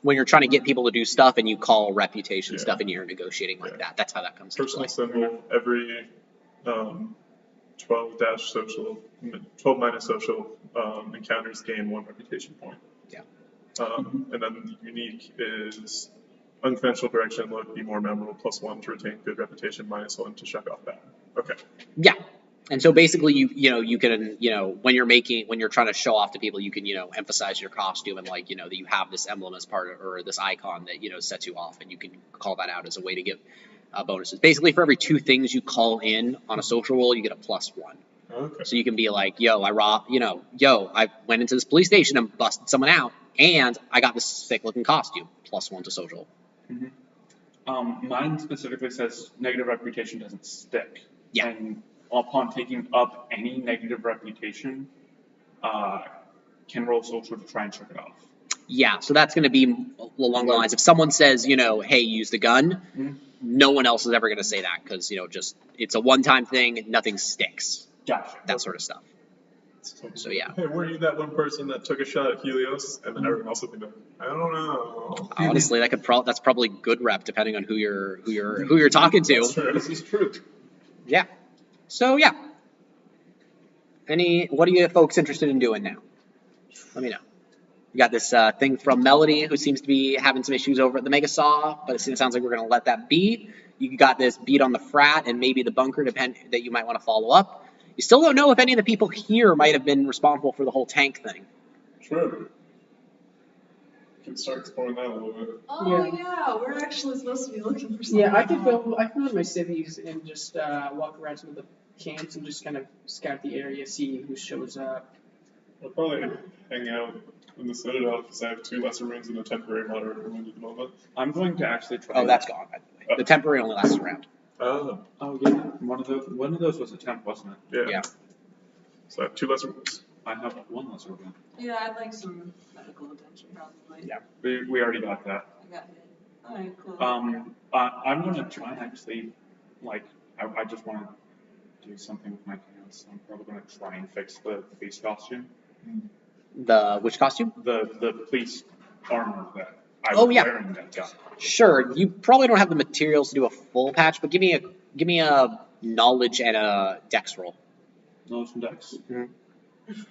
when you're trying to get people to do stuff and you call reputation stuff and you're negotiating like that. That's how that comes into play. Personal symbol, every 12-social, 12 minus social encounters gain 1 reputation point. Yeah. And then unique is unconventional direction, look, be more memorable, +1 to retain good reputation, -1 to check off bad. Okay. Yeah. And so basically you can, when you're trying to show off to people, you can, emphasize your costume and that you have this emblem as part of, or this icon that, sets you off, and you can call that out as a way to give bonuses. Basically, for every 2 things you call in on a social roll, you get a +1. Okay. So you can be like, I went into this police station and busted someone out, and I got this sick looking costume, +1 to social. Mine specifically says negative reputation doesn't stick. Yeah. And upon taking up any negative reputation, can roll social to try and check it off. Yeah, so that's going to be along the lines. If someone says, hey, use the gun, no one else is ever going to say that because, just it's a one-time thing, nothing sticks. Gotcha. That sort of stuff. So, yeah. Hey, were you that one person that took a shot at Helios? And then everyone else would be like, I don't know. Honestly, that's probably good rep depending on who you're talking to. That's true. This is true. Yeah. So, yeah. What are you folks interested in doing now? Let me know. You got this thing from Melody, who seems to be having some issues over at the Mega Saw, but it sounds like we're going to let that be. You got this beat on the frat and maybe the bunker that you might want to follow up. You still don't know if any of the people here might have been responsible for the whole tank thing. True. Can start exploring that a little bit. Oh yeah, we're actually supposed to be looking for something. Yeah, I can go with my civvies and just walk around some of the camps and just kind of scout the area, see who shows up. I'll probably hang out in the Citadel because I have 2 lesser runes and a temporary moderate wound at the moment. I'm going to actually try. Oh, that's gone, by the way. The temporary only lasts a round. Oh. Oh yeah, one of those was a temp, wasn't it? Yeah. So I have 2 lesser wounds. I have 1 lesser one. Yeah, I'd like some medical attention probably. Yeah. We already got that. I got hit. Alright, cool. I'm gonna try and actually, I just want to do something with my hands. I'm probably gonna try and fix the police costume. Which costume? The police armor that I Oh, was yeah. wearing that got. Sure. You probably don't have the materials to do a full patch, but give me a knowledge and a dex roll. No, some decks.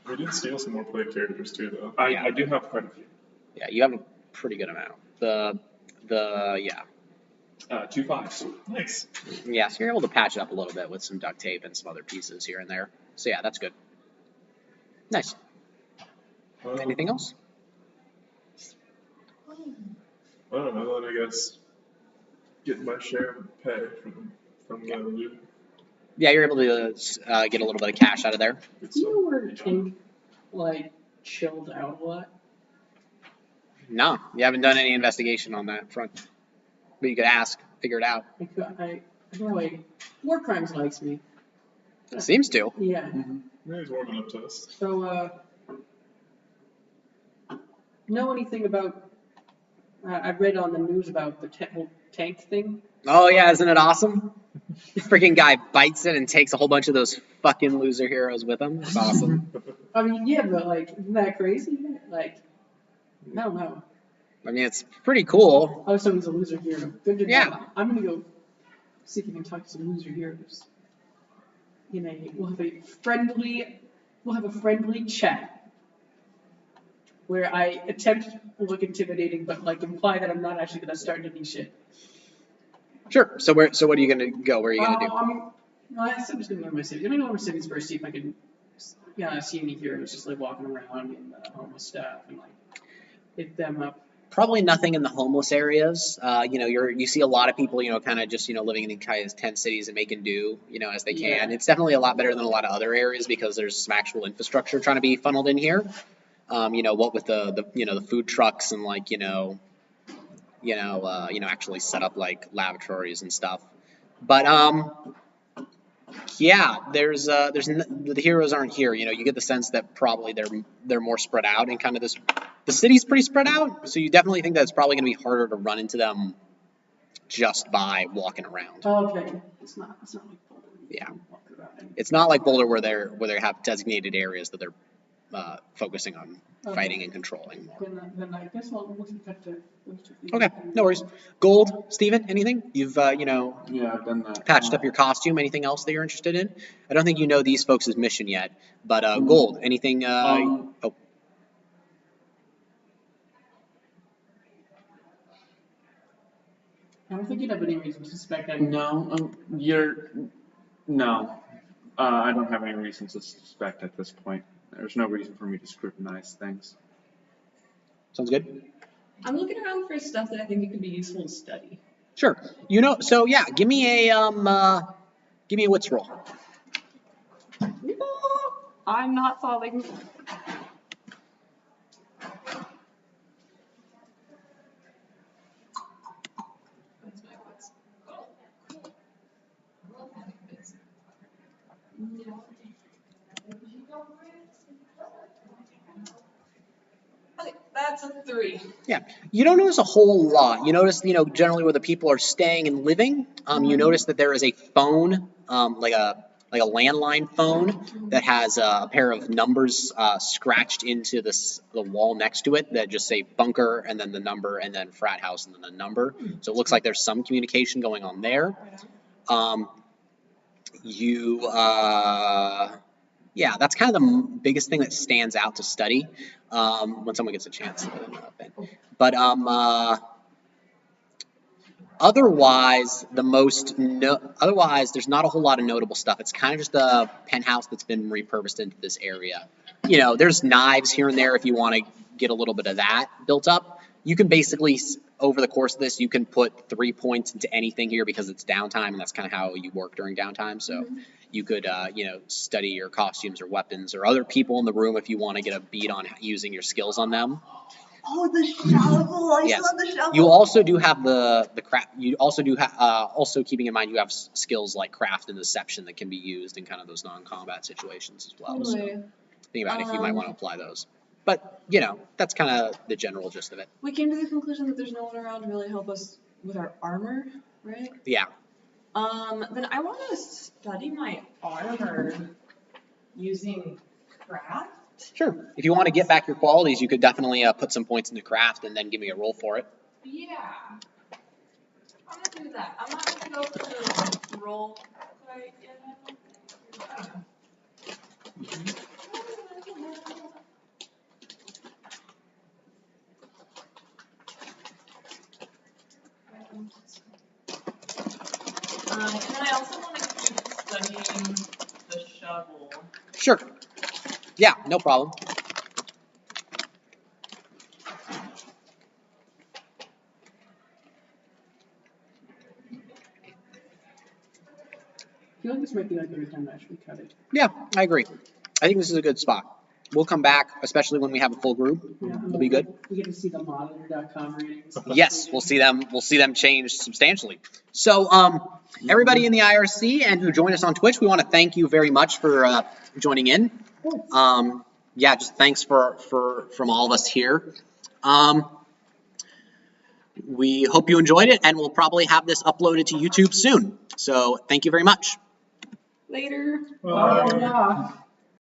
We did steal some more play characters too, though. I do have quite a few. Yeah, you have a pretty good amount. Yeah. 2 5s. Nice. Yeah, so you're able to patch it up a little bit with some duct tape and some other pieces here and there. So yeah, that's good. Nice. Anything else? I don't know, then I guess get my share of pay from the loot. Yeah, you're able to get a little bit of cash out of there. Do you know where King, chilled out a lot? No, you haven't done any investigation on that front. But you could ask, figure it out. I know, Warcrimes likes me. Seems to. Yeah. Yeah, he's warming up to us. So, know anything about, I read on the news about the whole tank thing? Oh yeah, isn't it awesome? Freaking guy bites it and takes a whole bunch of those fucking loser heroes with him. It's awesome. I mean, yeah, but isn't that crazy? I don't know. I mean, it's pretty cool. Oh, so he's a loser hero. Good to know. Yeah. I'm gonna go see if I can talk to some loser heroes. We'll have a friendly chat where I attempt to look intimidating, but imply that I'm not actually gonna start any shit. Sure. So what are you gonna go? Where are you gonna do? I'm just gonna go to my city. I'm gonna go to my cities first, see if I can see any heroes just walking around and homeless stuff and hit them up. Probably nothing in the homeless areas. You see a lot of people, kind of just, living in these kind of tent cities and making do, as they can. Yeah. It's definitely a lot better than a lot of other areas because there's some actual infrastructure trying to be funneled in here. What with the food trucks and like, actually set up like lavatories and stuff. But yeah, the heroes aren't here. You get the sense that probably they're more spread out and kind of this. The city's pretty spread out, so you definitely think that it's probably going to be harder to run into them just by walking around. Okay. It's not like Boulder. Yeah. Walk around. It's not like Boulder where they have designated areas that they're focusing on fighting and controlling more. Then I guess I'll look at those two. Okay, no worries. Gold, Steven, anything? You've Yeah, I've done that. patched up your costume. Anything else that you're interested in? I don't think you know these folks' mission yet, but Gold, anything? Oh, I don't think you'd have any reason to suspect that. No, no. I don't have any reason to suspect at this point. There's no reason for me to scrutinize things. sounds good. I'm looking around for stuff that I think it could be useful to study. Sure. So yeah, give me a wits roll. I'm not falling. Okay, that's a 3. Yeah, you don't notice a whole lot. You notice, generally where the people are staying and living. You notice that there is a phone, like a landline phone that has a pair of numbers scratched into the wall next to it that just say bunker and then the number and then frat house and then the number. So it looks like there's some communication going on there. Yeah, that's kind of the biggest thing that stands out to study when someone gets a chance to look up in. But otherwise, there's not a whole lot of notable stuff. It's kind of just a penthouse that's been repurposed into this area. There's knives here and there if you want to get a little bit of that built up. You can basically, over the course of this, you can put 3 points into anything here because it's downtime, and that's kind of how you work during downtime. So you could, study your costumes or weapons or other people in the room if you want to get a beat on using your skills on them. Oh, the shovel! I Yes. saw the shovel. You also do have the craft. You also do have, also keeping in mind you have skills like craft and deception that can be used in kind of those non-combat situations as well. So think about if you might want to apply those. But, that's kind of the general gist of it. We came to the conclusion that there's no one around to really help us with our armor, right? Yeah. Then I want to study my armor using craft. Sure. If you want to get back your qualities, you could definitely put some points into craft and then give me a roll for it. Yeah. I'm going to do that. I'm not going to go for the roll quite yet. And then I also want to keep studying the shovel. Sure. Yeah, no problem. I feel like this might be like a good time to actually cut it. Yeah, I agree. I think this is a good spot. We'll come back, especially when we have a full group. Yeah, It'll be good. We get to see the monitor.com ratings. Yes, we'll see them change substantially. So, everybody in the IRC and who joined us on Twitch, we want to thank you very much for joining in. Yeah, just thanks from all of us here. We hope you enjoyed it, and we'll probably have this uploaded to YouTube soon. So, thank you very much. Later. Oh, yeah.